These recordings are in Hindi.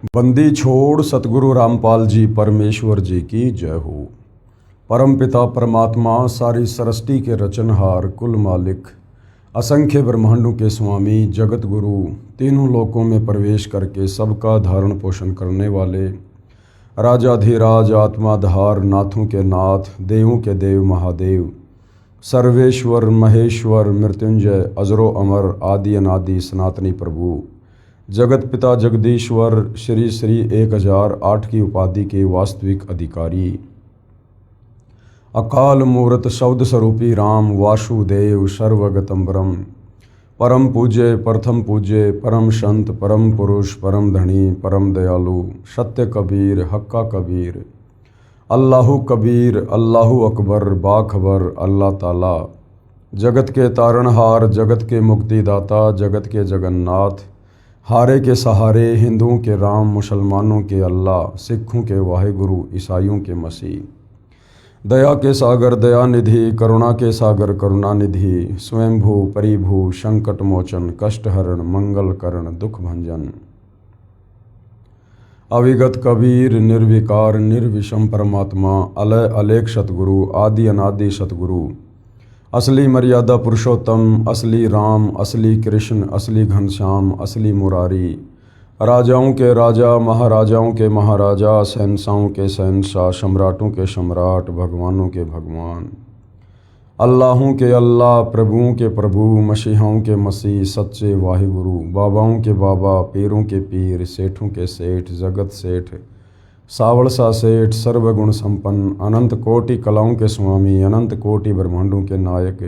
बंदी छोड़ सतगुरु रामपाल जी परमेश्वर जी की जय हो। परमपिता परमात्मा सारी सृष्टि के रचनहार कुल मालिक असंख्य ब्रह्मांडों के स्वामी जगत गुरु तीनों लोकों में प्रवेश करके सबका धारण पोषण करने वाले राजाधिराज आत्माधार नाथों के नाथ देवों के देव महादेव सर्वेश्वर महेश्वर मृत्युंजय अजरो अमर आदि अनादि सनातनी प्रभु जगत पिता जगदीश्वर श्री श्री 1008 की उपाधि के वास्तविक अधिकारी अकाल मूर्त शब्द स्वरूपी राम वासुदेव सर्वगतम ब्रह्म परम पूज्य प्रथम पूज्य परम संत परम पुरुष परम धनी परम दयालु सत्य कबीर हक्का कबीर अल्लाहु कबीर अल्लाहु अकबर बाखबर अल्लाह ताला जगत के तारणहार जगत के मुक्तिदाता जगत के जगन्नाथ हारे के सहारे हिंदुओं के राम मुसलमानों के अल्लाह सिखों के वाहिगुरु ईसाइयों के मसीह दया के सागर दया निधि करुणा के सागर करुणा निधि स्वयंभू परिभू संकट मोचन कष्टहरण मंगल करण दुख भंजन अविगत कबीर निर्विकार निर्विषम परमात्मा अलय अलेख सतगुरु आदि अनादि सतगुरु असली मर्यादा पुरुषोत्तम असली राम असली कृष्ण असली घनश्याम असली मुरारी राजाओं के राजा महाराजाओं के महाराजा शहंशाहों के शहंशाह सम्राटों के सम्राट भगवानों के भगवान अल्लाहों के अल्लाह प्रभुओं के प्रभु मसीहाओं के मसीह सच्चे वाहिगुरु बाबाओं के बाबा पीरों के पीर सेठों के सेठ जगत सेठ सावड़सा सेठ सर्वगुण संपन्न अनंत कोटि कलाओं के स्वामी अनंत कोटि ब्रह्मांडों के नायक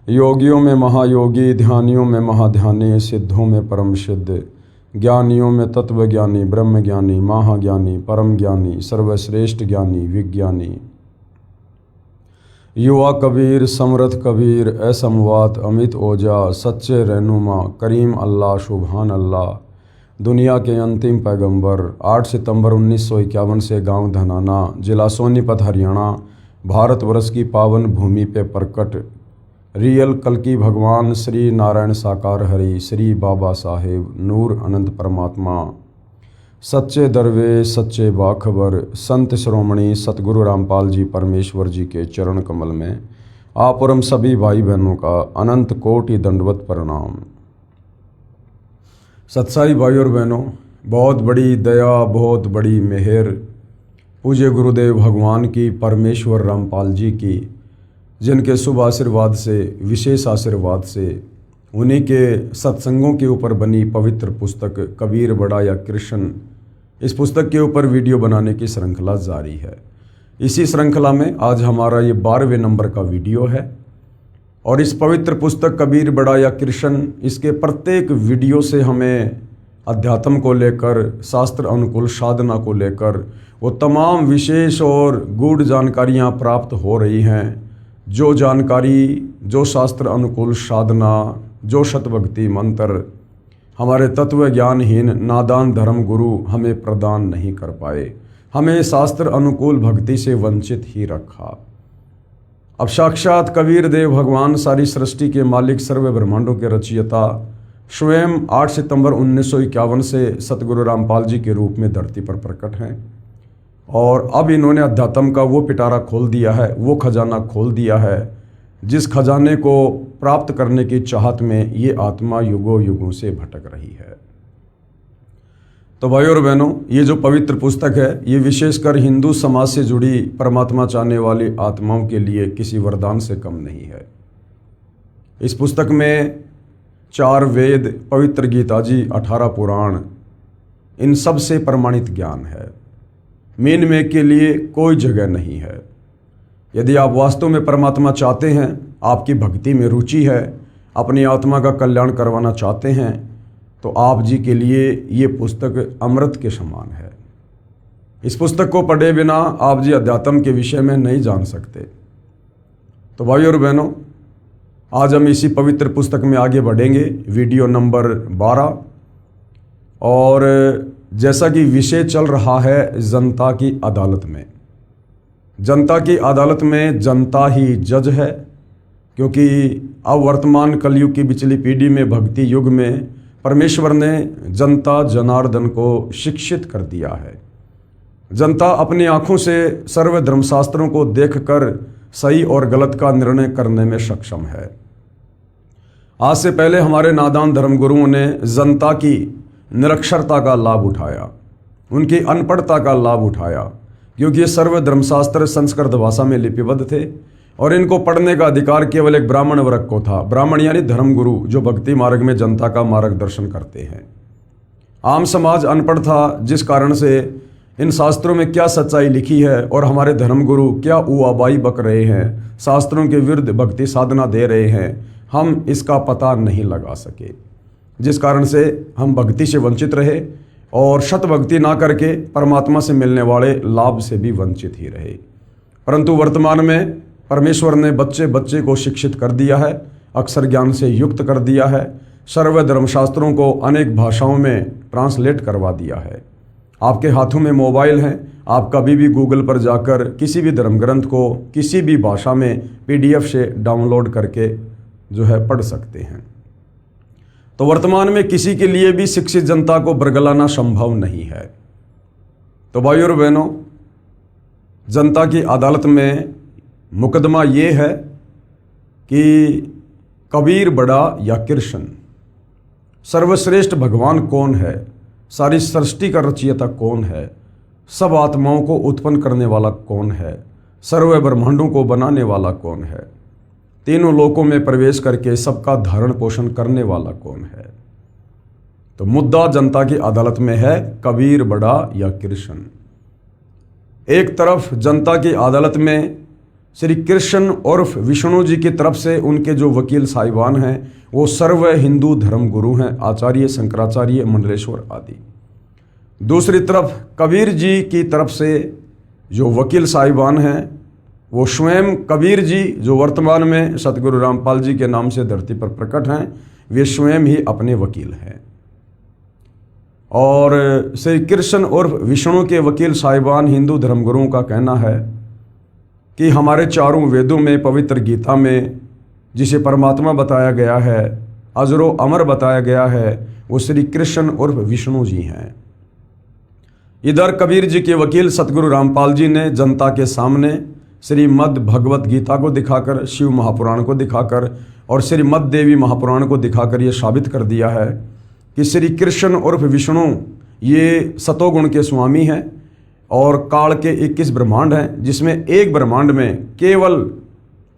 योगियों में महायोगी ध्यानियों में महाध्यानी सिद्धों में परम सिद्ध ज्ञानियों में तत्वज्ञानी ब्रह्म ज्ञानी महाज्ञानी परम ज्ञानी सर्वश्रेष्ठ ज्ञानी विज्ञानी युवा कबीर समर्थ कबीर असमवात अमित ओजा सच्चे रहनुमा करीम अल्लाह शुभान अल्लाह दुनिया के अंतिम पैगंबर 8 सितंबर 1951 से गांव धनाना जिला सोनीपत हरियाणा भारतवर्ष की पावन भूमि पे प्रकट रियल कल्कि भगवान श्री नारायण साकार हरि श्री बाबा साहेब नूर अनंत परमात्मा सच्चे दरवेश सच्चे बाखबर संत श्रोमणी सतगुरु रामपाल जी परमेश्वर जी के चरण कमल में आप और हम सभी भाई बहनों का अनंत कोटि दंडवत प्रणाम। सत्साई भाई और बहनों, बहुत बड़ी दया बहुत बड़ी मेहर पूज्य गुरुदेव भगवान की परमेश्वर रामपाल जी की जिनके शुभ आशीर्वाद से विशेष आशीर्वाद से उन्हीं के सत्संगों के ऊपर बनी पवित्र पुस्तक कबीर बड़ा या कृष्ण इस पुस्तक के ऊपर वीडियो बनाने की श्रृंखला जारी है। इसी श्रृंखला में आज हमारा ये 12वें नंबर का वीडियो है और इस पवित्र पुस्तक कबीर बड़ा या कृष्ण इसके प्रत्येक वीडियो से हमें अध्यात्म को लेकर शास्त्र अनुकूल साधना को लेकर वो तमाम विशेष और गूढ़ जानकारियाँ प्राप्त हो रही हैं। जो जानकारी जो शास्त्र अनुकूल साधना जो शतभक्ति मंत्र हमारे तत्व ज्ञानहीन नादान धर्म गुरु हमें प्रदान नहीं कर पाए, हमें शास्त्र अनुकूल भक्ति से वंचित ही रखा। अब साक्षात कबीर देव भगवान सारी सृष्टि के मालिक सर्व ब्रह्मांडों के रचयिता स्वयं 8 सितंबर 1951 से सतगुरु रामपाल जी के रूप में धरती पर प्रकट हैं और अब इन्होंने अध्यात्म का वो पिटारा खोल दिया है, वो खजाना खोल दिया है जिस खजाने को प्राप्त करने की चाहत में ये आत्मा युगों युगों से भटक रही है। तो भाई और बहनों, ये जो पवित्र पुस्तक है ये विशेषकर हिंदू समाज से जुड़ी परमात्मा चाहने वाली आत्माओं के लिए किसी वरदान से कम नहीं है। इस पुस्तक में 4 वेद पवित्र गीता जी 18 पुराण इन सब से प्रमाणित ज्ञान है। मीन में के लिए कोई जगह नहीं है। यदि आप वास्तव में परमात्मा चाहते हैं, आपकी भक्ति में रुचि है, अपनी आत्मा का कल्याण करवाना चाहते हैं तो आप जी के लिए ये पुस्तक अमृत के समान है। इस पुस्तक को पढ़े बिना आप जी अध्यात्म के विषय में नहीं जान सकते। तो भाई और बहनों, आज हम इसी पवित्र पुस्तक में आगे बढ़ेंगे, वीडियो नंबर 12। और जैसा कि विषय चल रहा है जनता की अदालत में, जनता की अदालत में जनता ही जज है, क्योंकि अब वर्तमान कलयुग की पिछली पीढ़ी में भक्ति युग में परमेश्वर ने जनता जनार्दन को शिक्षित कर दिया है। जनता अपनी आंखों से सर्व धर्मशास्त्रों को देखकर सही और गलत का निर्णय करने में सक्षम है। आज से पहले हमारे नादान धर्मगुरुओं ने जनता की निरक्षरता का लाभ उठाया, उनकी अनपढ़ता का लाभ उठाया, क्योंकि ये सर्व धर्मशास्त्र संस्कृत भाषा में लिपिबद्ध थे और इनको पढ़ने का अधिकार केवल एक ब्राह्मण वर्ग को था। ब्राह्मण यानी धर्मगुरु, जो भक्ति मार्ग में जनता का मार्गदर्शन करते हैं। आम समाज अनपढ़ था, जिस कारण से इन शास्त्रों में क्या सच्चाई लिखी है और हमारे धर्मगुरु क्या उआबाई बक रहे हैं, शास्त्रों के विरुद्ध भक्ति साधना दे रहे हैं, हम इसका पता नहीं लगा सके, जिस कारण से हम भक्ति से वंचित रहे और शत भक्ति ना करके परमात्मा से मिलने वाले लाभ से भी वंचित ही रहे। परंतु वर्तमान में परमेश्वर ने बच्चे बच्चे को शिक्षित कर दिया है, अक्षर ज्ञान से युक्त कर दिया है, सर्व धर्मशास्त्रों को अनेक भाषाओं में ट्रांसलेट करवा दिया है। आपके हाथों में मोबाइल हैं, आप कभी भी गूगल पर जाकर किसी भी धर्म ग्रंथ को किसी भी भाषा में PDF से डाउनलोड करके जो है पढ़ सकते हैं। तो वर्तमान में किसी के लिए भी शिक्षित जनता को बरगलाना संभव नहीं है। तो भाइयों और बहनों, जनता की अदालत में मुकदमा ये है कि कबीर बड़ा या कृष्ण, सर्वश्रेष्ठ भगवान कौन है, सारी सृष्टि का रचयिता कौन है, सब आत्माओं को उत्पन्न करने वाला कौन है, सर्व ब्रह्मांडों को बनाने वाला कौन है, तीनों लोकों में प्रवेश करके सबका धारण पोषण करने वाला कौन है। तो मुद्दा जनता की अदालत में है कबीर बड़ा या कृष्ण। एक तरफ जनता की अदालत में श्री कृष्ण उर्फ विष्णु जी की तरफ से उनके जो वकील साहिबान हैं वो सर्व हिंदू धर्म गुरु हैं, आचार्य शंकराचार्य मंडलेश्वर आदि। दूसरी तरफ कबीर जी की तरफ से जो वकील साहिबान हैं वो स्वयं कबीर जी, जो वर्तमान में सतगुरु रामपाल जी के नाम से धरती पर प्रकट हैं, वे स्वयं ही अपने वकील हैं। और श्री कृष्ण उर्फ विष्णु के वकील साहिबान हिंदू धर्मगुरुओं का कहना है कि हमारे चारों वेदों में, पवित्र गीता में जिसे परमात्मा बताया गया है, अजरो अमर बताया गया है, वो श्री कृष्ण उर्फ विष्णु जी हैं। इधर कबीर जी के वकील सतगुरु रामपाल जी ने जनता के सामने श्रीमद् भगवत गीता को दिखाकर, शिव महापुराण को दिखाकर और श्रीमद् देवी महापुराण को दिखाकर ये साबित कर दिया है कि श्री कृष्ण उर्फ विष्णु ये सतोगुण के स्वामी हैं और काल के 21 ब्रह्मांड हैं, जिसमें एक ब्रह्मांड में केवल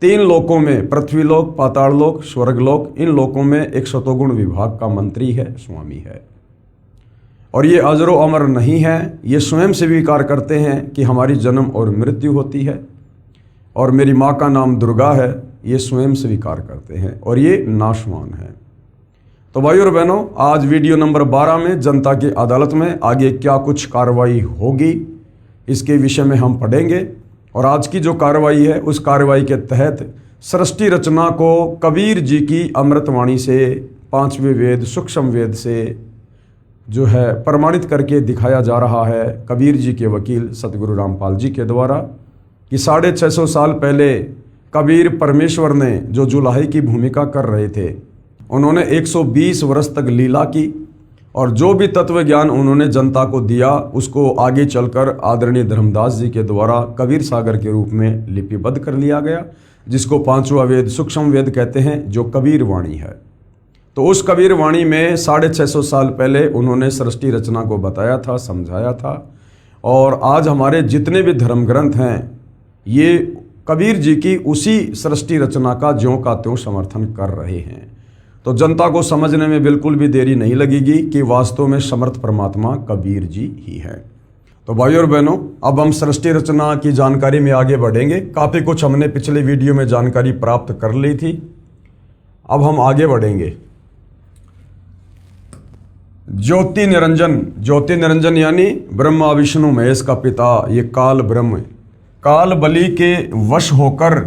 3 लोकों में, पृथ्वीलोक, पाताललोक, स्वर्गलोक, इन लोकों में एक सतोगुण विभाग का मंत्री है, स्वामी है। और ये अजरो अमर नहीं है, ये स्वयं स्वीकार करते हैं कि हमारी जन्म और मृत्यु होती है और मेरी माँ का नाम दुर्गा है, ये स्वयं स्वीकार करते हैं और ये नाशवान है। तो भाइयों और बहनों, आज वीडियो नंबर 12 में जनता की अदालत में आगे क्या कुछ कार्रवाई होगी इसके विषय में हम पढ़ेंगे। और आज की जो कार्रवाई है उस कार्रवाई के तहत सृष्टि रचना को कबीर जी की अमृतवाणी से, 5वें वेद सूक्ष्म वेद से जो है प्रमाणित करके दिखाया जा रहा है कबीर जी के वकील सतगुरु रामपाल जी के द्वारा कि 650 साल पहले कबीर परमेश्वर ने जो जुलाही की भूमिका कर रहे थे, उन्होंने 120 वर्ष तक लीला की और जो भी तत्व ज्ञान उन्होंने जनता को दिया उसको आगे चलकर आदरणीय धर्मदास जी के द्वारा कबीर सागर के रूप में लिपिबद्ध कर लिया गया, जिसको 5वां वेद सूक्ष्म वेद कहते हैं, जो कबीर वाणी है। तो उस कबीर वाणी में 650 साल पहले उन्होंने सृष्टि रचना को बताया था, समझाया था। और आज हमारे जितने भी धर्म ग्रंथ हैं ये कबीर जी की उसी सृष्टि रचना का ज्यों का त्यों समर्थन कर रहे हैं। तो जनता को समझने में बिल्कुल भी देरी नहीं लगेगी कि वास्तव में समर्थ परमात्मा कबीर जी ही हैं। तो भाइयों और बहनों, अब हम सृष्टि रचना की जानकारी में आगे बढ़ेंगे। काफ़ी कुछ हमने पिछले वीडियो में जानकारी प्राप्त कर ली थी, अब हम आगे बढ़ेंगे। ज्योति निरंजन, ज्योति निरंजन यानी ब्रह्मा विष्णु महेश का पिता, ये काल ब्रह्म, काल बलि के वश होकर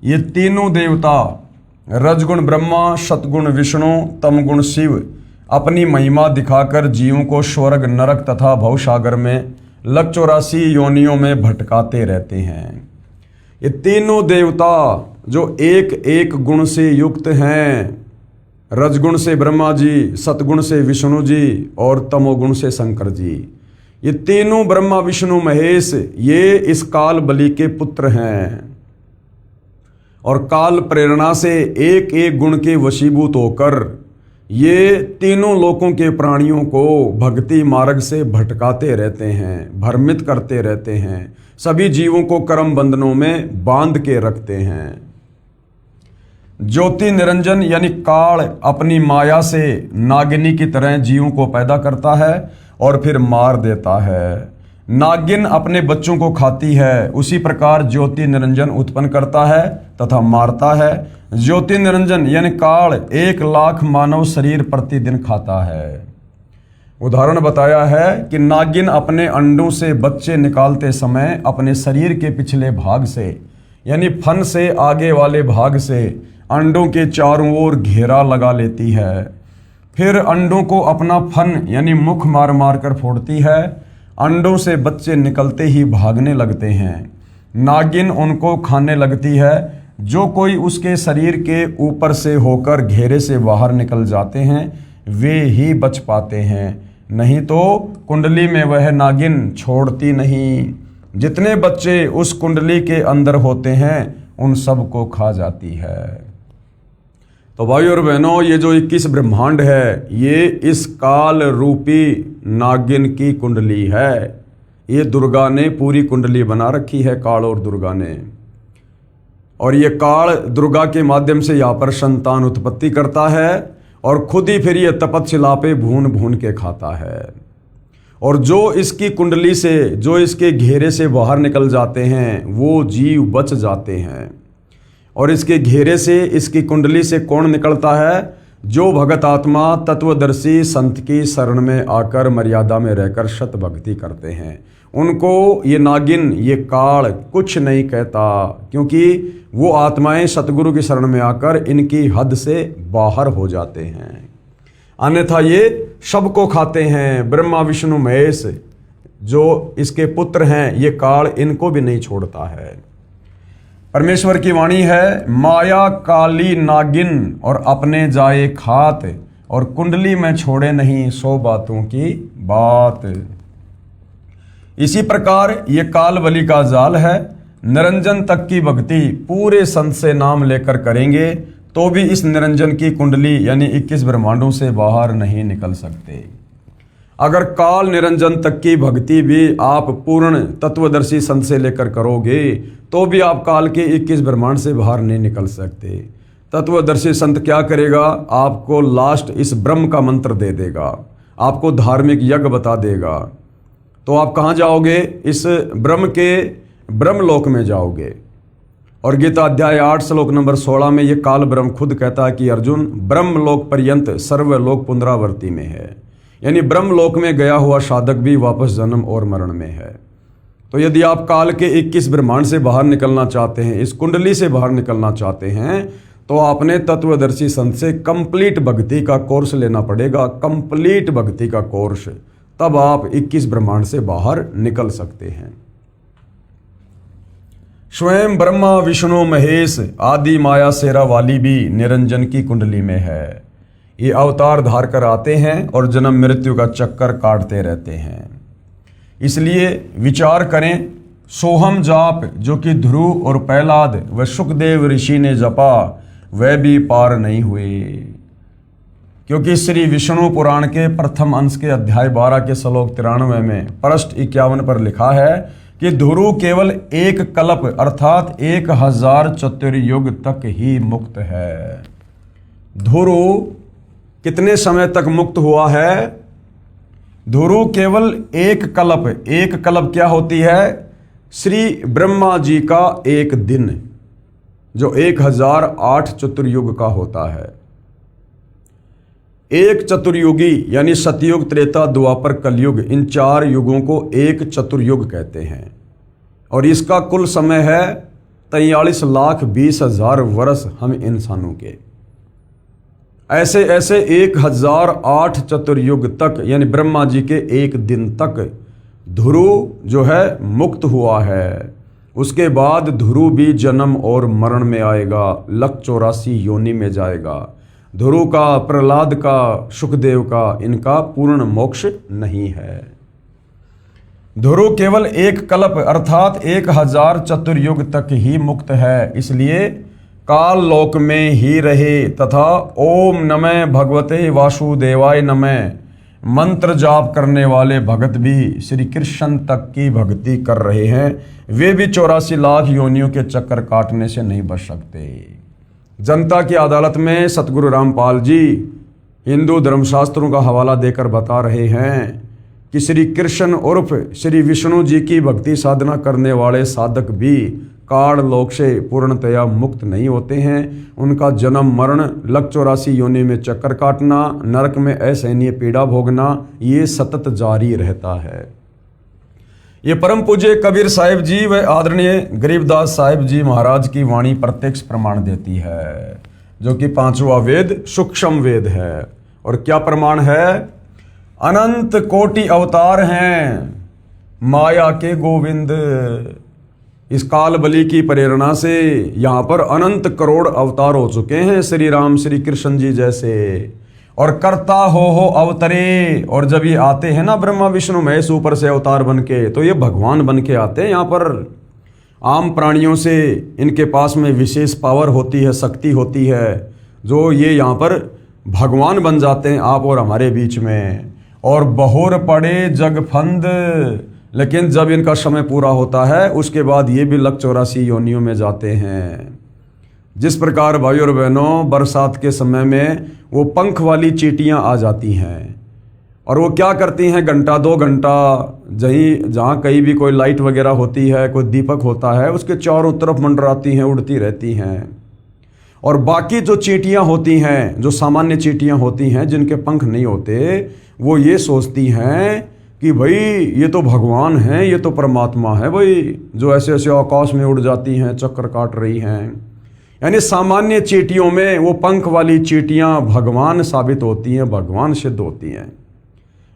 ये तीनों देवता, रजगुण ब्रह्मा, सतगुण विष्णु, तमगुण शिव, अपनी महिमा दिखाकर जीवों को स्वर्ग, नरक तथा भवसागर में लग 84 योनियों में भटकाते रहते हैं। ये तीनों देवता जो एक एक गुण से युक्त हैं, रजगुण से ब्रह्मा जी, सतगुण से विष्णु जी और तमोगुण से शंकर जी। ये तीनों ब्रह्मा विष्णु महेश ये इस काल बलि के पुत्र हैं और काल प्रेरणा से एक एक गुण के वशीभूत होकर ये तीनों लोकों के प्राणियों को भक्ति मार्ग से भटकाते रहते हैं, भ्रमित करते रहते हैं, सभी जीवों को कर्म बंधनों में बांध के रखते हैं। ज्योति निरंजन यानी काल अपनी माया से नागिनी की तरह जीवों को पैदा करता है और फिर मार देता है। नागिन अपने बच्चों को खाती है, उसी प्रकार ज्योति निरंजन उत्पन्न करता है तथा मारता है। ज्योति निरंजन यानी काल 1,00,000 मानव शरीर प्रतिदिन खाता है। उदाहरण बताया है कि नागिन अपने अंडों से बच्चे निकालते समय अपने शरीर के पिछले भाग से यानी फन से आगे वाले भाग से अंडों के चारों ओर घेरा लगा लेती है। फिर अंडों को अपना फन यानी मुख मार मार कर फोड़ती है। अंडों से बच्चे निकलते ही भागने लगते हैं। नागिन उनको खाने लगती है। जो कोई उसके शरीर के ऊपर से होकर घेरे से बाहर निकल जाते हैं वे ही बच पाते हैं, नहीं तो कुंडली में वह नागिन छोड़ती नहीं। जितने बच्चे उस कुंडली के अंदर होते हैं उन सब को खा जाती है। तो भाई और बहनों, ये जो 21 ब्रह्मांड है ये इस काल रूपी नागिन की कुंडली है। ये दुर्गा ने पूरी कुंडली बना रखी है, काल और दुर्गा ने। और ये काल दुर्गा के माध्यम से यहाँ पर संतान उत्पत्ति करता है और खुद ही फिर ये तपतशिला पे भून भून के खाता है। और जो इसकी कुंडली से, जो इसके घेरे से बाहर निकल जाते हैं वो जीव बच जाते हैं। और इसके घेरे से, इसकी कुंडली से कौन निकलता है? जो भगत आत्मा तत्वदर्शी संत की शरण में आकर मर्यादा में रहकर शत भक्ति करते हैं, उनको ये नागिन, ये काल कुछ नहीं कहता, क्योंकि वो आत्माएं सतगुरु की शरण में आकर इनकी हद से बाहर हो जाते हैं। अन्यथा ये सबको खाते हैं। ब्रह्मा विष्णु महेश जो इसके पुत्र हैं ये काल इनको भी नहीं छोड़ता है। परमेश्वर की वाणी है, माया काली नागिन और अपने जाए खात और कुंडली में छोड़े नहीं 100 बातों की बात। इसी प्रकार ये काल बलि का जाल है। निरंजन तक की भक्ति पूरे संत से नाम लेकर करेंगे तो भी इस निरंजन की कुंडली यानी 21 ब्रह्मांडों से बाहर नहीं निकल सकते। अगर काल निरंजन तक की भक्ति भी आप पूर्ण तत्वदर्शी संत से लेकर करोगे तो भी आप काल के 21 ब्रह्मांड से बाहर नहीं निकल सकते। तत्वदर्शी संत क्या करेगा? आपको लास्ट इस ब्रह्म का मंत्र दे देगा, आपको धार्मिक यज्ञ बता देगा, तो आप कहाँ जाओगे? इस ब्रह्म के ब्रह्मलोक में जाओगे। और गीता अध्याय 8 श्लोक नंबर 16 में ये काल ब्रह्म खुद कहता है कि अर्जुन, ब्रह्मलोक पर्यंत सर्वलोक पुनरावर्ती में है, यानी ब्रह्मलोक में गया हुआ साधक भी वापस जन्म और मरण में है। तो यदि आप काल के 21 ब्रह्मांड से बाहर निकलना चाहते हैं, इस कुंडली से बाहर निकलना चाहते हैं, तो आपने तत्वदर्शी संत से कंप्लीट भक्ति का कोर्स लेना पड़ेगा, कंप्लीट भक्ति का कोर्स, तब आप 21 ब्रह्मांड से बाहर निकल सकते हैं। स्वयं ब्रह्मा विष्णु महेश आदि माया शेरा वाली भी निरंजन की कुंडली में है। ये अवतार धार कर आते हैं और जन्म मृत्यु का चक्कर काटते रहते हैं। इसलिए विचार करें, सोहम जाप जो कि ध्रुव और प्रहलाद व सुखदेव ऋषि ने जपा वह भी पार नहीं हुए, क्योंकि श्री विष्णु पुराण के प्रथम अंश के अध्याय 12 के श्लोक 93 में पृष्ठ 51 पर लिखा है कि ध्रुव केवल एक कल्प अर्थात 1000 चतुर्युग तक ही मुक्त है। ध्रुव कितने समय तक मुक्त हुआ है? ध्रुव केवल एक कल्प क्या होती है? श्री ब्रह्मा जी का एक दिन, जो 1008 चतुर्युग का होता है। एक चतुर्युगी यानी सतयुग, त्रेता, द्वापर, कलयुग, इन 4 युगों को एक चतुर्युग कहते हैं। और इसका कुल समय है 43,20,000 वर्ष हम इंसानों के। ऐसे ऐसे 1008 चतुर्युग तक यानी ब्रह्मा जी के एक दिन तक ध्रुव जो है मुक्त हुआ है। उसके बाद ध्रुव भी जन्म और मरण में आएगा, 184 योनि में जाएगा। ध्रुव का, प्रहलाद का, सुखदेव का, इनका पूर्ण मोक्ष नहीं है। ध्रुव केवल एक कल्प अर्थात 1000 चतुर्युग तक ही मुक्त है, इसलिए काल लोक में ही रहे तथा ओम नमः भगवते वासुदेवाय नमः मंत्र जाप करने वाले भगत भी श्री कृष्ण तक की भक्ति कर रहे हैं। वे भी 84 लाख योनियों के चक्कर काटने से नहीं बच सकते। जनता की अदालत में सतगुरु रामपाल जी हिंदू धर्मशास्त्रों का हवाला देकर बता रहे हैं कि श्री कृष्ण उर्फ श्री विष्णु जी की भक्ति साधना करने वाले साधक भी काल लोक से पूर्णतया मुक्त नहीं होते हैं। उनका जन्म मरण, लक 84 योनि में चक्कर काटना, नरक में असहनीय पीड़ा भोगना, ये सतत जारी रहता है। ये परम पूज्य कबीर साहिब जी व आदरणीय गरीबदास साहिब जी महाराज की वाणी प्रत्यक्ष प्रमाण देती है, जो कि 5वां वेद सूक्ष्म वेद है। और क्या प्रमाण है? अनंत कोटि अवतार हैं माया के गोविंद। इस काल बलि की प्रेरणा से यहाँ पर अनंत करोड़ अवतार हो चुके हैं श्री राम श्री कृष्ण जी जैसे। और करता हो अवतरे, और जब ये आते हैं ना ब्रह्मा विष्णु महेश ऊपर से अवतार बन के, तो ये भगवान बन के आते हैं। यहाँ पर आम प्राणियों से इनके पास में विशेष पावर होती है, शक्ति होती है, जो ये यहाँ पर भगवान बन जाते हैं आप और हमारे बीच में। और बहुर पड़े जगफंद, लेकिन जब इनका समय पूरा होता है उसके बाद ये भी लक 84 योनियों में जाते हैं। जिस प्रकार भाई और बहनों बरसात के समय में वो पंख वाली चींटियां आ जाती हैं और वो क्या करती हैं, घंटा 2 घंटा जहाँ कहीं भी कोई लाइट वगैरह होती है, कोई दीपक होता है, उसके चारों तरफ मंडराती हैं, उड़ती रहती हैं। और बाकी जो चींटियां होती हैं, जो सामान्य चींटियां होती हैं जिनके पंख नहीं होते, वो ये सोचती हैं कि भाई ये तो भगवान हैं, ये तो परमात्मा है भाई, जो ऐसे ऐसे आकाश में उड़ जाती हैं, चक्कर काट रही हैं। यानी सामान्य चींटियों में वो पंख वाली चींटियां भगवान साबित होती हैं, भगवान सिद्ध होती हैं।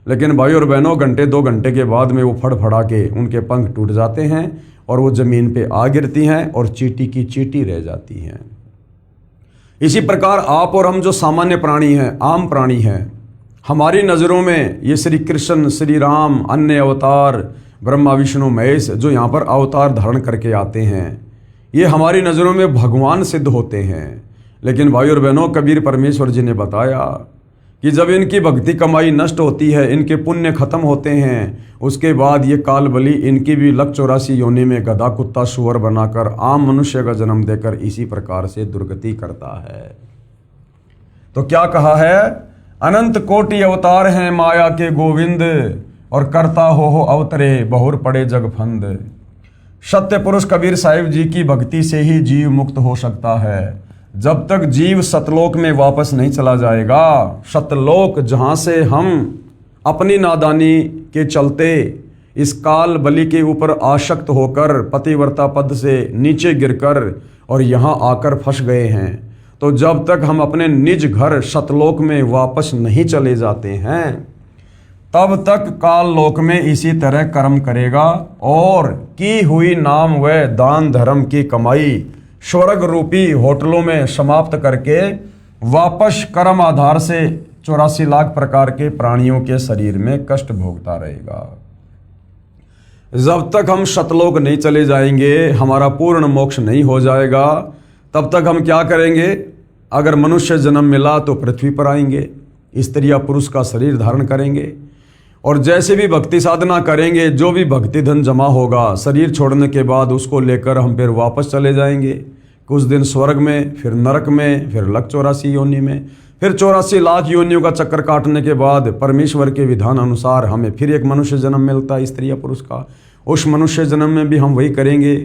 लेकिन भाई और बहनों घंटे 2 घंटे के बाद में वो फड़फड़ा के उनके पंख टूट जाते हैं और वो ज़मीन पे आ गिरती हैं और चींटी की चींटी रह जाती हैं। इसी प्रकार आप और हम जो सामान्य प्राणी हैं, आम प्राणी हैं, हमारी नज़रों में ये श्री कृष्ण, श्री राम, अन्य अवतार, ब्रह्मा विष्णु महेश जो यहाँ पर अवतार धारण करके आते हैं, ये हमारी नज़रों में भगवान सिद्ध होते हैं। लेकिन भाई और बहनों कबीर परमेश्वर जी ने बताया कि जब इनकी भक्ति कमाई नष्ट होती है, इनके पुण्य खत्म होते हैं, उसके बाद ये काल बलि इनकी भी लक 84 योनि में गधा कुत्ता सुअर बनाकर आम मनुष्य का जन्म देकर इसी प्रकार से दुर्गति करता है। तो क्या कहा है? अनंत कोटि अवतार हैं माया के गोविंद, और करता हो अवतरे बहुर पड़े जगफंद। सत्य पुरुष कबीर साहिब जी की भक्ति से ही जीव मुक्त हो सकता है। जब तक जीव सतलोक में वापस नहीं चला जाएगा, सतलोक जहाँ से हम अपनी नादानी के चलते इस काल बलि के ऊपर आसक्त होकर पतिव्रता पद से नीचे गिरकर और यहाँ आकर फंस गए हैं, तो जब तक हम अपने निज घर सतलोक में वापस नहीं चले जाते हैं, तब तक काल लोक में इसी तरह कर्म करेगा और की हुई नाम व दान धर्म की कमाई स्वर्ग रूपी होटलों में समाप्त करके वापस कर्म आधार से 84 लाख प्रकार के प्राणियों के शरीर में कष्ट भोगता रहेगा। जब तक हम सतलोक नहीं चले जाएंगे, हमारा पूर्ण मोक्ष नहीं हो जाएगा, तब तक हम क्या करेंगे? अगर मनुष्य जन्म मिला तो पृथ्वी पर आएंगे, स्त्री या पुरुष का शरीर धारण करेंगे और जैसे भी भक्ति साधना करेंगे, जो भी भक्ति धन जमा होगा शरीर छोड़ने के बाद उसको लेकर हम फिर वापस चले जाएंगे। कुछ दिन स्वर्ग में, फिर नरक में, फिर लक 84 योनि में, फिर 84 लाख योनियों का चक्कर काटने के बाद परमेश्वर के विधान अनुसार हमें फिर एक मनुष्य जन्म मिलता है, स्त्री या पुरुष का। उस मनुष्य जन्म में भी हम वही करेंगे,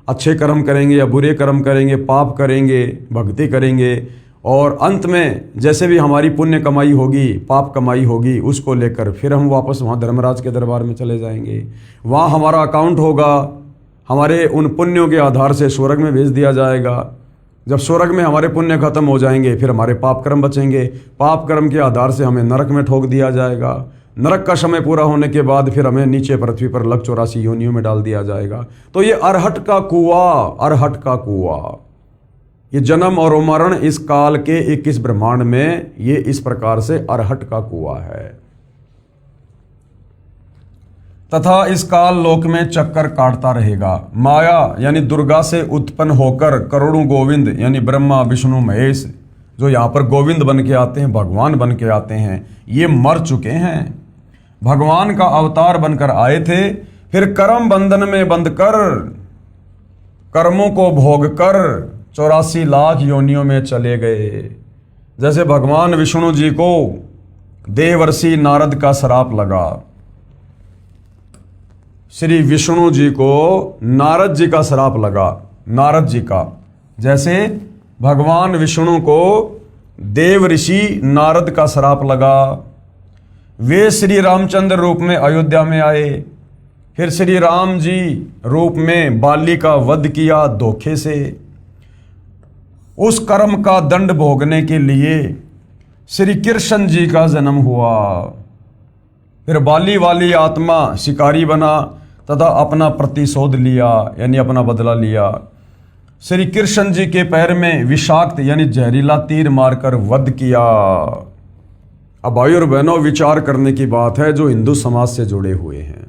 अच्छे कर्म करेंगे या बुरे कर्म करेंगे, पाप करेंगे, भक्ति करेंगे, और अंत में जैसे भी हमारी पुण्य कमाई होगी, पाप कमाई होगी, उसको लेकर फिर हम वापस वहाँ धर्मराज के दरबार में चले जाएंगे। वहाँ हमारा अकाउंट होगा, हमारे उन पुण्यों के आधार से स्वर्ग में भेज दिया जाएगा। जब स्वर्ग में हमारे पुण्य खत्म हो जाएंगे, फिर हमारे पाप कर्म बचेंगे, पाप कर्म के आधार से हमें नरक में ठोक दिया जाएगा। नरक का समय पूरा होने के बाद फिर हमें नीचे पृथ्वी पर लक 84 योनियों में डाल दिया जाएगा। तो ये अरहट का कुआं, अरहट का कुआं, ये जन्म और मरण इस काल के 21 ब्रह्मांड में ये इस प्रकार से अरहट का कुआं है। तथा इस काल लोक में चक्कर काटता रहेगा। माया यानी दुर्गा से उत्पन्न होकर करोड़ों गोविंद यानी ब्रह्मा विष्णु महेश जो यहाँ पर गोविंद बन के आते हैं, भगवान बन के आते हैं, ये मर चुके हैं। भगवान का अवतार बनकर आए थे, फिर कर्म बंधन में बंध कर कर्मों को भोग कर 84 लाख योनियों में चले गए। जैसे भगवान विष्णु जी को देवर्षि नारद का श्राप लगा, श्री विष्णु जी को नारद जी का श्राप लगा, नारद जी का, जैसे भगवान विष्णु को देव ऋषि नारद का श्राप लगा। वे श्री रामचंद्र रूप में अयोध्या में आए, फिर श्री राम जी रूप में बाली का वध किया धोखे से। उस कर्म का दंड भोगने के लिए श्री कृष्ण जी का जन्म हुआ। फिर बाली वाली आत्मा शिकारी बना तथा अपना प्रतिशोध लिया यानी अपना बदला लिया। श्री कृष्ण जी के पैर में विषाक्त यानी जहरीला तीर मारकर वध किया। अब भाई और बहनों, विचार करने की बात है जो हिंदू समाज से जुड़े हुए हैं।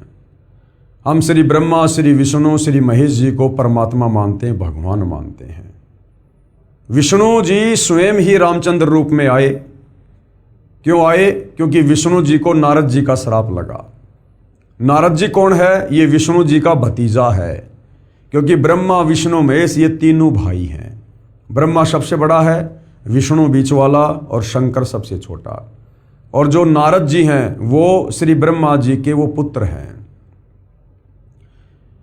हम श्री ब्रह्मा, श्री विष्णु, श्री महेश जी को परमात्मा मानते हैं, भगवान मानते हैं। विष्णु जी स्वयं ही रामचंद्र रूप में आए। क्यों आए? क्योंकि विष्णु जी को नारद जी का श्राप लगा। नारद जी कौन है? ये विष्णु जी का भतीजा है, क्योंकि ब्रह्मा विष्णु महेश ये तीनों भाई हैं। ब्रह्मा सबसे बड़ा है, विष्णु बीच वाला और शंकर सबसे छोटा। और जो नारद जी हैं वो श्री ब्रह्मा जी के वो पुत्र हैं।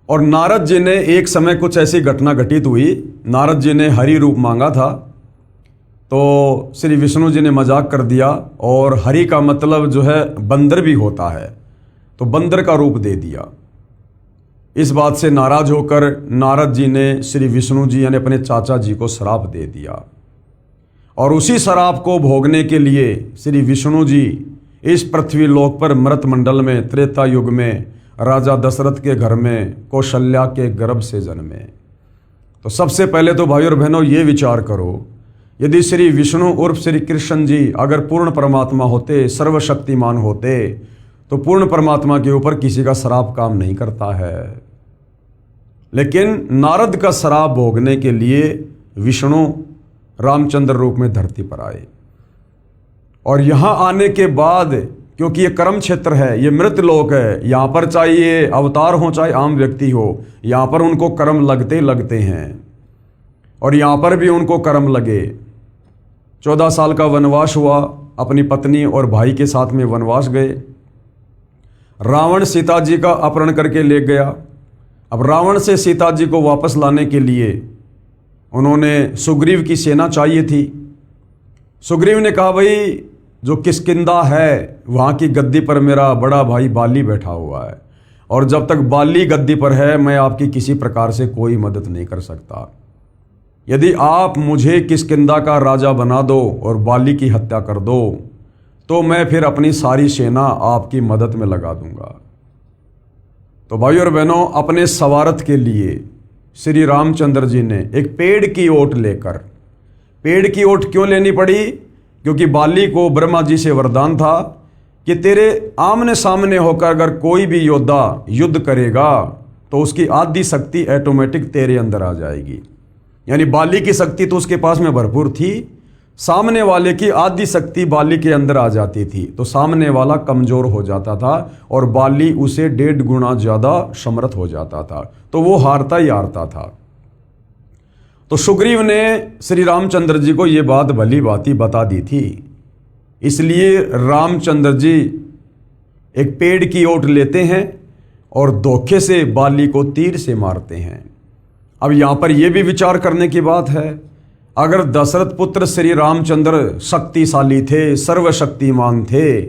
और नारद जी ने एक समय कुछ ऐसी घटना घटित हुई, नारद जी ने हरि रूप मांगा था, तो श्री विष्णु जी ने मजाक कर दिया और हरि का मतलब जो है बंदर भी होता है, तो बंदर का रूप दे दिया। इस बात से नाराज होकर नारद जी ने श्री विष्णु जी यानी अपने चाचा जी को श्राप दे दिया। और उसी श्राप को भोगने के लिए श्री विष्णु जी इस पृथ्वी लोक पर मृत मंडल में त्रेता युग में राजा दशरथ के घर में कौशल्या के गर्भ से जन्मे। तो सबसे पहले तो भाई और बहनों ये विचार करो, यदि श्री विष्णु उर्फ श्री कृष्ण जी अगर पूर्ण परमात्मा होते, सर्वशक्तिमान होते, तो पूर्ण परमात्मा के ऊपर किसी का श्राप काम नहीं करता है। लेकिन नारद का श्राप भोगने के लिए विष्णु रामचंद्र रूप में धरती पर आए। और यहाँ आने के बाद, क्योंकि ये कर्म क्षेत्र है, ये मृत लोक है, यहाँ पर चाहे ये अवतार हो चाहे आम व्यक्ति हो, यहाँ पर उनको कर्म लगते हैं। और यहाँ पर भी उनको कर्म लगे। 14 साल का वनवास हुआ, अपनी पत्नी और भाई के साथ में वनवास गए। रावण सीता जी का अपहरण करके ले गया। अब रावण से सीता जी को वापस लाने के लिए उन्होंने सुग्रीव की सेना चाहिए थी। सुग्रीव ने कहा, भाई जो किष्किंधा है वहाँ की गद्दी पर मेरा बड़ा भाई बाली बैठा हुआ है, और जब तक बाली गद्दी पर है मैं आपकी किसी प्रकार से कोई मदद नहीं कर सकता। यदि आप मुझे किष्किंधा का राजा बना दो और बाली की हत्या कर दो, तो मैं फिर अपनी सारी सेना आपकी मदद में लगा दूंगा। तो भाई और बहनों, अपने स्वार्थ के लिए श्री रामचंद्र जी ने एक पेड़ की ओट लेकर, पेड़ की ओट क्यों लेनी पड़ी? क्योंकि बाली को ब्रह्मा जी से वरदान था कि तेरे आमने सामने होकर अगर कोई भी योद्धा युद्ध करेगा तो उसकी आदि शक्ति ऑटोमेटिक तेरे अंदर आ जाएगी। यानी बाली की शक्ति तो उसके पास में भरपूर थी, सामने वाले की आदि शक्ति बाली के अंदर आ जाती थी, तो सामने वाला कमजोर हो जाता था और बाली उसे 1.5 गुना ज्यादा समर्थ हो जाता था, तो वो हारता ही हारता था। तो सुग्रीव ने श्री रामचंद्र जी को ये बात भली भांति बता दी थी। इसलिए रामचंद्र जी एक पेड़ की ओट लेते हैं और धोखे से बाली को तीर से मारते हैं। अब यहाँ पर यह भी विचार करने की बात है, अगर दशरथ पुत्र श्री रामचंद्र शक्तिशाली थे, सर्वशक्तिमान थे,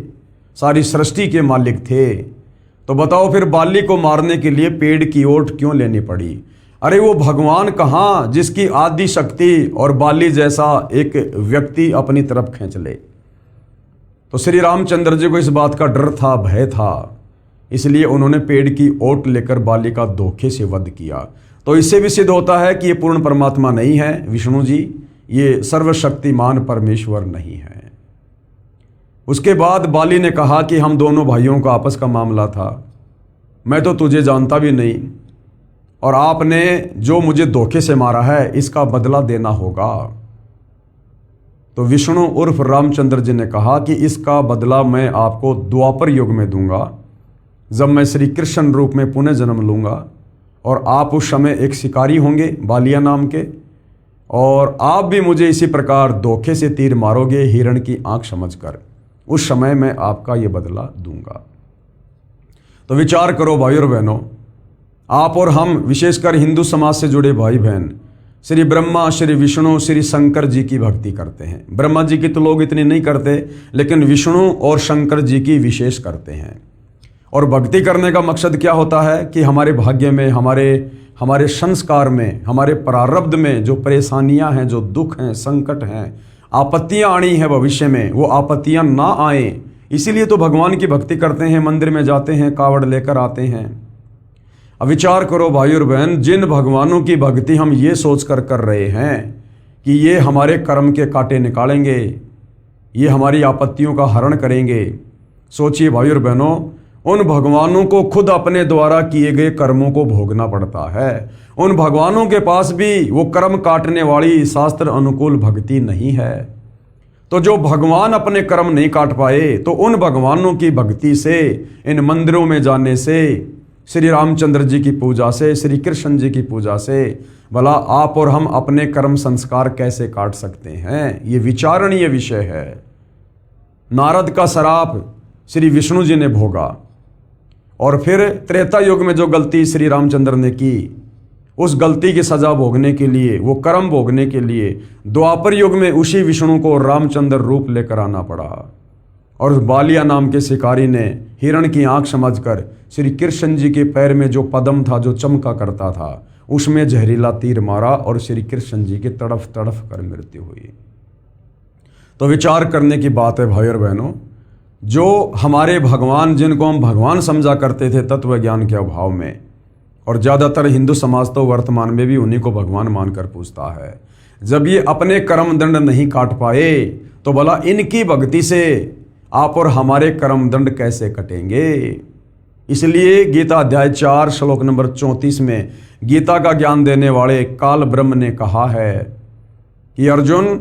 सारी सृष्टि के मालिक थे, तो बताओ फिर बाली को मारने के लिए पेड़ की ओट क्यों लेनी पड़ी? अरे वो भगवान कहाँ जिसकी आदि शक्ति और बाली जैसा एक व्यक्ति अपनी तरफ खींच ले। तो श्री रामचंद्र जी को इस बात का डर था, भय था, इसलिए उन्होंने पेड़ की ओट लेकर बाली का धोखे से वध किया। तो इससे भी सिद्ध होता है कि ये पूर्ण परमात्मा नहीं है विष्णु जी, ये सर्वशक्तिमान परमेश्वर नहीं है। उसके बाद बाली ने कहा कि हम दोनों भाइयों का आपस का मामला था, मैं तो तुझे जानता भी नहीं, और आपने जो मुझे धोखे से मारा है इसका बदला देना होगा। तो विष्णु उर्फ रामचंद्र जी ने कहा कि इसका बदला मैं आपको द्वापर युग में दूंगा, जब मैं श्री कृष्ण रूप में पुनः जन्म लूँगा, और आप उस समय एक शिकारी होंगे बालिया नाम के, और आप भी मुझे इसी प्रकार धोखे से तीर मारोगे हिरण की आंख समझकर। उस समय मैं आपका ये बदला दूंगा। तो विचार करो भाई और बहनों, आप और हम विशेषकर हिंदू समाज से जुड़े भाई बहन श्री ब्रह्मा, श्री विष्णु, श्री शंकर जी की भक्ति करते हैं। ब्रह्मा जी की तो लोग इतनी नहीं करते, लेकिन विष्णु और शंकर जी की विशेष करते हैं। और भक्ति करने का मकसद क्या होता है कि हमारे भाग्य में, हमारे संस्कार में, हमारे प्रारब्ध में जो परेशानियां हैं, जो दुख हैं, संकट हैं, आपत्तियां आनी है भविष्य में, वो आपत्तियां ना आए, इसीलिए तो भगवान की भक्ति करते हैं, मंदिर में जाते हैं, कावड़ लेकर आते हैं। अब विचार करो भाई और बहन, जिन भगवानों की भक्ति हम ये सोच कर रहे हैं कि ये हमारे कर्म के कांटे निकालेंगे, ये हमारी आपत्तियों का हरण करेंगे, सोचिए भाई और बहनों, उन भगवानों को खुद अपने द्वारा किए गए कर्मों को भोगना पड़ता है। उन भगवानों के पास भी वो कर्म काटने वाली शास्त्र अनुकूल भक्ति नहीं है। तो जो भगवान अपने कर्म नहीं काट पाए, तो उन भगवानों की भक्ति से, इन मंदिरों में जाने से, श्री रामचंद्र जी की पूजा से, श्री कृष्ण जी की पूजा से, भला आप और हम अपने कर्म संस्कार कैसे काट सकते हैं? ये विचारणीय विषय है। नारद का श्राप श्री विष्णु जी ने भोगा, और फिर त्रेता युग में जो गलती श्री रामचंद्र ने की, उस गलती की सजा भोगने के लिए, वो कर्म भोगने के लिए द्वापर युग में उसी विष्णु को रामचंद्र रूप लेकर आना पड़ा। और उस बालिया नाम के शिकारी ने हिरण की आंख समझकर श्री कृष्ण जी के पैर में जो पद्म था, जो चमका करता था, उसमें जहरीला तीर मारा और श्री कृष्ण जी की तड़फ तड़फ कर मृत्यु हुई। तो विचार करने की बात है भाई और बहनों, जो हमारे भगवान, जिनको हम भगवान समझा करते थे तत्व ज्ञान के अभाव में, और ज़्यादातर हिंदू समाज तो वर्तमान में भी उन्हीं को भगवान मानकर पूजता है, जब ये अपने कर्म दंड नहीं काट पाए, तो भला इनकी भक्ति से आप और हमारे कर्म दंड कैसे कटेंगे? इसलिए गीता अध्याय 4 श्लोक नंबर 34 में गीता का ज्ञान देने वाले काल ब्रह्म ने कहा है कि अर्जुन,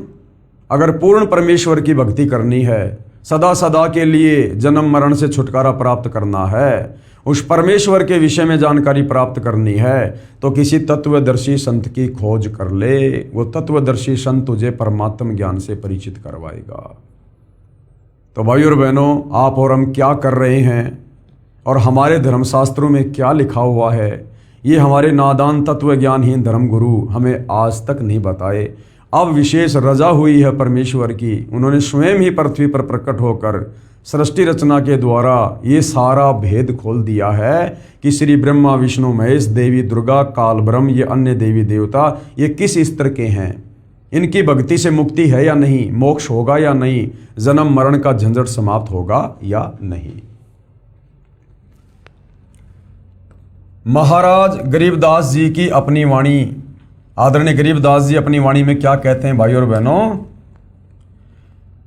अगर पूर्ण परमेश्वर की भक्ति करनी है, सदा सदा के लिए जन्म मरण से छुटकारा प्राप्त करना है, उस परमेश्वर के विषय में जानकारी प्राप्त करनी है, तो किसी तत्वदर्शी संत की खोज कर ले। वो तत्वदर्शी संत तुझे परमात्म ज्ञान से परिचित करवाएगा। तो भाई और बहनों, आप और हम क्या कर रहे हैं और हमारे धर्मशास्त्रों में क्या लिखा हुआ है, ये हमारे नादान तत्व ज्ञानहीन धर्मगुरु हमें आज तक नहीं बताए। अब विशेष रजा हुई है परमेश्वर की, उन्होंने स्वयं ही पृथ्वी पर प्रकट होकर सृष्टि रचना के द्वारा ये सारा भेद खोल दिया है कि श्री ब्रह्मा, विष्णु, महेश, देवी दुर्गा, काल ब्रह्म, ये अन्य देवी देवता, ये किस स्तर के हैं, इनकी भक्ति से मुक्ति है या नहीं, मोक्ष होगा या नहीं, जन्म मरण का झंझट समाप्त होगा या नहीं। महाराज गरीबदास जी की अपनी वाणी, आदरणीय गरीबदास जी अपनी वाणी में क्या कहते हैं भाई और बहनों?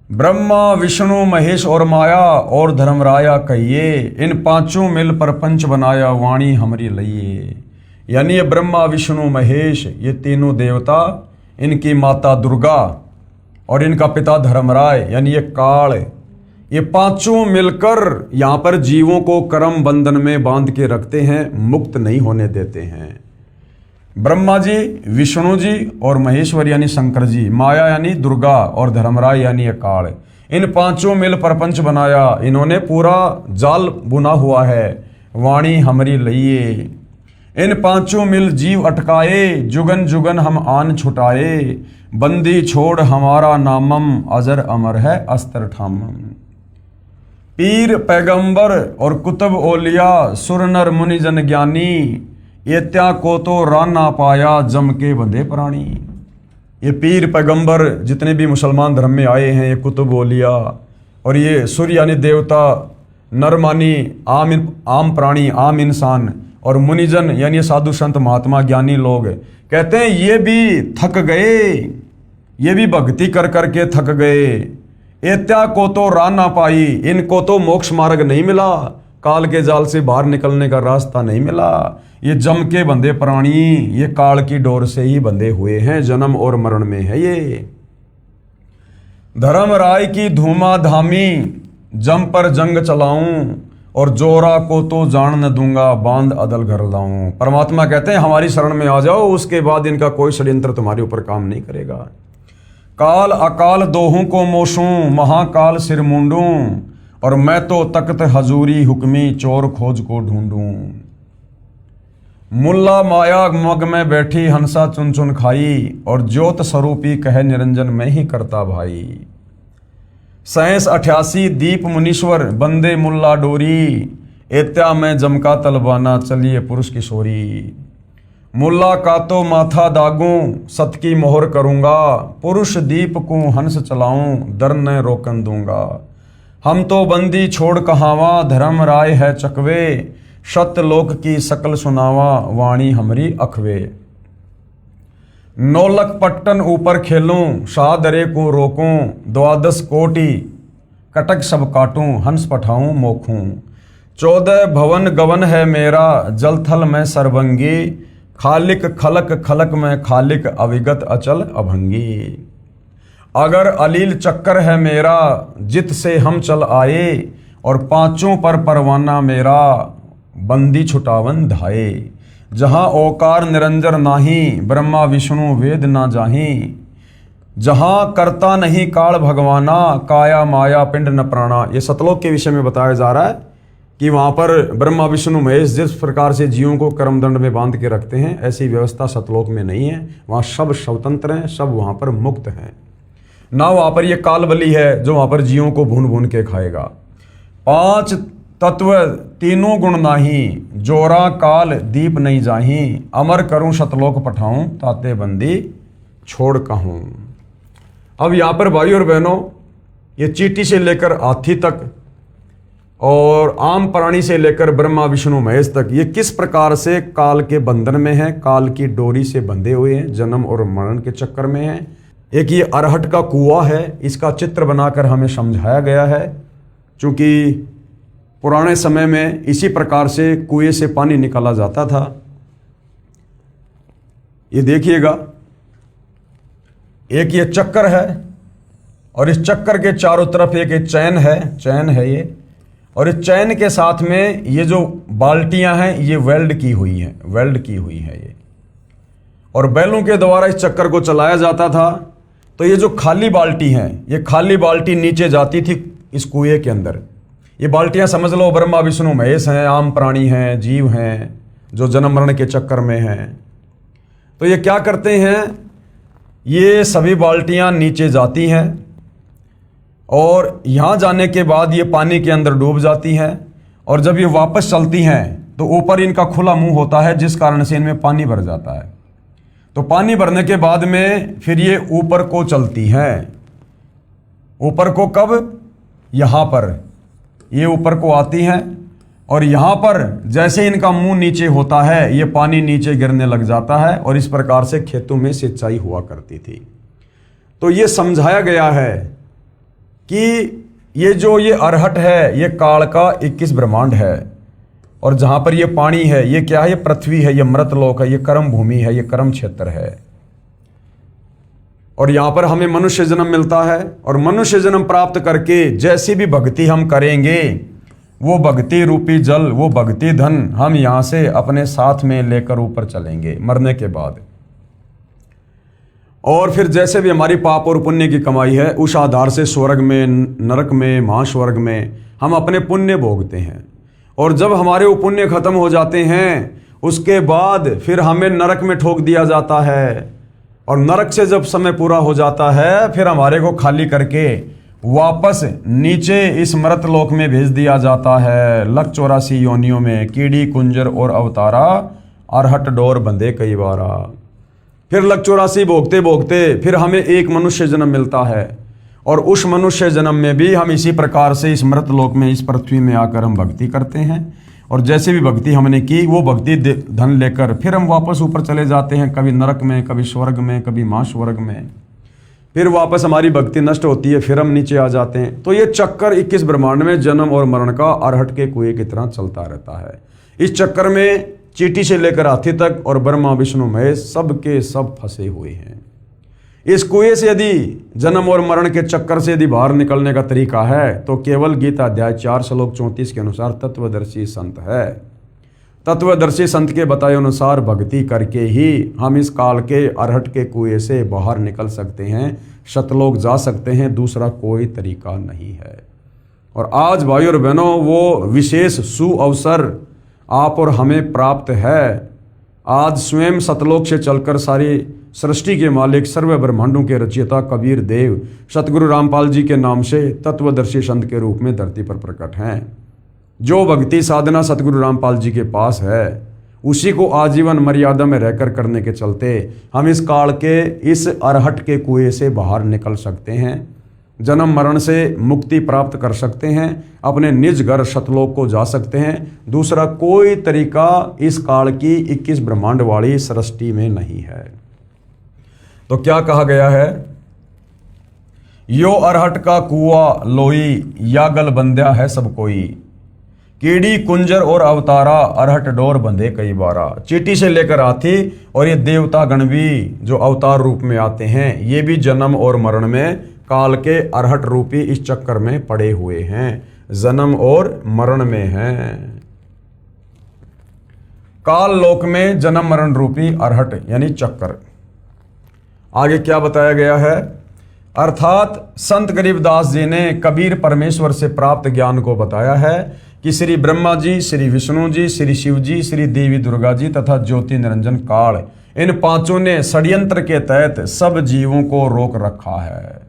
ब्रह्मा, विष्णु, महेश और माया और धर्मराया कहिए, इन पांचों मिल प्रपंच बनाया, वाणी हमरी लइए। यानी ये ब्रह्मा, विष्णु, महेश, ये तीनों देवता, इनकी माता दुर्गा और इनका पिता धर्मराय यानी ये काल, ये पांचों मिलकर यहाँ पर जीवों को कर्म बंधन में बांध के रखते हैं, मुक्त नहीं होने देते हैं। ब्रह्मा जी, विष्णु जी और महेश्वर यानी शंकर जी, माया यानी दुर्गा और धर्मराय यानी काल, इन पांचों मिल प्रपंच बनाया, इन्होंने पूरा जाल बुना हुआ है, वाणी हमरी लइए। इन पांचों मिल जीव अटकाए, जुगन जुगन हम आन छुटाए, बंदी छोड़ हमारा नामम, अजर अमर है अस्तर ठामम। पीर पैगंबर और कुतुब ओलिया, सुर नर मुनि जन ज्ञानी, ये त्या को तो रान ना पाया, जम के बंधे प्राणी। ये पीर पैगंबर जितने भी मुसलमान धर्म में आए हैं, ये कुतुब ओलिया और ये सुर यानी देवता, नर मानी आम प्राणी, आम इंसान, और मुनिजन यानी साधु संत महात्मा ज्ञानी लोग, कहते हैं ये भी थक गए, ये भी भक्ति कर करके थक गए। एत्या को तो राह ना पाई, इनको तो मोक्ष मार्ग नहीं मिला, काल के जाल से बाहर निकलने का रास्ता नहीं मिला। ये जम के बंधे प्राणी, ये काल की डोर से ही बंधे हुए हैं, जन्म और मरण में है ये। धर्म राय की धूमा धामी, जम पर जंग चलाऊं, और जोरा को तो जान न दूंगा, बांध अदल घर लाऊं। परमात्मा कहते हैं हमारी शरण में आ जाओ, उसके बाद इनका कोई षड्यंत्र तुम्हारे ऊपर काम नहीं करेगा। काल अकाल दोहों को मोशूं, महाकाल सिर मुंडूं, और मैं तो तख्त हजूरी हुक्मी, चोर खोज को ढूंढूं। मुल्ला माया मग में बैठी, हंसा चुन चुन खाई, और ज्योत स्वरूपी कहे निरंजन मैं ही करता भाई। 87 दीप मुनीश्वर, बंदे मुल्ला डोरी, एत्या में जमका तलबाना, चलिए पुरुष किशोरी। मुल्ला का तो माथा दागूं, सत की मोहर करूंगा, पुरुष दीप को हंस चलाऊं, दर न रोकन दूंगा। हम तो बंदी छोड़ कहावा, धर्म राय है चकवे, सत्य लोक की सकल सुनावा, वाणी हमरी अखवे। नौलक पट्टन ऊपर खेलूं, शाह दरे को रोकूं, 12 कोटि कटक सब काटूं, हंस पठाऊं मोखूं। 14 भवन गवन है मेरा, जल थल में सर्वंगी, खालिक खलक खलक में खालिक, अविगत अचल अभंगी। अगर अलील चक्कर है मेरा, जित से हम चल आए, और पांचों पर परवाना मेरा, बंदी छुटावन धाये। जहाँ ओकार निरंजन नाही, ब्रह्मा विष्णु वेद ना जाही, जहाँ करता नहीं काल भगवाना, काया माया पिंड न प्राणा। ये सतलोक के विषय में बताया जा रहा है कि वहाँ पर ब्रह्मा विष्णु महेश जिस प्रकार से जीवों को कर्मदंड में बांध के रखते हैं, ऐसी व्यवस्था सतलोक में नहीं है। वहाँ सब स्वतंत्र हैं, सब वहाँ पर मुक्त हैं। ना वहाँ पर ये काल बली है जो वहाँ पर जीवों को भून भून के खाएगा। 5 तत्व तीनों गुण नाही, जोरा काल दीप नहीं जाही, अमर करूं सतलोक पठाऊं, ताते बंदी छोड़ कहूं। अब यहाँ पर भाई और बहनों, ये चींटी से लेकर हाथी तक और आम प्राणी से लेकर ब्रह्मा विष्णु महेश तक, ये किस प्रकार से काल के बंधन में है, काल की डोरी से बंधे हुए हैं, जन्म और मरण के चक्कर में है। एक ये अरहट का कुआं है, इसका चित्र बनाकर हमें समझाया गया है। चूंकि पुराने समय में इसी प्रकार से कुएं से पानी निकाला जाता था। ये देखिएगा, एक ये चक्कर है, और इस चक्कर के चारों तरफ एक चैन है ये, और इस चैन के साथ में ये जो बाल्टियां हैं ये वेल्ड की हुई है ये, और बैलों के द्वारा इस चक्कर को चलाया जाता था। तो ये जो खाली बाल्टी हैं, ये खाली बाल्टी नीचे जाती थी इस कुएं के अंदर। ये बाल्टियां समझ लो ब्रह्मा विष्णु महेश हैं, आम प्राणी हैं, जीव हैं जो जन्म मरण के चक्कर में हैं। तो ये क्या करते हैं, ये सभी बाल्टियां नीचे जाती हैं, और यहाँ जाने के बाद ये पानी के अंदर डूब जाती हैं, और जब ये वापस चलती हैं तो ऊपर इनका खुला मुंह होता है, जिस कारण से इनमें पानी भर जाता है। तो पानी भरने के बाद में फिर ये ऊपर को चलती हैं। ऊपर को कब? यहाँ पर ये ऊपर को आती हैं, और यहाँ पर जैसे इनका मुंह नीचे होता है, ये पानी नीचे गिरने लग जाता है, और इस प्रकार से खेतों में सिंचाई हुआ करती थी। तो ये समझाया गया है कि ये जो ये अरहट है, ये काल का 21 ब्रह्मांड है, और जहाँ पर ये पानी है, ये क्या है? ये पृथ्वी है, ये मृतलोक है, ये कर्म भूमि है, ये कर्म क्षेत्र है। और यहाँ पर हमें मनुष्य जन्म मिलता है, और मनुष्य जन्म प्राप्त करके जैसी भी भक्ति हम करेंगे, वो भक्ति रूपी जल, वो भक्ति धन हम यहाँ से अपने साथ में लेकर ऊपर चलेंगे मरने के बाद। और फिर जैसे भी हमारी पाप और पुण्य की कमाई है, उस आधार से स्वर्ग में, नरक में, महास्वर्ग में हम अपने पुण्य भोगते हैं। और जब हमारे वो पुण्य खत्म हो जाते हैं, उसके बाद फिर हमें नरक में ठोक दिया जाता है, और नरक से जब समय पूरा हो जाता है, फिर हमारे को खाली करके वापस नीचे इस मृत लोक में भेज दिया जाता है। लख 84 योनियों में कीड़ी कुंजर और अवतारा, अरहट डोर बंधे कई बारा। फिर लख 84 भोगते भोगते फिर हमें एक मनुष्य जन्म मिलता है, और उस मनुष्य जन्म में भी हम इसी प्रकार से इस मृत लोक में, इस पृथ्वी में आकर हम भक्ति करते हैं। और जैसे भी भक्ति हमने की, वो भक्ति धन लेकर फिर हम वापस ऊपर चले जाते हैं, कभी नरक में, कभी स्वर्ग में, कभी महास्वर्ग में। फिर वापस हमारी भक्ति नष्ट होती है, फिर हम नीचे आ जाते हैं। तो ये चक्कर 21 ब्रह्मांड में जन्म और मरण का अरहट के कुएं की तरह चलता रहता है। इस चक्कर में चींटी से लेकर हाथी तक और ब्रह्मा विष्णु महेश सब के सब फंसे हुए हैं। इस कुएं से यदि जन्म और मरण के चक्कर से यदि बाहर निकलने का तरीका है तो केवल गीता अध्याय 4 श्लोक 34 के अनुसार तत्वदर्शी संत है। तत्वदर्शी संत के बताए अनुसार भक्ति करके ही हम इस काल के अरहट के कुएं से बाहर निकल सकते हैं, शतलोक जा सकते हैं, दूसरा कोई तरीका नहीं है। और आज भाई और बहनों वो विशेष सुअवसर आप और हमें प्राप्त है। आज स्वयं सतलोक से चलकर सारी सृष्टि के मालिक सर्व ब्रह्मांडों के रचयिता कबीर देव सतगुरु रामपाल जी के नाम से तत्वदर्शी संत के रूप में धरती पर प्रकट हैं। जो भक्ति साधना सतगुरु रामपाल जी के पास है उसी को आजीवन मर्यादा में रहकर करने के चलते हम इस काल के इस अरहट के कुएं से बाहर निकल सकते हैं, जन्म मरण से मुक्ति प्राप्त कर सकते हैं, अपने निज घर शतलोक को जा सकते हैं। दूसरा कोई तरीका इस काल की 21 ब्रह्मांड वाली सृष्टि में नहीं है। तो क्या कहा गया है? यो अरहट का कुआ लोई यागल बंध्या है सब कोई, कीड़ी कुंजर और अवतारा अरहट डोर बंधे कई बारा। चींटी से लेकर हाथी और ये देवता गण भी जो अवतार रूप में आते हैं, ये भी जन्म और मरण में काल के अरहट रूपी इस चक्कर में पड़े हुए हैं, जन्म और मरण में हैं। काल लोक में जन्म मरण रूपी अरहट यानी चक्कर। आगे क्या बताया गया है? अर्थात संत गरीबदास जी ने कबीर परमेश्वर से प्राप्त ज्ञान को बताया है कि श्री ब्रह्मा जी, श्री विष्णु जी, श्री शिव जी, श्री देवी दुर्गा जी तथा ज्योति निरंजन काल, इन पांचों ने षड्यंत्र के तहत सब जीवों को रोक रखा है।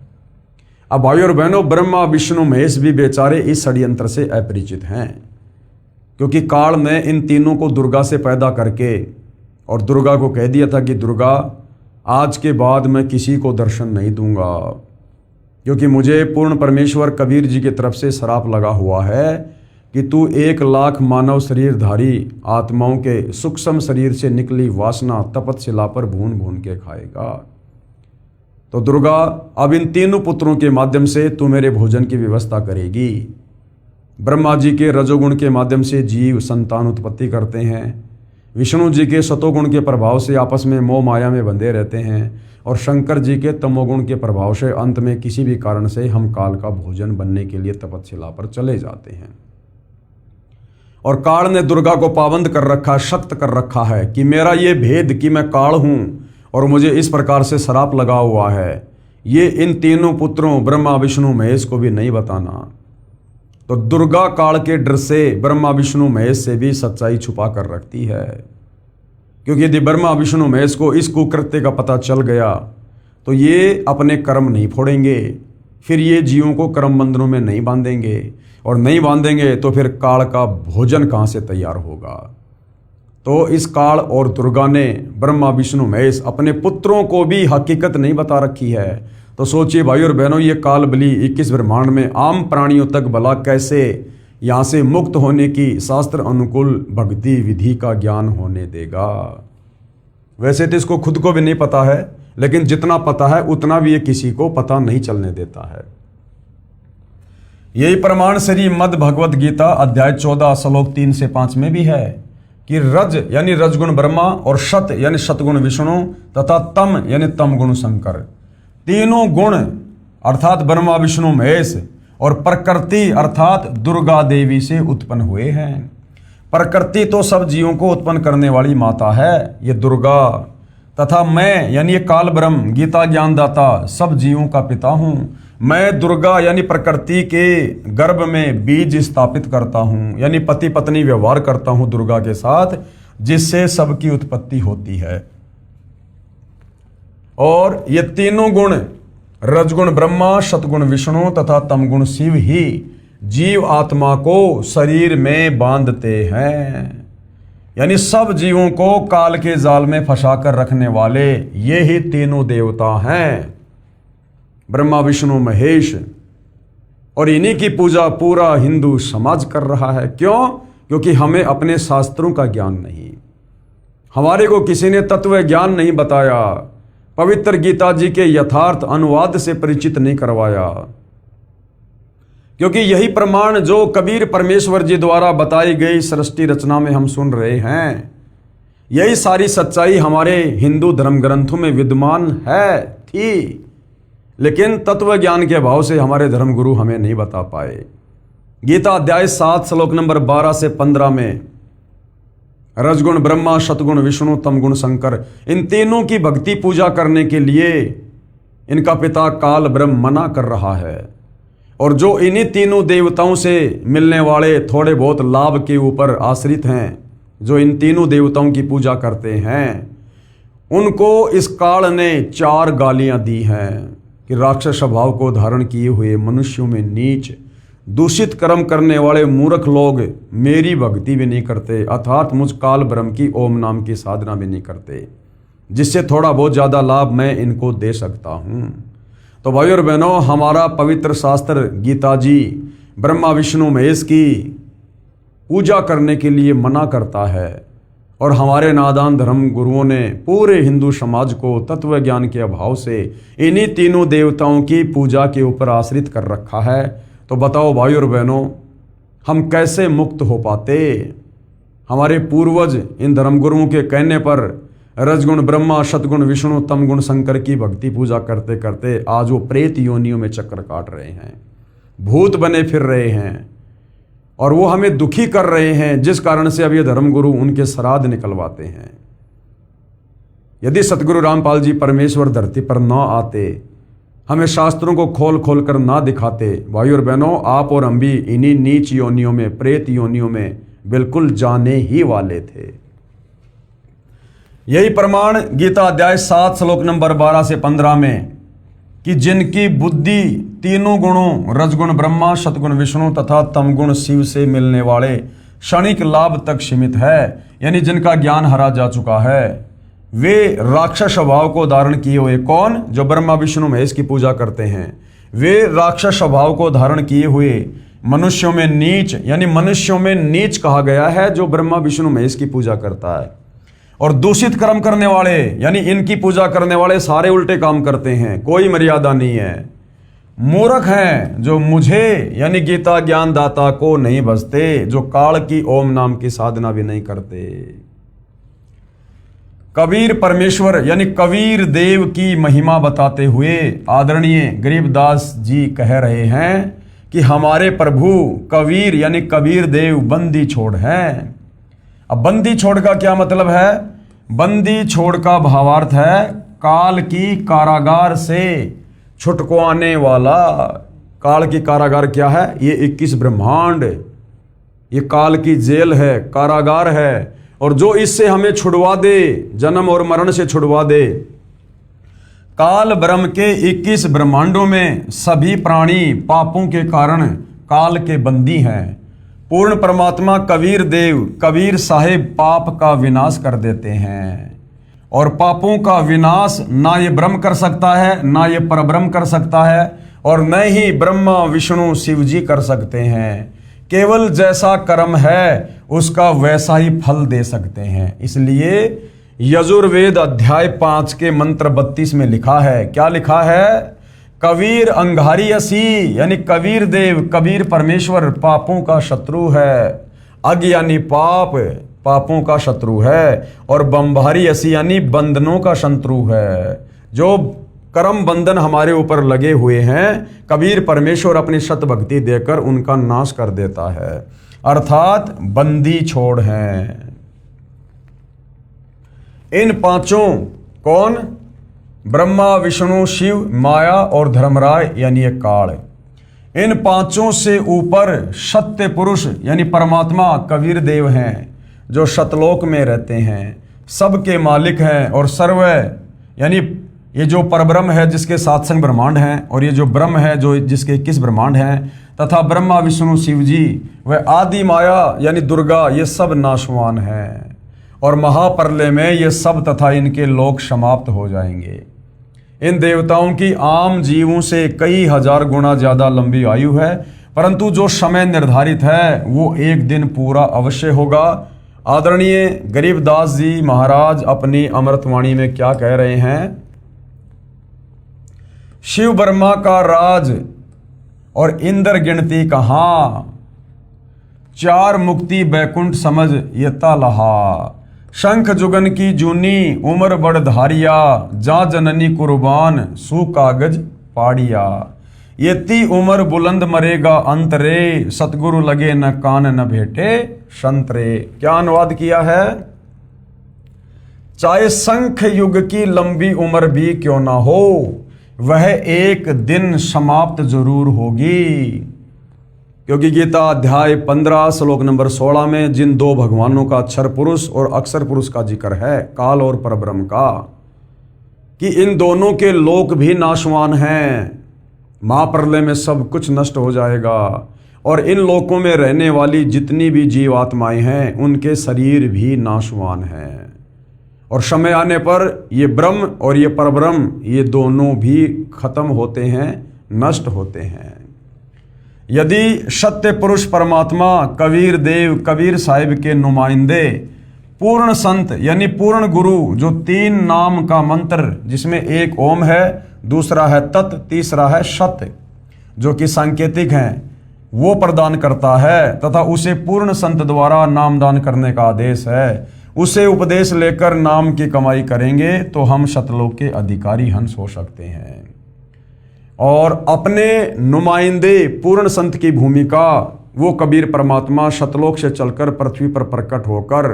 अब भाई और बहनों, ब्रह्मा विष्णु महेश भी बेचारे इस षड्यंत्र से अपरिचित हैं, क्योंकि काल ने इन तीनों को दुर्गा से पैदा करके और दुर्गा को कह दिया था कि दुर्गा आज के बाद मैं किसी को दर्शन नहीं दूंगा, क्योंकि मुझे पूर्ण परमेश्वर कबीर जी की तरफ से श्राप लगा हुआ है कि तू 1 लाख मानव शरीरधारी आत्माओं के सूक्ष्म शरीर से निकली वासना तपतशिला पर भून भून के खाएगा। तो दुर्गा अब इन तीनों पुत्रों के माध्यम से तू मेरे भोजन की व्यवस्था करेगी। ब्रह्मा जी के रजोगुण के माध्यम से जीव संतान उत्पत्ति करते हैं, विष्णु जी के सतोगुण के प्रभाव से आपस में मोह माया में बंधे रहते हैं, और शंकर जी के तमोगुण के प्रभाव से अंत में किसी भी कारण से हम काल का भोजन बनने के लिए तपतशिला पर चले जाते हैं। और काल ने दुर्गा को पाबंद कर रखा, सख्त कर रखा है कि मेरा ये भेद कि मैं काल हूं और मुझे इस प्रकार से श्राप लगा हुआ है, ये इन तीनों पुत्रों ब्रह्मा विष्णु महेश को भी नहीं बताना। तो दुर्गा काल के डर से ब्रह्मा विष्णु महेश से भी सच्चाई छुपा कर रखती है, क्योंकि यदि ब्रह्मा विष्णु महेश को इस कुकृत्य का पता चल गया तो ये अपने कर्म नहीं फोड़ेंगे, फिर ये जीवों को कर्म बंधनों में नहीं बांधेंगे, और नहीं बांधेंगे तो फिर काल का भोजन कहाँ से तैयार होगा। तो इस काल और दुर्गा ने ब्रह्मा विष्णु महेश अपने पुत्रों को भी हकीकत नहीं बता रखी है। तो सोचिए भाई और बहनों, ये काल बली 21 ब्रह्मांड में आम प्राणियों तक भला कैसे यहाँ से मुक्त होने की शास्त्र अनुकूल भक्ति विधि का ज्ञान होने देगा। वैसे तो इसको खुद को भी नहीं पता है, लेकिन जितना पता है उतना भी ये किसी को पता नहीं चलने देता है। यही प्रमाण श्रीमद् भगवद गीता अध्याय 14 श्लोक 3 से 5 में भी है कि रज यानी रजगुण ब्रह्मा और शत यानी शतगुण विष्णु तथा तम यानी तम गुण शंकर, तीनों गुण अर्थात ब्रह्मा विष्णु महेश और प्रकृति अर्थात दुर्गा देवी से उत्पन्न हुए हैं। प्रकृति तो सब जीवों को उत्पन्न करने वाली माता है, ये दुर्गा, तथा मैं यानी ये काल ब्रह्म गीता ज्ञानदाता सब जीवों का पिता हूँ। मैं दुर्गा यानी प्रकृति के गर्भ में बीज स्थापित करता हूँ, यानी पति पत्नी व्यवहार करता हूँ दुर्गा के साथ, जिससे सबकी उत्पत्ति होती है। और ये तीनों गुण रजगुण ब्रह्मा, शतगुण विष्णु तथा तमगुण शिव ही जीव आत्मा को शरीर में बांधते हैं, यानी सब जीवों को काल के जाल में फंसाकर रखने वाले ये ही तीनों देवता हैं, ब्रह्मा विष्णु महेश। और इन्हीं की पूजा पूरा हिंदू समाज कर रहा है। क्यों? क्योंकि हमें अपने शास्त्रों का ज्ञान नहीं, हमारे को किसी ने तत्व ज्ञान नहीं बताया। पवित्र गीता जी के यथार्थ अनुवाद से परिचित नहीं करवाया, क्योंकि यही प्रमाण जो कबीर परमेश्वर जी द्वारा बताई गई सृष्टि रचना में हम सुन रहे हैं, यही सारी सच्चाई हमारे हिंदू धर्म ग्रंथों में विद्यमान है थी, लेकिन तत्व ज्ञान के अभाव से हमारे धर्मगुरु हमें नहीं बता पाए। गीता अध्याय 7 श्लोक नंबर 12 से 15 में रजगुण ब्रह्मा, सतगुण विष्णु, तमगुण शंकर, इन तीनों की भक्ति पूजा करने के लिए इनका पिता काल ब्रह्म मना कर रहा है। और जो इन्हीं तीनों देवताओं से मिलने वाले थोड़े बहुत लाभ के ऊपर आश्रित हैं, जो इन तीनों देवताओं की पूजा करते हैं, उनको इस काल ने 4 गालियां दी हैं कि राक्षस स्वभाव को धारण किए हुए मनुष्यों में नीच, दूषित कर्म करने वाले मूर्ख लोग मेरी भक्ति भी नहीं करते, अर्थात मुझ काल ब्रह्म की ओम नाम की साधना भी नहीं करते, जिससे थोड़ा बहुत ज़्यादा लाभ मैं इनको दे सकता हूँ। तो भाई और बहनों, हमारा पवित्र शास्त्र गीता जी ब्रह्मा विष्णु महेश की पूजा करने के लिए मना करता है, और हमारे नादान धर्म गुरुओं ने पूरे हिंदू समाज को तत्व ज्ञान के अभाव से इन्हीं तीनों देवताओं की पूजा के ऊपर आश्रित कर रखा है। तो बताओ भाई और बहनों, हम कैसे मुक्त हो पाते? हमारे पूर्वज इन धर्मगुरुओं के कहने पर रजगुण ब्रह्मा, सतगुण विष्णु, तमगुण शंकर की भक्ति पूजा करते करते आज वो प्रेत योनियों में चक्कर काट रहे हैं, भूत बने फिर रहे हैं, और वो हमें दुखी कर रहे हैं, जिस कारण से अब ये धर्मगुरु उनके श्राद्ध निकलवाते हैं। यदि सतगुरु रामपाल जी परमेश्वर धरती पर न आते, हमें शास्त्रों को खोल खोल कर ना दिखाते, भाई और बहनों, आप और हम भी इन्हीं नीच योनियों में, प्रेत योनियों में बिल्कुल जाने ही वाले थे। यही प्रमाण गीता अध्याय 7 श्लोक नंबर 12 से 15 में कि जिनकी बुद्धि तीनों गुणों रजगुण ब्रह्मा, सतगुण विष्णु तथा तमगुण शिव से मिलने वाले क्षणिक लाभ तक सीमित है, यानी जिनका ज्ञान हरा जा चुका है, वे राक्षस स्वभाव को धारण किए हुए, कौन? जो ब्रह्मा विष्णु महेश की पूजा करते हैं, वे राक्षस स्वभाव को धारण किए हुए मनुष्यों में नीच, यानी मनुष्यों में नीच कहा गया है जो ब्रह्मा विष्णु महेश की पूजा करता है। और दूषित कर्म करने वाले, यानी इनकी पूजा करने वाले सारे उल्टे काम करते हैं, कोई मर्यादा नहीं है। मूर्ख हैं जो मुझे यानी गीता ज्ञान दाता को नहीं भजते, जो काल की ओम नाम की साधना भी नहीं करते। कबीर परमेश्वर यानी कबीर देव की महिमा बताते हुए आदरणीय गरीबदास जी कह रहे हैं कि हमारे प्रभु कबीर यानी कबीर देव बंदी छोड़ हैं। अब बंदी छोड़ का क्या मतलब है? बंदी छोड़ का भावार्थ है काल की कारागार से छुटकाने वाला। काल की कारागार क्या है? ये 21 ब्रह्मांड, ये काल की जेल है, कारागार है, और जो इससे हमें छुड़वा दे, जन्म और मरण से छुड़वा दे। काल ब्रह्म के 21 ब्रह्मांडों में सभी प्राणी पापों के कारण काल के बंदी हैं। पूर्ण परमात्मा कबीर देव, कबीर साहिब पाप का विनाश कर देते हैं, और पापों का विनाश ना ये ब्रह्म कर सकता है, ना ये परब्रह्म कर सकता है, और न ही ब्रह्मा विष्णु शिव जी कर सकते हैं। केवल जैसा कर्म है उसका वैसा ही फल दे सकते हैं। इसलिए यजुर्वेद अध्याय 5 के मंत्र 32 में लिखा है, क्या लिखा है? कबीर अंगारी असी, यानी कबीर देव, कबीर परमेश्वर पापों का शत्रु है। अग यानी पाप, पापों का शत्रु है, और बंभारी असी यानी बंधनों का शत्रु है। जो कर्म बंधन हमारे ऊपर लगे हुए हैं, कबीर परमेश्वर अपनी सत भक्ति देकर उनका नाश कर देता है, अर्थात बंदी छोड़ हैं। इन पांचों कौन? ब्रह्मा विष्णु शिव माया और धर्मराय यानी एक काल। इन पांचों से ऊपर सत्य पुरुष यानी परमात्मा कबीर देव हैं, जो सतलोक में रहते हैं, सबके मालिक हैं, और सर्व यानी ये जो परब्रह्म है जिसके 7 संग ब्रह्मांड हैं, और ये जो ब्रह्म है जो जिसके 21 ब्रह्मांड हैं, तथा ब्रह्मा विष्णु शिव जी व आदि माया यानी दुर्गा, ये सब नाशवान हैं, और महाप्रलय में ये सब तथा इनके लोक समाप्त हो जाएंगे। इन देवताओं की आम जीवों से कई हजार गुना ज्यादा लंबी आयु है, परंतु जो समय निर्धारित है वो एक दिन पूरा अवश्य होगा। आदरणीय गरीबदास जी महाराज अपनी अमृतवाणी में क्या कह रहे हैं? शिव ब्रह्मा का राज और इंद्र गिनती कहाँ, चार मुक्ति बैकुंठ समझ ये तालहा। शंख जुगन की जूनी उम्र बड़ धारिया, जा जननी कुर्बान सू कागज पाड़िया। ये ती उम्र बुलंद मरेगा अंतरे, सतगुरु लगे न कान न भेटे संतरे। क्या अनुवाद किया है? चाहे शंख युग की लंबी उम्र भी क्यों ना हो, वह एक दिन समाप्त जरूर होगी। क्योंकि गीता अध्याय 15 श्लोक नंबर 16 में जिन दो भगवानों का अक्षर पुरुष और अक्षर पुरुष का जिक्र है, काल और परब्रह्म का, कि इन दोनों के लोक भी नाशवान हैं। महाप्रलय में सब कुछ नष्ट हो जाएगा और इन लोकों में रहने वाली जितनी भी जीवात्माएं हैं उनके शरीर भी नाशवान हैं। और समय आने पर ये ब्रह्म और ये परब्रह्म ये दोनों भी खत्म होते हैं, नष्ट होते हैं। यदि सत्य पुरुष परमात्मा कबीर देव कबीर साहिब के नुमाइंदे पूर्ण संत यानी पूर्ण गुरु, जो 3 नाम का मंत्र जिसमें एक ओम है, दूसरा है तत्, तीसरा है सत्य, जो कि सांकेतिक हैं, वो प्रदान करता है तथा उसे पूर्ण संत द्वारा नामदान करने का आदेश है, उसे उपदेश लेकर नाम की कमाई करेंगे तो हम शतलोक के अधिकारी हंस हो सकते हैं। और अपने नुमाइंदे पूर्ण संत की भूमिका वो कबीर परमात्मा शतलोक से चलकर पृथ्वी पर प्रकट होकर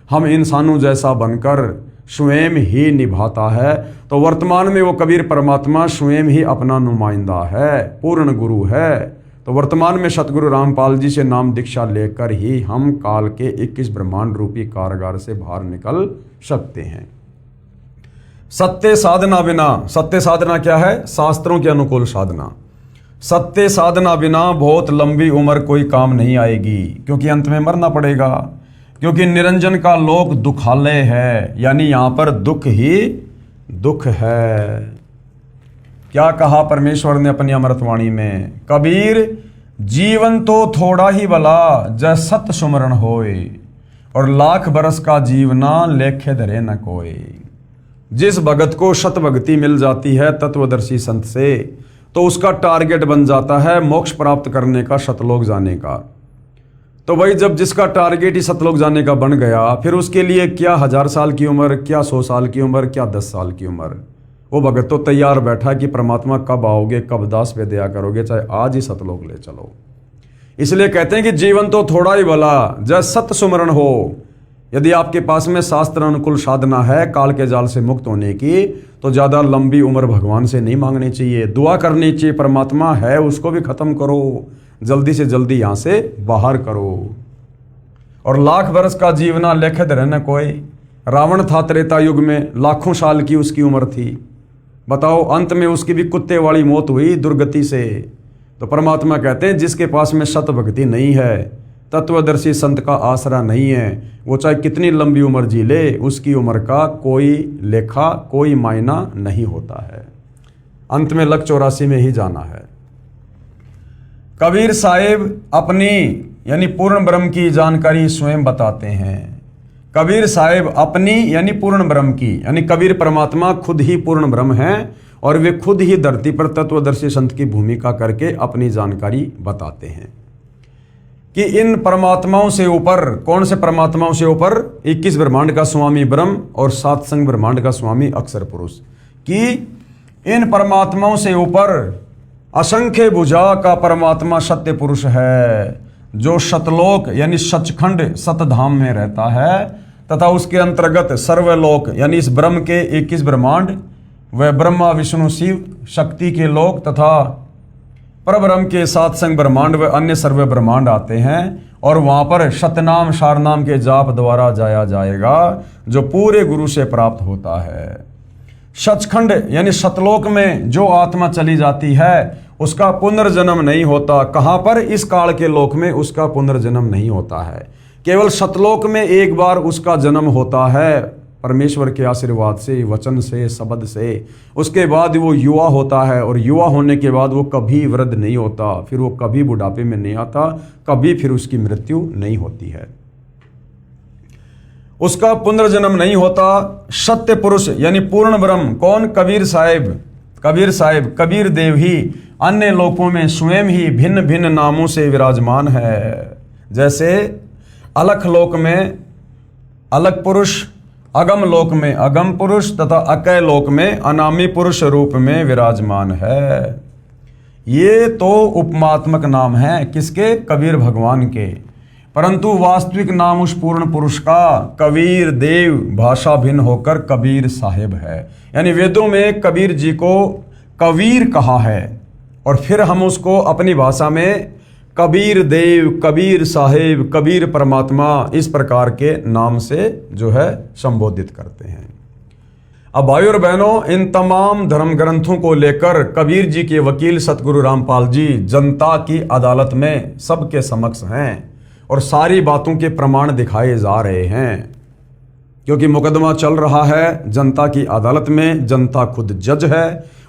हम इंसानों जैसा बनकर स्वयं ही निभाता है। तो वर्तमान में वो कबीर परमात्मा स्वयं ही अपना नुमाइंदा है, पूर्ण गुरु है। तो वर्तमान में सतगुरु रामपाल जी से नाम दीक्षा लेकर ही हम काल के 21 ब्रह्मांड रूपी कारागार से बाहर निकल सकते हैं। सत्य साधना बिना, सत्य साधना क्या है? शास्त्रों के अनुकूल साधना। सत्य साधना बिना बहुत लंबी उम्र कोई काम नहीं आएगी, क्योंकि अंत में मरना पड़ेगा। क्योंकि निरंजन का लोक दुखालय है, यानी यहां पर दुख ही दुख है। क्या कहा परमेश्वर ने अपनी अमृतवाणी में? कबीर जीवन तो थोड़ा ही भला, जय सत सुमरण होए, और लाख बरस का जीवना लेखे धरे न कोई। जिस भगत को शत भक्ति मिल जाती है तत्वदर्शी संत से, तो उसका टारगेट बन जाता है मोक्ष प्राप्त करने का, शतलोक जाने का। तो भाई जब जिसका टारगेट ही शतलोक जाने का बन गया, फिर उसके लिए क्या 1000 साल की उम्र, क्या 100 साल की उम्र, क्या 10 साल की उम्र। वो भगत तो तैयार बैठा कि परमात्मा कब आओगे, कब दास पे दया करोगे, चाहे आज ही सतलोक ले चलो। इसलिए कहते हैं कि जीवन तो थोड़ा ही भला, जय सत सुमरण हो। यदि आपके पास में शास्त्र अनुकूल साधना है काल के जाल से मुक्त होने की, तो ज़्यादा लंबी उम्र भगवान से नहीं मांगनी चाहिए, दुआ करनी चाहिए, परमात्मा है उसको भी खत्म करो, जल्दी से जल्दी यहाँ से बाहर करो। और लाख बरस का जीवना लेखे धरे न कोई। रावण था त्रेता युग में, लाखों साल की उसकी उम्र थी। बताओ, अंत में उसकी भी कुत्ते वाली मौत हुई दुर्गति से। तो परमात्मा कहते हैं जिसके पास में सत भक्ति नहीं है, तत्वदर्शी संत का आसरा नहीं है, वो चाहे कितनी लंबी उम्र जी ले, उसकी उम्र का कोई लेखा, कोई मायना नहीं होता है। अंत में लक 84 में ही जाना है। कबीर साहिब अपनी यानी पूर्ण ब्रह्म की जानकारी स्वयं बताते हैं। कबीर साहिब अपनी यानी पूर्ण ब्रह्म की, यानी कबीर परमात्मा खुद ही पूर्ण ब्रह्म हैं और वे खुद ही धरती पर तत्वदर्शी संत की भूमिका करके अपनी जानकारी बताते हैं कि इन परमात्माओं से ऊपर, कौन से परमात्माओं से ऊपर? 21 ब्रह्मांड का स्वामी ब्रह्म और 7 संग ब्रह्मांड का स्वामी अक्षर पुरुष, कि इन परमात्माओं से ऊपर असंख्य भुजा का परमात्मा सत्य पुरुष है, जो शतलोक यानी सचखंड सतधाम में रहता है, तथा उसके अंतर्गत सर्वलोक यानी इस ब्रह्म के 21 ब्रह्मांड व ब्रह्मा विष्णु शिव शक्ति के लोक तथा परब्रह्म के 7 संग ब्रह्मांड व अन्य सर्व ब्रह्मांड आते हैं। और वहां पर शतनाम शारनाम के जाप द्वारा जाया जाएगा, जो पूरे गुरु से प्राप्त होता है। सचखंड यानी सतलोक में जो आत्मा चली जाती है उसका पुनर्जन्म नहीं होता। कहां पर? इस काल के लोक में उसका पुनर्जन्म नहीं होता है, केवल सतलोक में एक बार उसका जन्म होता है परमेश्वर के आशीर्वाद से, वचन से, शब्द से। उसके बाद वो युवा होता है और युवा होने के बाद वो कभी वृद्ध नहीं होता, फिर वो कभी बुढ़ापे में नहीं आता, कभी फिर उसकी मृत्यु नहीं होती है, उसका पुनर्जन्म नहीं होता। सत्य पुरुष यानी पूर्ण ब्रह्म कौन? कबीर साहिब कबीर साहिब, कबीर देव ही अन्य लोकों में स्वयं ही भिन्न भिन्न नामों से विराजमान है। जैसे अलख लोक में अलख पुरुष, अगम लोक में अगम पुरुष तथा अकय लोक में अनामी पुरुष रूप में विराजमान है। ये तो उपमात्मक नाम है किसके? कबीर भगवान के। परंतु वास्तविक नाम उस पूर्ण पुरुष का कबीर देव भाषा भिन्न होकर कबीर साहिब है। यानी वेदों में कबीर जी को कबीर कहा है और फिर हम उसको अपनी भाषा में कबीर देव, कबीर साहिब, कबीर परमात्मा इस प्रकार के नाम से जो है संबोधित करते हैं। अब भाइयों और बहनों, इन तमाम धर्म ग्रंथों को लेकर कबीर जी के वकील सतगुरु रामपाल जी जनता की अदालत में सबके समक्ष हैं और सारी बातों के प्रमाण दिखाए जा रहे हैं, क्योंकि मुकदमा चल रहा है जनता की अदालत में। जनता खुद जज है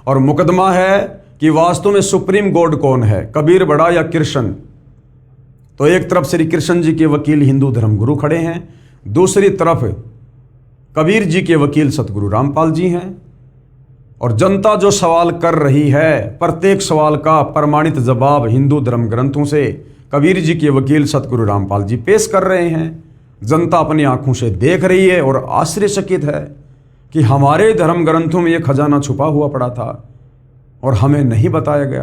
और मुकदमा है कि वास्तव में सुप्रीम कोर्ट कौन है, कबीर बड़ा या कृष्ण। तो एक तरफ श्री कृष्ण जी के वकील हिंदू धर्मगुरु खड़े हैं, दूसरी तरफ कबीर जी के वकील सतगुरु रामपाल जी हैं। और जनता जो सवाल कर रही है, प्रत्येक सवाल का प्रमाणित जवाब हिंदू धर्म ग्रंथों से कबीर जी के वकील सतगुरु रामपाल जी पेश कर रहे हैं। जनता अपनी आंखों से देख रही है और आश्चर्यचकित है कि हमारे धर्म ग्रंथों में यह खजाना छुपा हुआ पड़ा था और हमें नहीं बताया गया।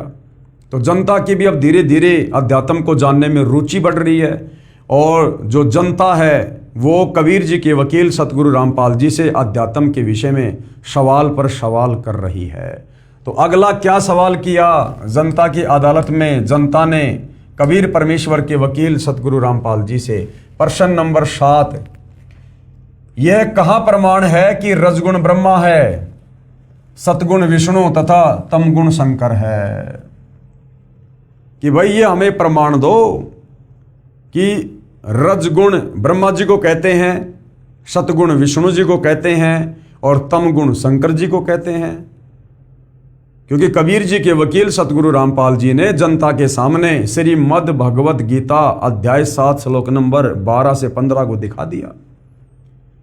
तो जनता की भी अब धीरे धीरे अध्यात्म को जानने में रुचि बढ़ रही है और जो जनता है वो कबीर जी के वकील सतगुरु रामपाल जी से अध्यात्म के विषय में सवाल पर सवाल कर रही है। तो अगला क्या सवाल किया जनता की अदालत में? जनता ने कबीर परमेश्वर के वकील सतगुरु रामपाल जी से प्रश्न नंबर 7, यह कहाँ प्रमाण है कि रजगुण ब्रह्मा है, सतगुण विष्णु तथा तमगुण शंकर है? कि भाई ये हमें प्रमाण दो कि रजगुण ब्रह्मा जी को कहते हैं, सतगुण विष्णु जी को कहते हैं और तमगुण शंकर जी को कहते हैं। क्योंकि कबीर जी के वकील सतगुरु रामपाल जी ने जनता के सामने श्रीमद् भगवत गीता अध्याय 7 श्लोक नंबर 12 से 15 को दिखा दिया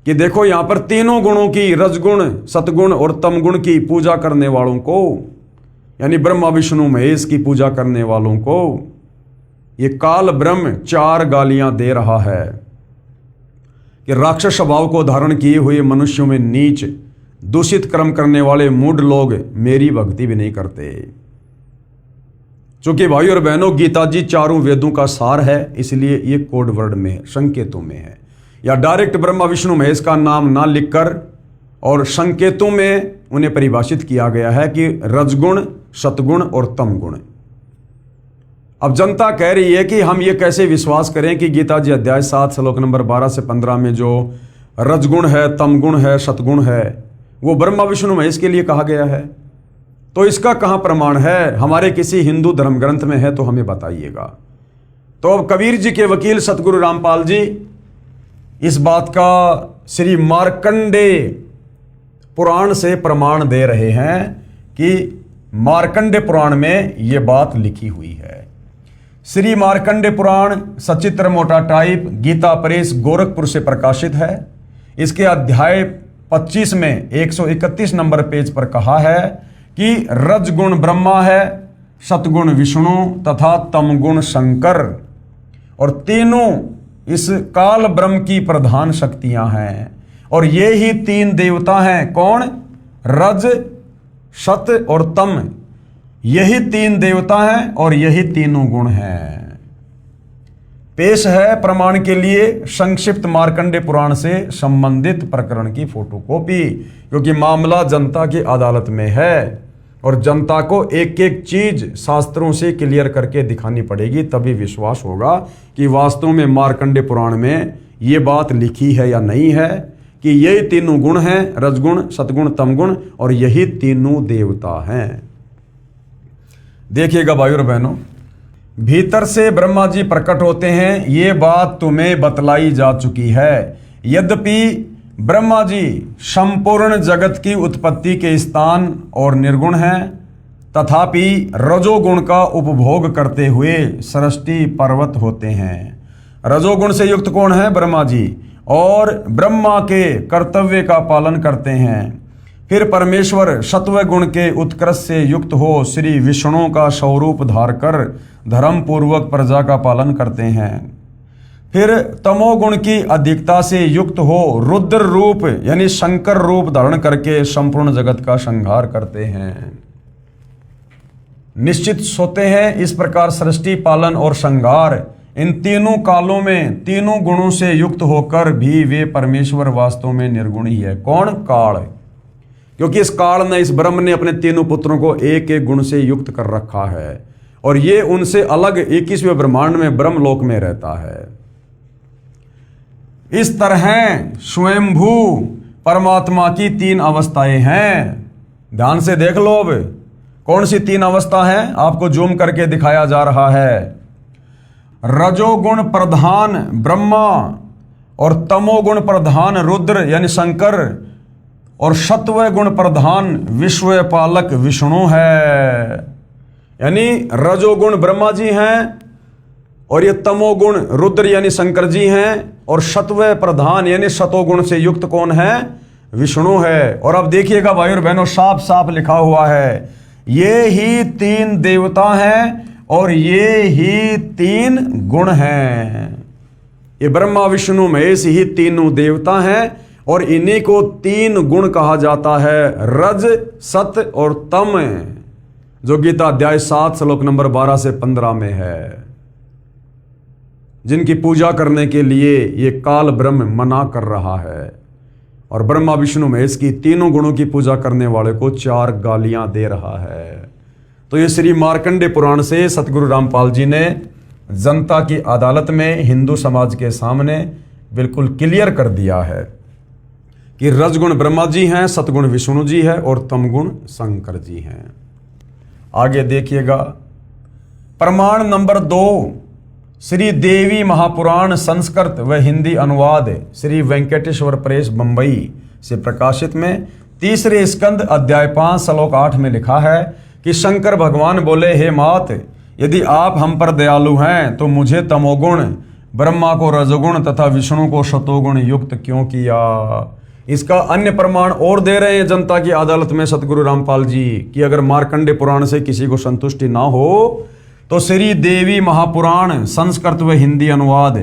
कि देखो यहां पर तीनों गुणों की, रजगुण, सतगुण और तमगुण की पूजा करने वालों को, यानी ब्रह्मा विष्णु महेश की पूजा करने वालों को ये काल ब्रह्म 4 गालियां दे रहा है कि राक्षस स्वभाव को धारण किए हुए मनुष्यों में नीच, दूषित कर्म करने वाले मूढ़ लोग मेरी भक्ति भी नहीं करते। चूंकि भाई और बहनों गीता जी चारों वेदों का सार है, इसलिए ये कोड वर्ड में है, संकेतों में है, या डायरेक्ट ब्रह्मा विष्णु महेश का नाम ना लिखकर और संकेतों में उन्हें परिभाषित किया गया है कि रजगुण, सतगुण और तमगुण। अब जनता कह रही है कि हम ये कैसे विश्वास करें कि गीता जी अध्याय 7 श्लोक नंबर 12 से 15 में जो रजगुण है, तमगुण है, सतगुण है वो ब्रह्मा विष्णु महेश के लिए कहा गया है। तो इसका कहाँ प्रमाण है? हमारे किसी हिंदू धर्म ग्रंथ में है तो हमें बताइएगा। तो अब कबीर जी के वकील सतगुरु रामपाल जी इस बात का श्री मार्कंडे पुराण से प्रमाण दे रहे हैं कि मार्कंडे पुराण में ये बात लिखी हुई है। श्री मार्कंडे पुराण सचित्र मोटा टाइप गीता प्रेस गोरखपुर से प्रकाशित है। इसके अध्याय 25 में 131 नंबर पेज पर कहा है कि रजगुण ब्रह्मा है, सतगुण विष्णु तथा तमगुण शंकर, और तीनों इस काल ब्रह्म की प्रधान शक्तियां हैं। और ये ही 3 देवता हैं। कौन? रज, सत और तम। यही 3 देवता हैं और यही तीनों गुण हैं। पेश है प्रमाण के लिए संक्षिप्त मार्कंडे पुराण से संबंधित प्रकरण की फोटोकॉपी, क्योंकि मामला जनता की अदालत में है और जनता को एक एक चीज शास्त्रों से क्लियर करके दिखानी पड़ेगी, तभी विश्वास होगा कि वास्तव में मार्कंडे पुराण में ये बात लिखी है या नहीं है कि यही तीनों गुण हैं, रजगुण, सतगुण, तमगुण, और यही तीनों देवता हैं। देखिएगा भाइयों और बहनों, भीतर से ब्रह्मा जी प्रकट होते हैं, ये बात तुम्हें बतलाई जा चुकी है। यद्यपि ब्रह्मा जी संपूर्ण जगत की उत्पत्ति के स्थान और निर्गुण हैं, तथापि रजोगुण का उपभोग करते हुए सृष्टि पर्वत होते हैं। रजोगुण से युक्त कौन है? ब्रह्मा जी, और ब्रह्मा के कर्तव्य का पालन करते हैं। फिर परमेश्वर सत्व गुण के उत्कृष्ट से युक्त हो श्री विष्णु का स्वरूप धारकर धर्म पूर्वक प्रजा का पालन करते हैं। फिर तमोगुण की अधिकता से युक्त हो रुद्र रूप यानी शंकर रूप धारण करके संपूर्ण जगत का संहार करते हैं। निश्चित सोते हैं। इस प्रकार सृष्टि, पालन और संहार इन तीनों कालों में तीनों गुणों से युक्त होकर भी वे परमेश्वर वास्तव में निर्गुण ही है। कौन? काल। क्योंकि इस काल ने, इस ब्रह्म ने अपने तीनों पुत्रों को एक एक गुण से युक्त कर रखा है और ये उनसे अलग 21वें ब्रह्मांड में ब्रह्मलोक में रहता है। इस तरह स्वयंभू परमात्मा की तीन अवस्थाएं हैं। ध्यान से देख लो। अब कौन सी तीन अवस्था है? आपको जूम करके दिखाया जा रहा है। रजोगुण प्रधान ब्रह्मा और तमोगुण प्रधान रुद्र यानी शंकर और सत्व गुण प्रधान विश्व पालक विष्णु है। यानी रजोगुण ब्रह्मा जी हैं और ये तमोगुण रुद्र यानी शंकर जी हैं और सत्व प्रधान यानी सतोगुण से युक्त कौन है? विष्णु है। और अब देखिएगा भाई और बहनों, साफ साफ लिखा हुआ है, ये ही तीन देवता हैं और ये ही तीन गुण हैं। ये ब्रह्मा विष्णु महेश ही तीनों देवता हैं और इन्हीं को तीन गुण कहा जाता है, रज, सत और तम, जो गीता अध्याय 7 श्लोक नंबर 12 से 15 में है। जिनकी पूजा करने के लिए ये काल ब्रह्म मना कर रहा है और ब्रह्मा विष्णु महेश की तीनों गुणों की पूजा करने वाले को 4 गालियां दे रहा है। तो ये श्री मार्कंडे पुराण से सतगुरु रामपाल जी ने जनता की अदालत में हिंदू समाज के सामने बिल्कुल क्लियर कर दिया है कि रजगुण ब्रह्मा जी हैं, सतगुण विष्णु जी है और तमगुण शंकर जी हैं। आगे देखिएगा, प्रमाण नंबर 2 श्री देवी महापुराण संस्कृत व हिंदी अनुवाद श्री वेंकटेश्वर प्रेस बंबई से प्रकाशित में 3रे स्कंद अध्याय 5 श्लोक 8 में लिखा है कि शंकर भगवान बोले, हे मात, यदि आप हम पर दयालु हैं तो मुझे तमोगुण, ब्रह्मा को रजोगुण तथा विष्णु को सतोगुण युक्त क्यों किया। इसका अन्य प्रमाण और दे रहे हैं जनता की अदालत में सतगुरु रामपाल जी कि अगर मार्कंडे पुराण से किसी को संतुष्टि ना हो तो श्री देवी महापुराण संस्कृत व हिंदी अनुवाद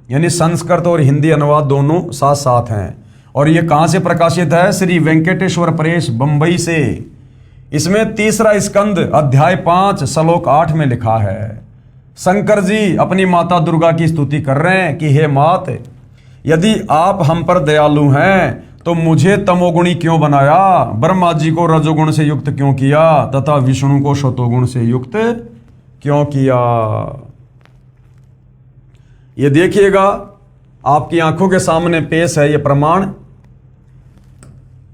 यानी संस्कृत और हिंदी अनुवाद दोनों साथ साथ हैं। और ये कहाँ से प्रकाशित है? श्री वेंकटेश्वर प्रेस बंबई से। इसमें 3रा स्कंद अध्याय 5 श्लोक 8 में लिखा है, शंकर जी अपनी माता दुर्गा की स्तुति कर रहे हैं कि हे मात, यदि आप हम पर दयालु हैं तो मुझे तमोगुणी क्यों बनाया, ब्रह्मा जी को रजोगुण से युक्त क्यों किया तथा विष्णु को सतोगुण से युक्त क्यों किया। ये देखिएगा, आपकी आंखों के सामने पेश है, ये प्रमाण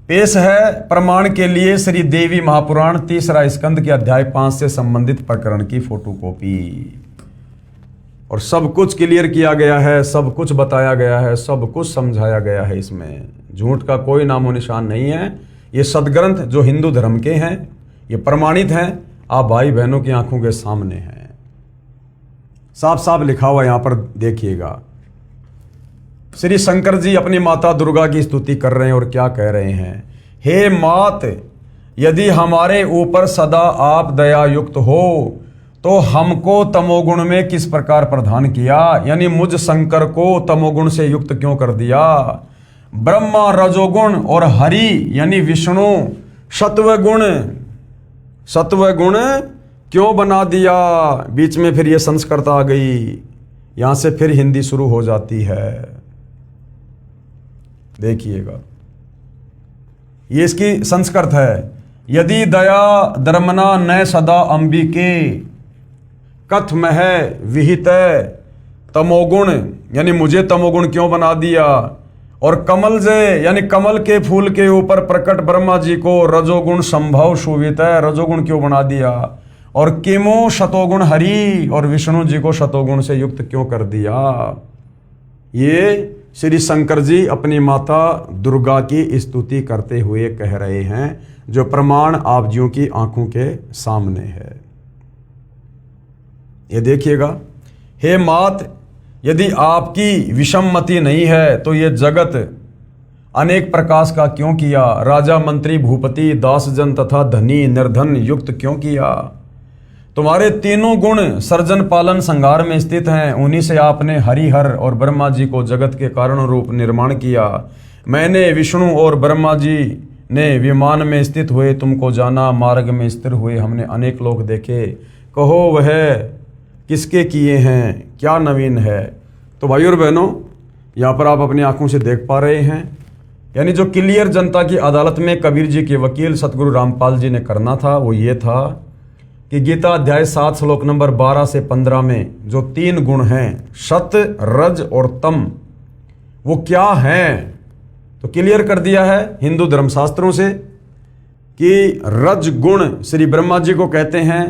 पेश है। प्रमाण के लिए श्री देवी महापुराण 3रा स्कंद के अध्याय 5 से संबंधित प्रकरण की फोटोकॉपी। और सब कुछ क्लियर किया गया है, सब कुछ बताया गया है, सब कुछ समझाया गया है। इसमें झूठ का कोई नामो निशान नहीं है। ये सदग्रंथ जो हिंदू धर्म के हैं, ये प्रमाणित हैं, आप भाई बहनों की आंखों के सामने हैं। साफ साफ लिखा हुआ यहां पर देखिएगा। श्री शंकर जी अपनी माता दुर्गा की स्तुति कर रहे हैं और क्या कह रहे हैं, हे मात, यदि हमारे ऊपर सदा आप दया युक्त हो तो हमको तमोगुण में किस प्रकार प्रदान किया, यानी मुझ शंकर को तमोगुण से युक्त क्यों कर दिया। ब्रह्मा रजोगुण और हरि यानी विष्णु सत्वगुण क्यों बना दिया। बीच में फिर ये संस्कृत आ गई, यहां से फिर हिंदी शुरू हो जाती है। देखिएगा, ये इसकी संस्कृत है। यदि दया धर्मना न सदा अंबिके कथ मह विहित तमोगुण, यानी मुझे तमोगुण क्यों बना दिया। और कमल से यानी कमल के फूल के ऊपर प्रकट ब्रह्मा जी को रजोगुण संभव शोभित है, रजोगुण क्यों बना दिया। और किमो शतोगुण हरि और विष्णु जी को शतोगुण से युक्त क्यों कर दिया। ये श्री शंकर जी अपनी माता दुर्गा की स्तुति करते हुए कह रहे हैं, जो प्रमाण आप जियों की आंखों के सामने है। ये देखिएगा, हे मात, यदि आपकी विषममति नहीं है तो ये जगत अनेक प्रकाश का क्यों किया, राजा मंत्री भूपति दास जन तथा धनी निर्धन युक्त क्यों किया। तुम्हारे तीनों गुण सर्जन पालन संहार में स्थित हैं, उन्हीं से आपने हरिहर और ब्रह्मा जी को जगत के कारण रूप निर्माण किया। मैंने विष्णु और ब्रह्मा जी ने विमान में स्थित हुए तुमको जाना, मार्ग में स्थिर हुए हमने अनेक लोग देखे, कहो वह किसके किए हैं, क्या नवीन है। तो भाइयों और बहनों, यहाँ पर आप अपनी आंखों से देख पा रहे हैं, यानी जो क्लियर जनता की अदालत में कबीर जी के वकील सतगुरु रामपाल जी ने करना था वो ये था कि गीता अध्याय 7 श्लोक नंबर 12 से 15 में जो 3 गुण हैं सत रज और तम, वो क्या हैं। तो क्लियर कर दिया है हिंदू धर्मशास्त्रों से कि रज गुण श्री ब्रह्मा जी को कहते हैं,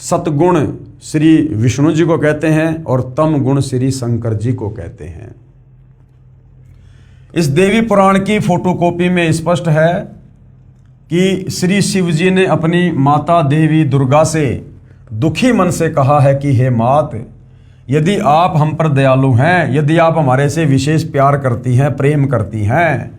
सतगुण श्री विष्णु जी को कहते हैं और तम गुण श्री शंकर जी को कहते हैं। इस देवी पुराण की फोटोकॉपी में स्पष्ट है कि श्री शिव जी ने अपनी माता देवी दुर्गा से दुखी मन से कहा है कि हे मात, यदि आप हम पर दयालु हैं, यदि आप हमारे से विशेष प्यार करती हैं, प्रेम करती हैं,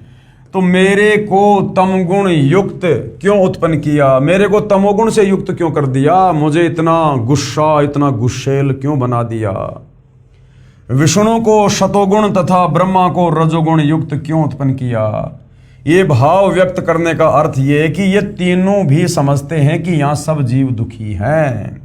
तो मेरे को तमगुण युक्त क्यों उत्पन्न किया, मेरे को तमोगुण से युक्त क्यों कर दिया, मुझे इतना गुस्सा इतना गुस्सेल क्यों बना दिया। विष्णु को शतोगुण तथा ब्रह्मा को रजोगुण युक्त क्यों उत्पन्न किया। ये भाव व्यक्त करने का अर्थ ये कि ये तीनों भी समझते हैं कि यहाँ सब जीव दुखी हैं।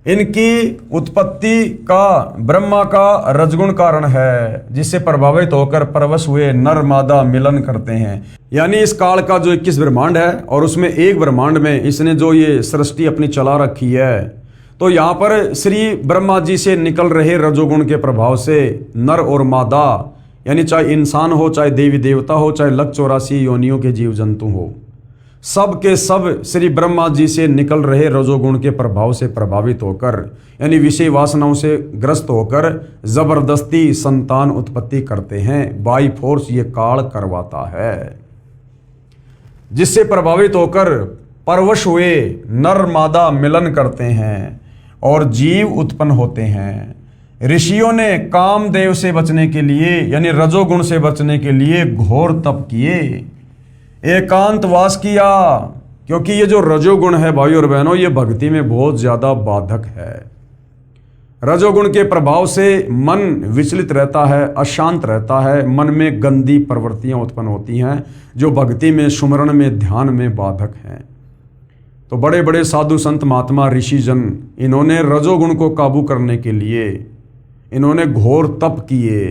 इनकी उत्पत्ति का ब्रह्मा का रजगुण कारण है, जिससे प्रभावित होकर परवश हुए नर मादा मिलन करते हैं। यानी इस काल का जो 21 ब्रह्मांड है और उसमें एक ब्रह्मांड में इसने जो ये सृष्टि अपनी चला रखी है, तो यहाँ पर श्री ब्रह्मा जी से निकल रहे रजोगुण के प्रभाव से नर और मादा, यानी चाहे इंसान हो, चाहे देवी देवता हो, चाहे लख 84 योनियों के जीव जंतु हो, सब के सब श्री ब्रह्मा जी से निकल रहे रजोगुण के प्रभाव से प्रभावित होकर, यानी विषय वासनाओं से ग्रस्त होकर जबरदस्ती संतान उत्पत्ति करते हैं। बाई फोर्स ये काल करवाता है, जिससे प्रभावित होकर परवश हुए नर मादा मिलन करते हैं और जीव उत्पन्न होते हैं। ऋषियों ने कामदेव से बचने के लिए, यानी रजोगुण से बचने के लिए घोर तप किए, एकांतवास किया, क्योंकि ये जो रजोगुण है भाई और बहनों, ये भक्ति में बहुत ज्यादा बाधक है। रजोगुण के प्रभाव से मन विचलित रहता है, अशांत रहता है, मन में गंदी प्रवृत्तियां उत्पन्न होती हैं जो भक्ति में, सुमरण में, ध्यान में बाधक हैं। तो बड़े बड़े साधु संत महात्मा ऋषि जन, इन्होंने रजोगुण को काबू करने के लिए इन्होंने घोर तप किए,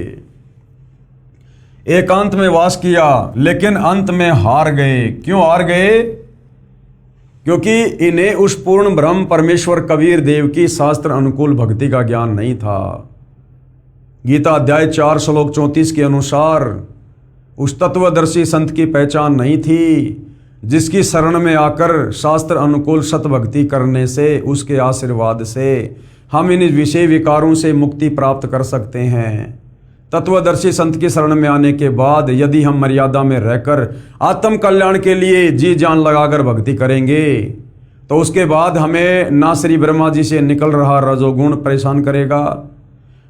एकांत में वास किया, लेकिन अंत में हार गए। क्यों हार गए? क्योंकि इन्हें उस पूर्ण ब्रह्म परमेश्वर कबीर देव की शास्त्र अनुकूल भक्ति का ज्ञान नहीं था। गीता अध्याय 4 श्लोक 34 के अनुसार उस तत्वदर्शी संत की पहचान नहीं थी, जिसकी शरण में आकर शास्त्र अनुकूल सत भक्ति करने से, उसके आशीर्वाद से हम इन विषय विकारों से मुक्ति प्राप्त कर सकते हैं। तत्वदर्शी संत की शरण में आने के बाद यदि हम मर्यादा में रहकर आत्म कल्याण के लिए जी जान लगाकर भक्ति करेंगे, तो उसके बाद हमें ना श्री ब्रह्मा जी से निकल रहा रजोगुण परेशान करेगा,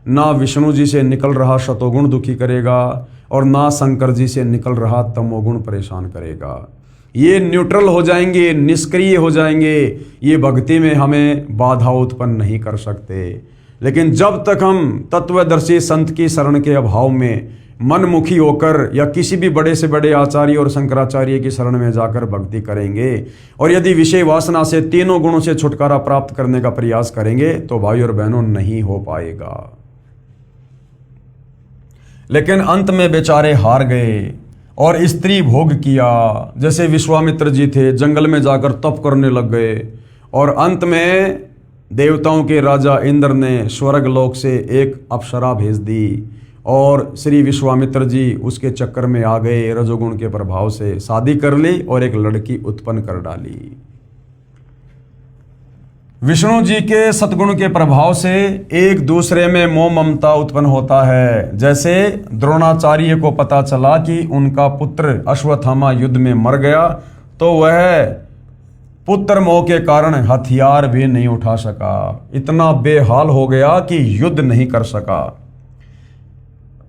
ना विष्णु जी से निकल रहा शतोगुण दुखी करेगा, और ना शंकर जी से निकल रहा तमोगुण परेशान करेगा। ये न्यूट्रल हो जाएंगे, निष्क्रिय हो जाएंगे, ये भक्ति में हमें बाधा उत्पन्न नहीं कर सकते। लेकिन जब तक हम तत्वदर्शी संत की शरण के अभाव में मनमुखी होकर या किसी भी बड़े से बड़े आचार्य और शंकराचार्य की शरण में जाकर भक्ति करेंगे, और यदि विषय वासना से, तीनों गुणों से छुटकारा प्राप्त करने का प्रयास करेंगे, तो भाई और बहनों नहीं हो पाएगा। लेकिन अंत में बेचारे हार गए और स्त्री भोग किया। जैसे विश्वामित्र जी थे, जंगल में जाकर तप करने लग गए, और अंत में देवताओं के राजा इंद्र ने स्वर्गलोक से एक अप्सरा भेज दी, और श्री विश्वामित्र जी उसके चक्कर में आ गए, रजोगुण के प्रभाव से शादी कर ली और एक लड़की उत्पन्न कर डाली। विष्णु जी के सतगुण के प्रभाव से एक दूसरे में मोह ममता उत्पन्न होता है। जैसे द्रोणाचार्य को पता चला कि उनका पुत्र अश्वत्थामा युद्ध में मर गया, तो वह पुत्र मोह के कारण हथियार भी नहीं उठा सका, इतना बेहाल हो गया कि युद्ध नहीं कर सका।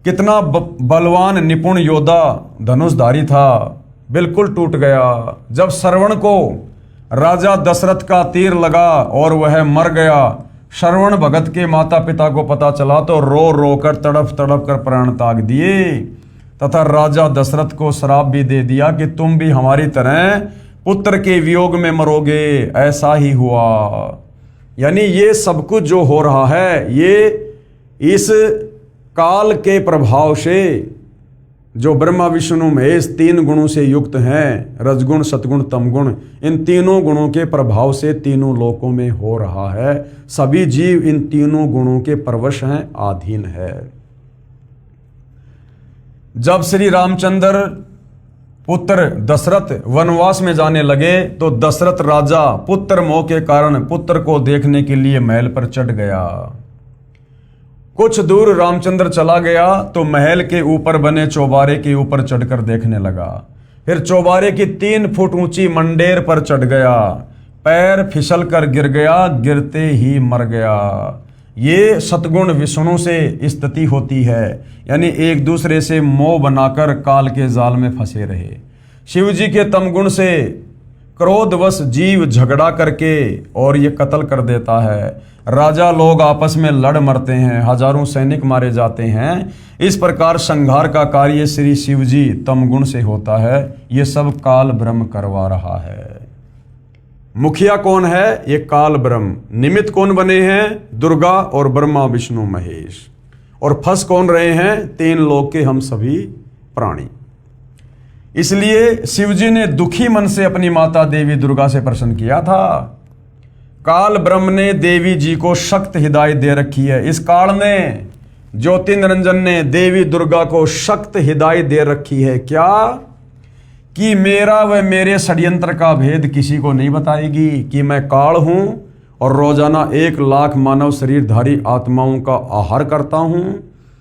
कितना बलवान निपुण योद्धा धनुषधारी था, बिल्कुल टूट गया। जब श्रवण को राजा दशरथ का तीर लगा और वह मर गया, श्रवण भगत के माता पिता को पता चला तो रो रो कर तड़प तड़प कर प्राण त्याग दिए तथा राजा दशरथ को श्राप भी दे दिया कि तुम भी हमारी तरह पुत्र के वियोग में मरोगे। ऐसा ही हुआ। यानी ये सब कुछ जो हो रहा है ये इस काल के प्रभाव से, जो ब्रह्मा विष्णु महेश तीन गुणों से युक्त हैं, रजगुण सतगुण तमगुण, इन तीनों गुणों के प्रभाव से तीनों लोकों में हो रहा है। सभी जीव इन तीनों गुणों के परवश हैं, अधीन है। जब श्री रामचंद्र पुत्र दशरथ वनवास में जाने लगे तो दशरथ राजा पुत्र मोह के कारण पुत्र को देखने के लिए महल पर चढ़ गया। कुछ दूर रामचंद्र चला गया तो महल के ऊपर बने चौबारे के ऊपर चढ़कर देखने लगा। फिर चौबारे की 3 फुट ऊंची मंडेर पर चढ़ गया, पैर फिसल कर गिर गया, गिरते ही मर गया। ये सतगुण विष्णु से स्थिति होती है, यानी एक दूसरे से मोह बनाकर काल के जाल में फंसे रहे। शिव जी के तमगुण से क्रोधवश जीव झगड़ा करके और ये कत्ल कर देता है। राजा लोग आपस में लड़ मरते हैं, हजारों सैनिक मारे जाते हैं। इस प्रकार संहार का कार्य श्री शिव जी तमगुण से होता है। ये सब काल ब्रह्म करवा रहा है। मुखिया कौन है? ये काल ब्रह्म। निमित्त कौन बने हैं? दुर्गा और ब्रह्मा विष्णु महेश। और फंस कौन रहे हैं? 3 लोक के हम सभी प्राणी। इसलिए शिव जी ने दुखी मन से अपनी माता देवी दुर्गा से प्रश्न किया था। काल ब्रह्म ने देवी जी को सख्त हिदायत दे रखी है। इस काल में ज्योति निरंजन ने देवी दुर्गा को सख्त हिदायत दे रखी है। क्या? कि मेरा व मेरे षड्यंत्र का भेद किसी को नहीं बताएगी, कि मैं काल हूं और रोजाना 1 लाख मानव शरीरधारी आत्माओं का आहार करता हूं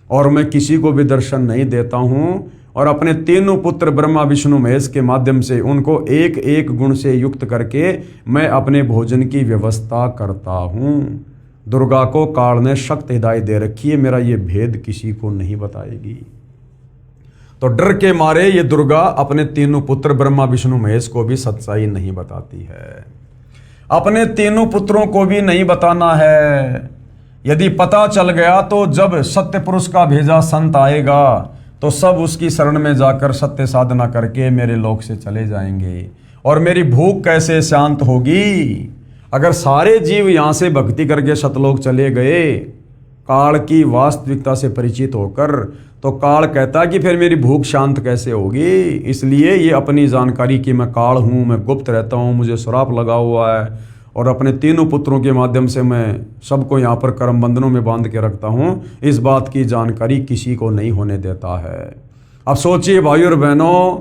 और मैं किसी को भी दर्शन नहीं देता हूं और अपने 3 पुत्र ब्रह्मा विष्णु महेश के माध्यम से उनको एक एक गुण से युक्त करके मैं अपने भोजन की व्यवस्था करता हूं। दुर्गा को काल ने सख्त हिदायत दे रखी है, मेरा ये भेद किसी को नहीं बताएगी। तो डर के मारे ये दुर्गा अपने 3 पुत्र ब्रह्मा विष्णु महेश को भी सच्चाई नहीं बताती है। अपने 3 पुत्रों को भी नहीं बताना है। यदि पता चल गया तो जब सत्य पुरुष का भेजा संत आएगा तो सब उसकी शरण में जाकर सत्य साधना करके मेरे लोक से चले जाएंगे। और मेरी भूख कैसे शांत होगी? अगर सारे जीव यहाँ से भक्ति करके सतलोक चले गए काल की वास्तविकता से परिचित होकर, तो काल कहता कि फिर मेरी भूख शांत कैसे होगी? इसलिए ये अपनी जानकारी कि मैं काल हूँ, मैं गुप्त रहता हूँ, मुझे श्राप लगा हुआ है और अपने 3 पुत्रों के माध्यम से मैं सबको यहाँ पर कर्म बंधनों में बांध के रखता हूँ, इस बात की जानकारी किसी को नहीं होने देता है। अब सोचिए भाइयों और बहनों,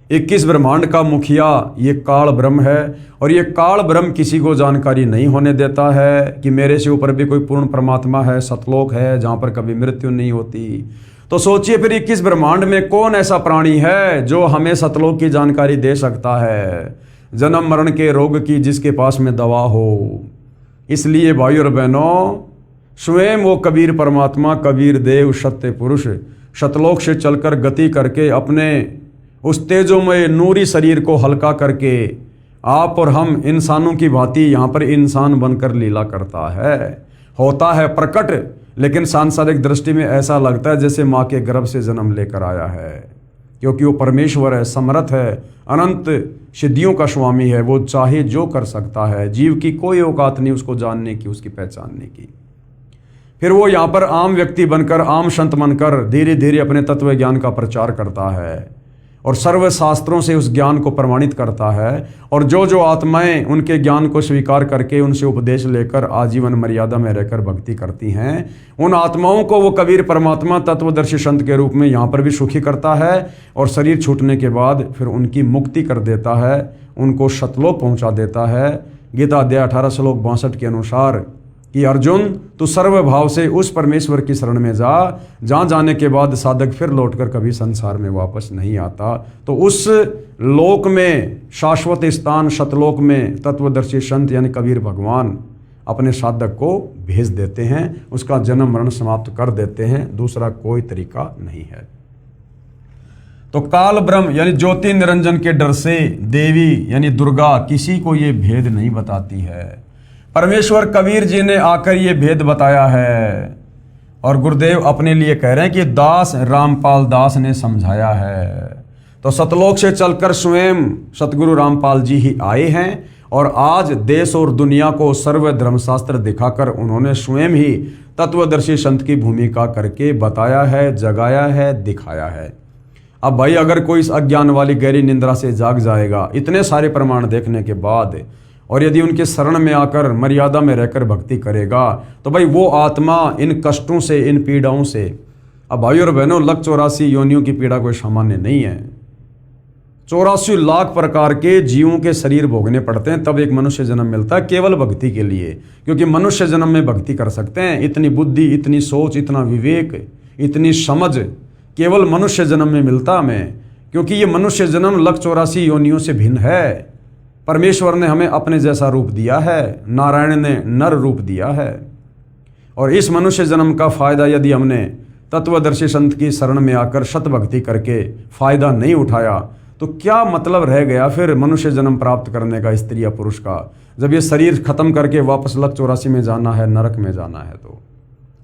21 ब्रह्मांड का मुखिया ये काल ब्रह्म है और ये काल ब्रह्म किसी को जानकारी नहीं होने देता है कि मेरे से ऊपर भी कोई पूर्ण परमात्मा है, सतलोक है जहाँ पर कभी मृत्यु नहीं होती। तो सोचिए फिर 21 ब्रह्मांड में कौन ऐसा प्राणी है जो हमें सतलोक की जानकारी दे सकता है, जन्म मरण के रोग की जिसके पास में दवा हो। इसलिए भाइयों और बहनों, स्वयं वो कबीर परमात्मा, कबीर देव, सत्य पुरुष सतलोक से चलकर गति करके अपने उस तेजोमय नूरी शरीर को हल्का करके आप और हम इंसानों की भांति यहाँ पर इंसान बनकर लीला करता है। होता है प्रकट, लेकिन सांसारिक दृष्टि में ऐसा लगता है जैसे माँ के गर्भ से जन्म लेकर आया है, क्योंकि वो परमेश्वर है, समर्थ है, अनंत सिद्धियों का स्वामी है। वो चाहे जो कर सकता है, जीव की कोई औकात नहीं उसको जानने की, उसकी पहचानने की। फिर वो यहाँ पर आम व्यक्ति बनकर, आम संत बनकर धीरे धीरे अपने तत्व ज्ञान का प्रचार करता है और सर्व शास्त्रों से उस ज्ञान को प्रमाणित करता है। और जो जो आत्माएं उनके ज्ञान को स्वीकार करके उनसे उपदेश लेकर आजीवन मर्यादा में रहकर भक्ति करती हैं, उन आत्माओं को वो कबीर परमात्मा तत्वदर्शी संत के रूप में यहाँ पर भी सुखी करता है और शरीर छूटने के बाद फिर उनकी मुक्ति कर देता है, उनको सतलोक पहुँचा देता है। गीता अध्याय 18 श्लोक 62 के अनुसार कि अर्जुन तू सर्वभाव से उस परमेश्वर की शरण में जा, जहाँ जाने के बाद साधक फिर लौटकर कभी संसार में वापस नहीं आता। तो उस लोक में शाश्वत स्थान सतलोक में तत्वदर्शी संत यानी कबीर भगवान अपने साधक को भेज देते हैं, उसका जन्म मरण समाप्त कर देते हैं, दूसरा कोई तरीका नहीं है। तो काल ब्रह्म यानी ज्योति निरंजन के डर से देवी यानी दुर्गा किसी को ये भेद नहीं बताती है। परमेश्वर कबीर जी ने आकर ये भेद बताया है और गुरुदेव अपने लिए कह रहे हैं कि दास रामपाल दास ने समझाया है। तो सतलोक से चलकर स्वयं सतगुरु रामपाल जी ही आए हैं और आज देश और दुनिया को सर्व धर्मशास्त्र दिखाकर उन्होंने स्वयं ही तत्वदर्शी संत की भूमिका करके बताया है, जगाया है, दिखाया है। अब भाई अगर कोई इस अज्ञान वाली गहरी निंद्रा से जाग जाएगा इतने सारे प्रमाण देखने के बाद, और यदि उनके शरण में आकर मर्यादा में रहकर भक्ति करेगा, तो भाई वो आत्मा इन कष्टों से, इन पीड़ाओं से, अब भाई और बहनों 184 योनियों की पीड़ा कोई सामान्य नहीं है। 84 लाख प्रकार के जीवों के शरीर भोगने पड़ते हैं तब एक मनुष्य जन्म मिलता है केवल भक्ति के लिए, क्योंकि मनुष्य जन्म में भक्ति कर सकते हैं। इतनी बुद्धि, इतनी सोच, इतना विवेक, इतनी समझ केवल मनुष्य जन्म में मिलता हमें, क्योंकि ये मनुष्य जन्म 184 योनियों से भिन्न है। परमेश्वर ने हमें अपने जैसा रूप दिया है, नारायण ने नर रूप दिया है। और इस मनुष्य जन्म का फायदा यदि हमने तत्वदर्शी संत की शरण में आकर शत भक्ति करके फायदा नहीं उठाया तो क्या मतलब रह गया फिर मनुष्य जन्म प्राप्त करने का, स्त्री या पुरुष का, जब ये शरीर खत्म करके वापस 184 में जाना है, नरक में जाना है।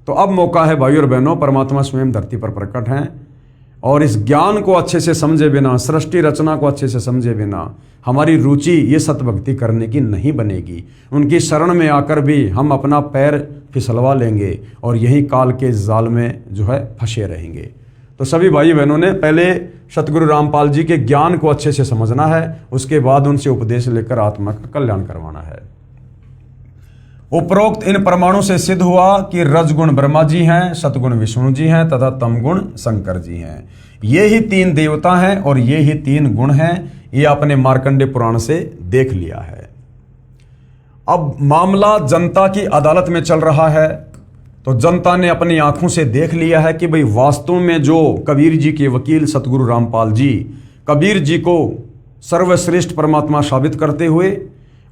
तो अब मौका है भाई और बहनों, परमात्मा स्वयं धरती पर प्रकट हैं और इस ज्ञान को अच्छे से समझे बिना, सृष्टि रचना को अच्छे से समझे बिना हमारी रुचि ये सतभक्ति करने की नहीं बनेगी। उनकी शरण में आकर भी हम अपना पैर फिसलवा लेंगे और यही काल के जाल में जो है फंसे रहेंगे। तो सभी भाई बहनों ने पहले सतगुरु रामपाल जी के ज्ञान को अच्छे से समझना है, उसके बाद उनसे उपदेश लेकर आत्मा का कल्याण करवाना है। उपरोक्त इन प्रमाणों से सिद्ध हुआ कि रजगुण ब्रह्मा जी हैं, सतगुण विष्णु जी हैं तथा तमगुण शंकर जी हैं। ये ही 3 देवता हैं और ये ही 3 गुण हैं। ये आपने मार्कंडेय पुराण से देख लिया है। अब मामला जनता की अदालत में चल रहा है, तो जनता ने अपनी आंखों से देख लिया है कि भाई वास्तव में जो कबीर जी के वकील सतगुरु रामपाल जी कबीर जी को सर्वश्रेष्ठ परमात्मा साबित करते हुए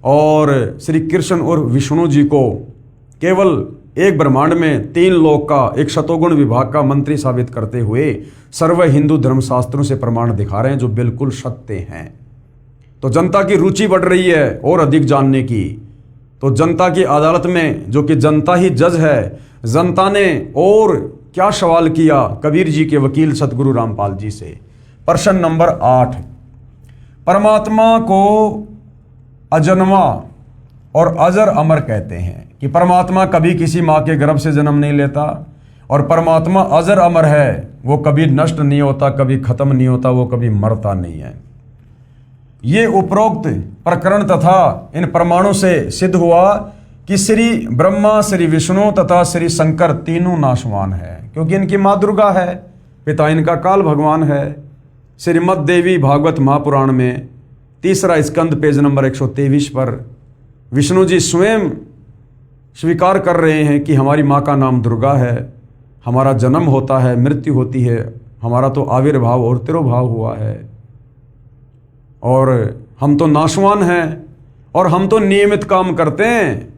और श्री कृष्ण और विष्णु जी को केवल एक ब्रह्मांड में 3 लोक का, एक शतोगुण विभाग का मंत्री साबित करते हुए सर्व हिंदू धर्मशास्त्रों से प्रमाण दिखा रहे हैं जो बिल्कुल सत्य हैं। तो जनता की रुचि बढ़ रही है और अधिक जानने की। तो जनता की अदालत में, जो कि जनता ही जज है, जनता ने और क्या सवाल किया कबीर जी के वकील सतगुरु रामपाल जी से। प्रश्न नंबर 8, परमात्मा को अजन्मा और अजर अमर कहते हैं कि परमात्मा कभी किसी माँ के गर्भ से जन्म नहीं लेता और परमात्मा अजर अमर है, वो कभी नष्ट नहीं होता, कभी खत्म नहीं होता, वो कभी मरता नहीं है। ये उपरोक्त प्रकरण तथा इन प्रमाणों से सिद्ध हुआ कि श्री ब्रह्मा, श्री विष्णु तथा श्री शंकर तीनों नाशवान है, क्योंकि इनकी माँ दुर्गा है, पिता इनका काल भगवान है। श्रीमद् देवी भागवत महापुराण में 3रा स्कंद पेज नंबर 123 पर विष्णु जी स्वयं स्वीकार कर रहे हैं कि हमारी माँ का नाम दुर्गा है, हमारा जन्म होता है, मृत्यु होती है, हमारा तो आविर्भाव और तिरोभाव हुआ है और हम तो नाशवान हैं और हम तो नियमित काम करते हैं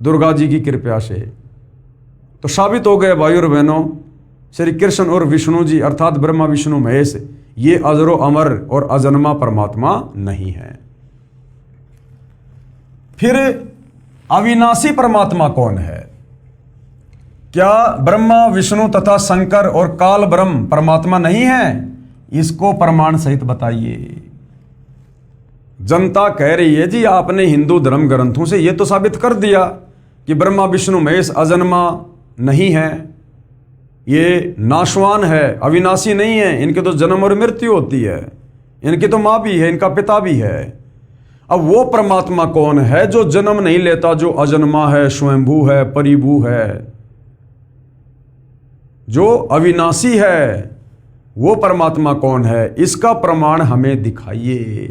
दुर्गा जी की कृपा से। तो साबित हो गए भाइयों और बहनों, श्री कृष्ण और विष्णु जी अर्थात ब्रह्मा विष्णु महेश ये अजरो अमर और अजन्मा परमात्मा नहीं है। फिर अविनाशी परमात्मा कौन है? क्या ब्रह्मा विष्णु तथा शंकर और काल ब्रह्म परमात्मा नहीं है? इसको प्रमाण सहित बताइए। जनता कह रही है जी आपने हिंदू धर्म ग्रंथों से यह तो साबित कर दिया कि ब्रह्मा विष्णु महेश अजन्मा नहीं है, ये नाशवान है, अविनाशी नहीं है, इनके तो जन्म और मृत्यु होती है, इनकी तो माँ भी है, इनका पिता भी है। अब वो परमात्मा कौन है जो जन्म नहीं लेता, जो अजन्मा है, स्वयंभू है, परिभू है, जो अविनाशी है? वो परमात्मा कौन है? इसका प्रमाण हमें दिखाइए।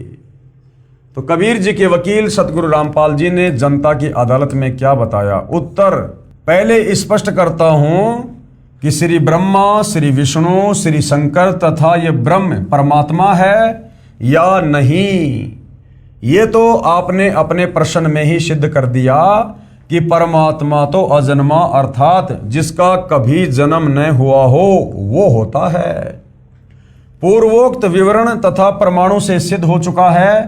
तो कबीर जी के वकील सतगुरु रामपाल जी ने जनता की अदालत में क्या बताया? उत्तर पहले स्पष्ट करता हूं कि श्री ब्रह्मा, श्री विष्णु, श्री शंकर तथा ये ब्रह्म परमात्मा है या नहीं, ये तो आपने अपने प्रश्न में ही सिद्ध कर दिया कि परमात्मा तो अजन्मा अर्थात जिसका कभी जन्म न हुआ हो वो होता है। पूर्वोक्त विवरण तथा प्रमाणों से सिद्ध हो चुका है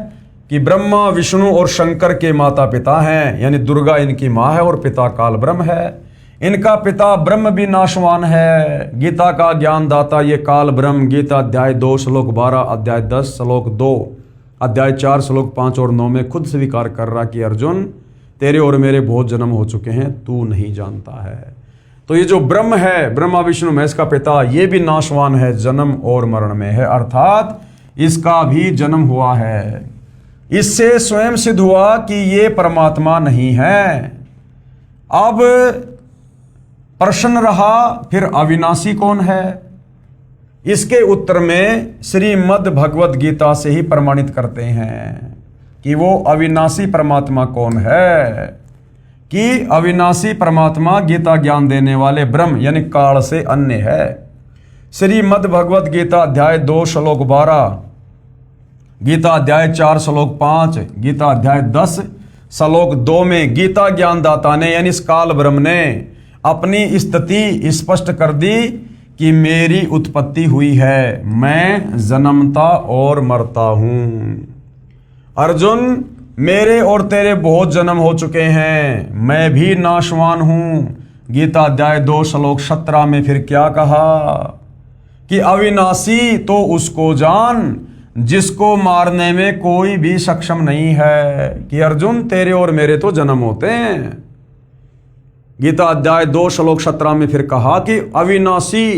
कि ब्रह्मा विष्णु और शंकर के माता पिता हैं, यानी दुर्गा इनकी माँ है और पिता काल ब्रह्म है। इनका पिता ब्रह्म भी नाशवान है। गीता का ज्ञान दाता ये काल ब्रह्म गीता अध्याय 2 श्लोक 12, अध्याय 10 श्लोक 2, अध्याय 4 श्लोक 5 और 9 में खुद स्वीकार कर रहा कि अर्जुन तेरे और मेरे बहुत जन्म हो चुके हैं, तू नहीं जानता है। तो ये जो ब्रह्म है, ब्रह्मा विष्णु महेश का पिता, ये भी नाशवान है, जन्म और मरण में है, अर्थात इसका भी जन्म हुआ है। इससे स्वयं सिद्ध हुआ कि ये परमात्मा नहीं है। अब प्रश्न रहा फिर अविनाशी कौन है? इसके उत्तर में श्रीमद् भगवद गीता से ही प्रमाणित करते हैं कि वो अविनाशी परमात्मा कौन है। कि अविनाशी परमात्मा गीता ज्ञान देने वाले ब्रह्म यानी काल से अन्य है। श्रीमद् भगवद गीता अध्याय 2 श्लोक 12, गीता अध्याय 4 श्लोक 5, गीता अध्याय 10 श्लोक 2 में गीता ज्ञानदाता ने यानी इस काल ब्रह्म ने अपनी स्थिति स्पष्ट कर दी कि मेरी उत्पत्ति हुई है, मैं जन्मता और मरता हूं। अर्जुन मेरे और तेरे बहुत जन्म हो चुके हैं, मैं भी नाशवान हूं। गीता अध्याय 2 श्लोक 17 में फिर क्या कहा कि अविनाशी तो उसको जान जिसको मारने में कोई भी सक्षम नहीं है। कि अर्जुन तेरे और मेरे तो जन्म होते हैं। गीता अध्याय 2 श्लोक 17 में फिर कहा कि अविनाशी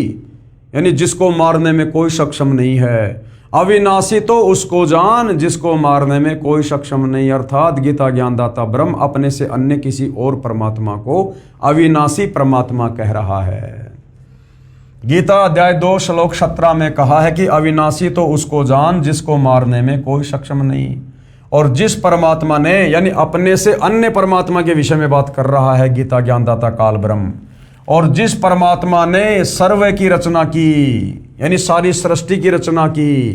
यानी जिसको मारने में कोई सक्षम नहीं है। अविनाशी तो उसको जान जिसको मारने में कोई सक्षम नहीं, अर्थात गीता ज्ञानदाता ब्रह्म अपने से अन्य किसी और परमात्मा को अविनाशी परमात्मा कह रहा है। गीता अध्याय 2 श्लोक 17 में कहा है कि अविनाशी तो उसको जान जिसको मारने में कोई सक्षम नहीं। और जिस परमात्मा ने यानी अपने से अन्य परमात्मा के विषय में बात कर रहा है गीता ज्ञानदाता काल ब्रह्म, और जिस परमात्मा ने सर्व की रचना की यानी सारी सृष्टि की रचना की,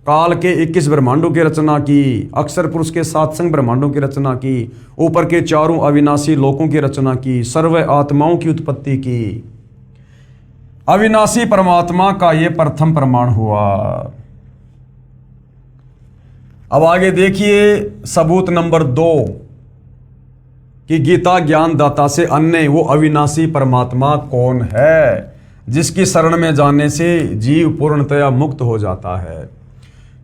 काल के 21 ब्रह्मांडों की रचना की, अक्षर पुरुष के 7 संग ब्रह्मांडों की रचना की, ऊपर के 4 अविनाशी लोकों की रचना की, सर्व आत्माओं की उत्पत्ति की, अविनाशी परमात्मा का ये प्रथम प्रमाण हुआ। अब आगे देखिए सबूत नंबर 2 कि गीता ज्ञानदाता से अन्य वो अविनाशी परमात्मा कौन है जिसकी शरण में जाने से जीव पूर्णतया मुक्त हो जाता है।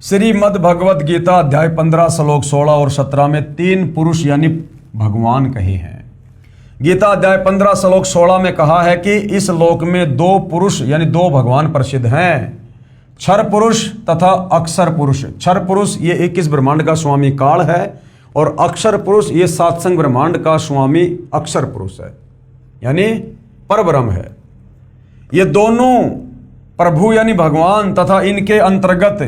श्रीमद् भगवद गीता अध्याय 15 श्लोक 16 और 17 में 3 पुरुष यानी भगवान कहे हैं। गीता अध्याय 15 श्लोक 16 में कहा है कि इस लोक में 2 पुरुष यानी 2 भगवान प्रसिद्ध हैं, क्षर पुरुष तथा अक्षर पुरुष। क्षर पुरुष ये 21 ब्रह्मांड का स्वामी काल है और अक्षर पुरुष ये 7 संग ब्रह्मांड का स्वामी अक्षर पुरुष है यानी परब्रह्म है। ये दोनों प्रभु यानी भगवान तथा इनके अंतर्गत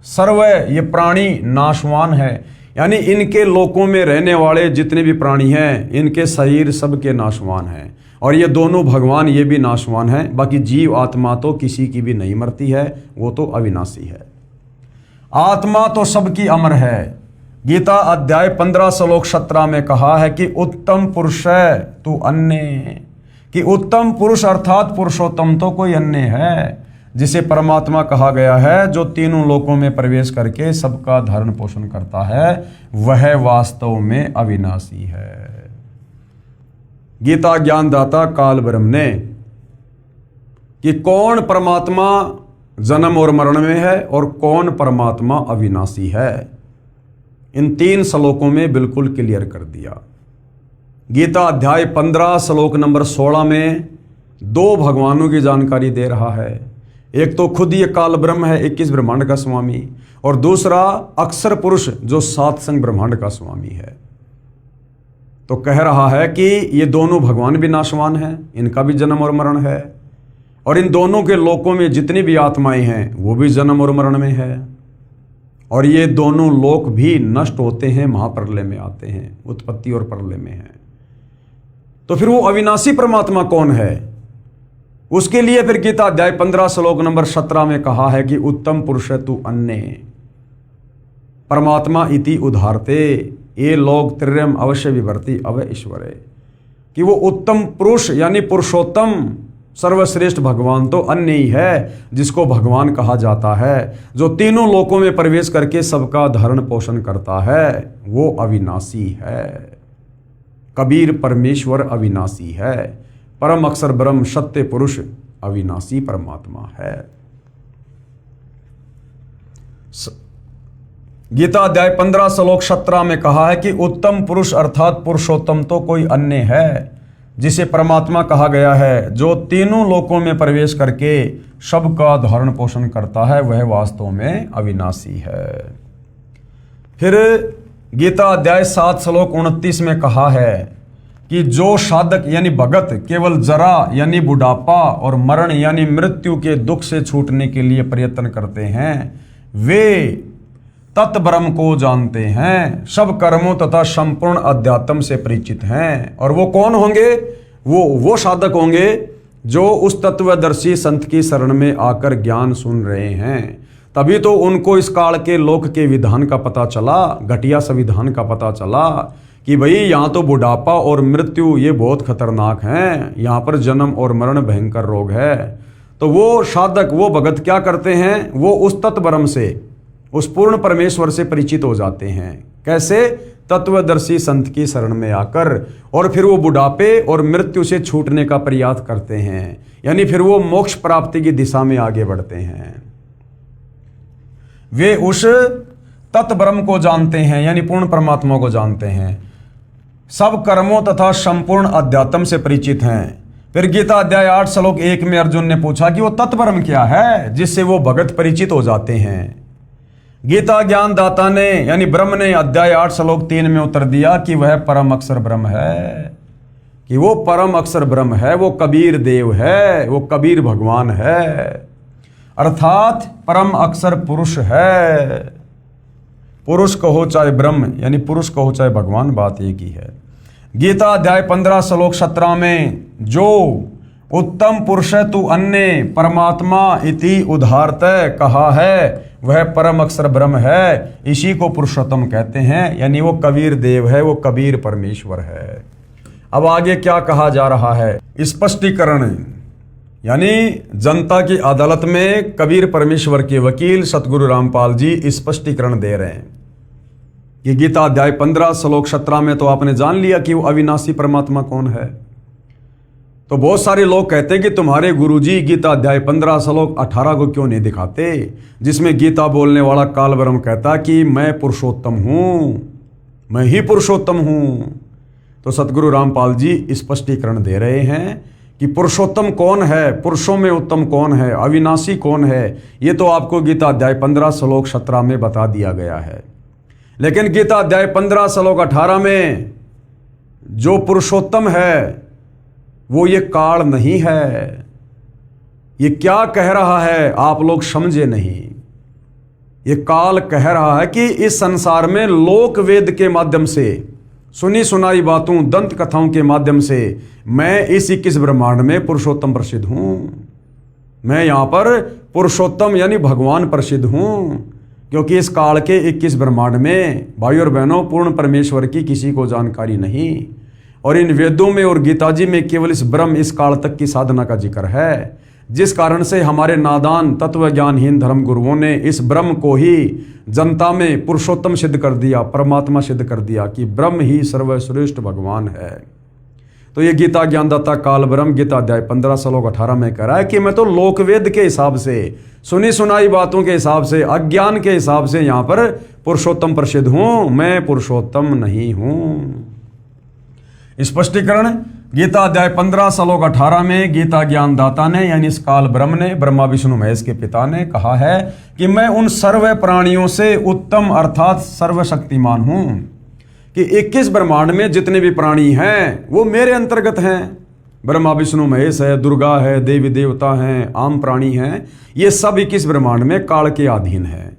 सर्व ये प्राणी नाशवान है यानी इनके लोकों में रहने वाले जितने भी प्राणी हैं इनके शरीर सबके नाशवान हैं। और ये दोनों भगवान ये भी नाशवान हैं। बाकी जीव आत्मा तो किसी की भी नहीं मरती है, वो तो अविनाशी है। आत्मा तो सबकी अमर है। गीता अध्याय 15 श्लोक 17 में कहा है कि उत्तम पुरुष है तू अन्य, कि उत्तम पुरुष अर्थात पुरुषोत्तम तो कोई अन्य है जिसे परमात्मा कहा गया है, जो तीनों लोकों में प्रवेश करके सबका धारण पोषण करता है, वह वास्तव में अविनाशी है। गीता ज्ञानदाता काल ब्रह्म ने कि कौन परमात्मा जन्म और मरण में है और कौन परमात्मा अविनाशी है, इन 3 श्लोकों में बिल्कुल क्लियर कर दिया। गीता अध्याय 15 श्लोक नंबर 16 में 2 भगवानों की जानकारी दे रहा है। एक तो खुद ये काल ब्रह्म है 21 ब्रह्मांड का स्वामी, और दूसरा अक्षर पुरुष जो 7 संग ब्रह्मांड का स्वामी है। तो कह रहा है कि ये दोनों भगवान भी नाशवान हैं, इनका भी जन्म और मरण है, और इन दोनों के लोकों में जितनी भी आत्माएं हैं वो भी जन्म और मरण में है, और ये दोनों लोक भी नष्ट होते हैं, महाप्रलय में आते हैं, उत्पत्ति और प्रलय में है। तो फिर वो अविनाशी परमात्मा कौन है? उसके लिए फिर गीता अध्याय 15 श्लोक नंबर 17 में कहा है कि उत्तम पुरुष है तू अन्य, परमात्मा इति उदाहरते ये लोग त्रियम अवश्य विवर्ति अव ईश्वरे, कि वो उत्तम पुरुष यानी पुरुषोत्तम सर्वश्रेष्ठ भगवान तो अन्य ही है जिसको भगवान कहा जाता है, जो तीनों लोकों में प्रवेश करके सबका धारण पोषण करता है, वो अविनाशी है। कबीर परमेश्वर अविनाशी है, परम अक्षर ब्रह्म सत्य पुरुष अविनाशी परमात्मा है। गीता अध्याय 15 श्लोक 17 में कहा है कि उत्तम पुरुष अर्थात पुरुषोत्तम तो कोई अन्य है जिसे परमात्मा कहा गया है, जो तीनों लोकों में प्रवेश करके सबका धारण पोषण करता है, वह वास्तव में अविनाशी है। फिर गीता अध्याय 7 श्लोक 29 में कहा है कि जो साधक यानी भगत केवल जरा यानी बुढ़ापा और मरण यानी मृत्यु के दुख से छूटने के लिए प्रयत्न करते हैं, वे तत् ब्रह्म को जानते हैं, सब कर्मों तथा संपूर्ण अध्यात्म से परिचित हैं। और वो कौन होंगे? वो साधक होंगे जो उस तत्वदर्शी संत की शरण में आकर ज्ञान सुन रहे हैं। तभी तो उनको इस काल के लोक के विधान का पता चला, घटिया संविधान का पता चला कि भाई यहाँ तो बुढ़ापा और मृत्यु ये बहुत खतरनाक हैं, यहाँ पर जन्म और मरण भयंकर रोग है। तो वो साधक, वो भगत क्या करते हैं? वो उस तत्व ब्रह्म से, उस पूर्ण परमेश्वर से परिचित हो जाते हैं। कैसे? तत्वदर्शी संत की शरण में आकर, और फिर वो बुढ़ापे और मृत्यु से छूटने का प्रयास करते हैं, यानी फिर वो मोक्ष प्राप्ति की दिशा में आगे बढ़ते हैं। वे उस तत्व ब्रह्म को जानते हैं यानी पूर्ण परमात्मा को जानते हैं, सब कर्मों तथा संपूर्ण अध्यात्म से परिचित हैं। फिर गीता अध्याय 8 श्लोक 1 में अर्जुन ने पूछा कि वो तत्व ब्रह्म क्या है जिससे वो भगत परिचित हो जाते हैं। गीता ज्ञान दाता ने यानी ब्रह्म ने अध्याय 8 श्लोक 3 में उत्तर दिया कि वह परम अक्षर ब्रह्म है, कि वो परम अक्षर ब्रह्म है, वो कबीर देव है, वो कबीर भगवान है, अर्थात परम अक्षर पुरुष है। पुरुष कहो चाहे ब्रह्म यानी पुरुष कहो चाहे भगवान, बात एक ही है। गीता अध्याय 15 श्लोक 17 में जो उत्तम पुरुष तू अन्य परमात्मा इति उदाहरतः कहा है, वह परम अक्षर ब्रह्म है, इसी को पुरुषोत्तम कहते हैं, यानी वो कबीर देव है, वो कबीर परमेश्वर है। अब आगे क्या कहा जा रहा है? स्पष्टीकरण, यानी जनता की अदालत में कबीर परमेश्वर के वकील सतगुरु रामपाल जी स्पष्टीकरण दे रहे हैं कि गीता अध्याय 15 श्लोक 17 में तो आपने जान लिया कि वो अविनाशी परमात्मा कौन है। तो बहुत सारे लोग कहते हैं कि तुम्हारे गुरुजी गीता अध्याय 15 श्लोक 18 को क्यों नहीं दिखाते, जिसमें गीता बोलने वाला काल ब्रह्म कहता कि मैं पुरुषोत्तम हूं, मैं ही पुरुषोत्तम हूं। तो सतगुरु रामपाल जी स्पष्टीकरण दे रहे हैं कि पुरुषोत्तम कौन है, पुरुषों में उत्तम कौन है, अविनाशी कौन है, ये तो आपको गीता अध्याय 15 श्लोक 17 में बता दिया गया है। लेकिन गीता अध्याय 15 श्लोक 18 में जो पुरुषोत्तम है वो ये काल नहीं है। ये क्या कह रहा है आप लोग समझे नहीं। ये काल कह रहा है कि इस संसार में लोक वेद के माध्यम से, सुनी सुनाई बातों, दंत कथाओं के माध्यम से मैं इस 21 ब्रह्मांड में पुरुषोत्तम प्रसिद्ध हूं। मैं यहां पर पुरुषोत्तम यानी भगवान प्रसिद्ध हूं, क्योंकि इस काल के 21 ब्रह्मांड में भाई और बहनों पूर्ण परमेश्वर की किसी को जानकारी नहीं। और इन वेदों में और गीता जी में केवल इस ब्रह्म, इस काल तक की साधना का जिक्र है, जिस कारण से हमारे नादान तत्व ज्ञानहीन धर्म गुरुओं ने इस ब्रह्म को ही जनता में पुरुषोत्तम सिद्ध कर दिया, परमात्मा सिद्ध कर दिया कि ब्रह्म ही सर्वश्रेष्ठ भगवान है। तो ये गीता ज्ञानदाता काल ब्रह्म गीता अध्याय 15 श्लोक 18 में कह रहा है कि मैं तो लोकवेद के हिसाब से, सुनी सुनाई बातों के हिसाब से, अज्ञान के हिसाब से यहाँ पर पुरुषोत्तम प्रसिद्ध हूं, मैं पुरुषोत्तम नहीं हूं। स्पष्टीकरण गीता अध्याय 15 श्लोक 18 में गीता ज्ञानदाता ने यानी इस काल ब्रह्म ने, ब्रह्मा विष्णु महेश के पिता ने कहा है कि मैं उन सर्व प्राणियों से उत्तम अर्थात सर्वशक्तिमान हूं, कि 21 ब्रह्मांड में जितने भी प्राणी हैं वो मेरे अंतर्गत हैं। ब्रह्मा विष्णु महेश है, दुर्गा है, देवी देवता हैं, आम प्राणी हैं, ये सब 21 ब्रह्मांड में काल के अधीन है।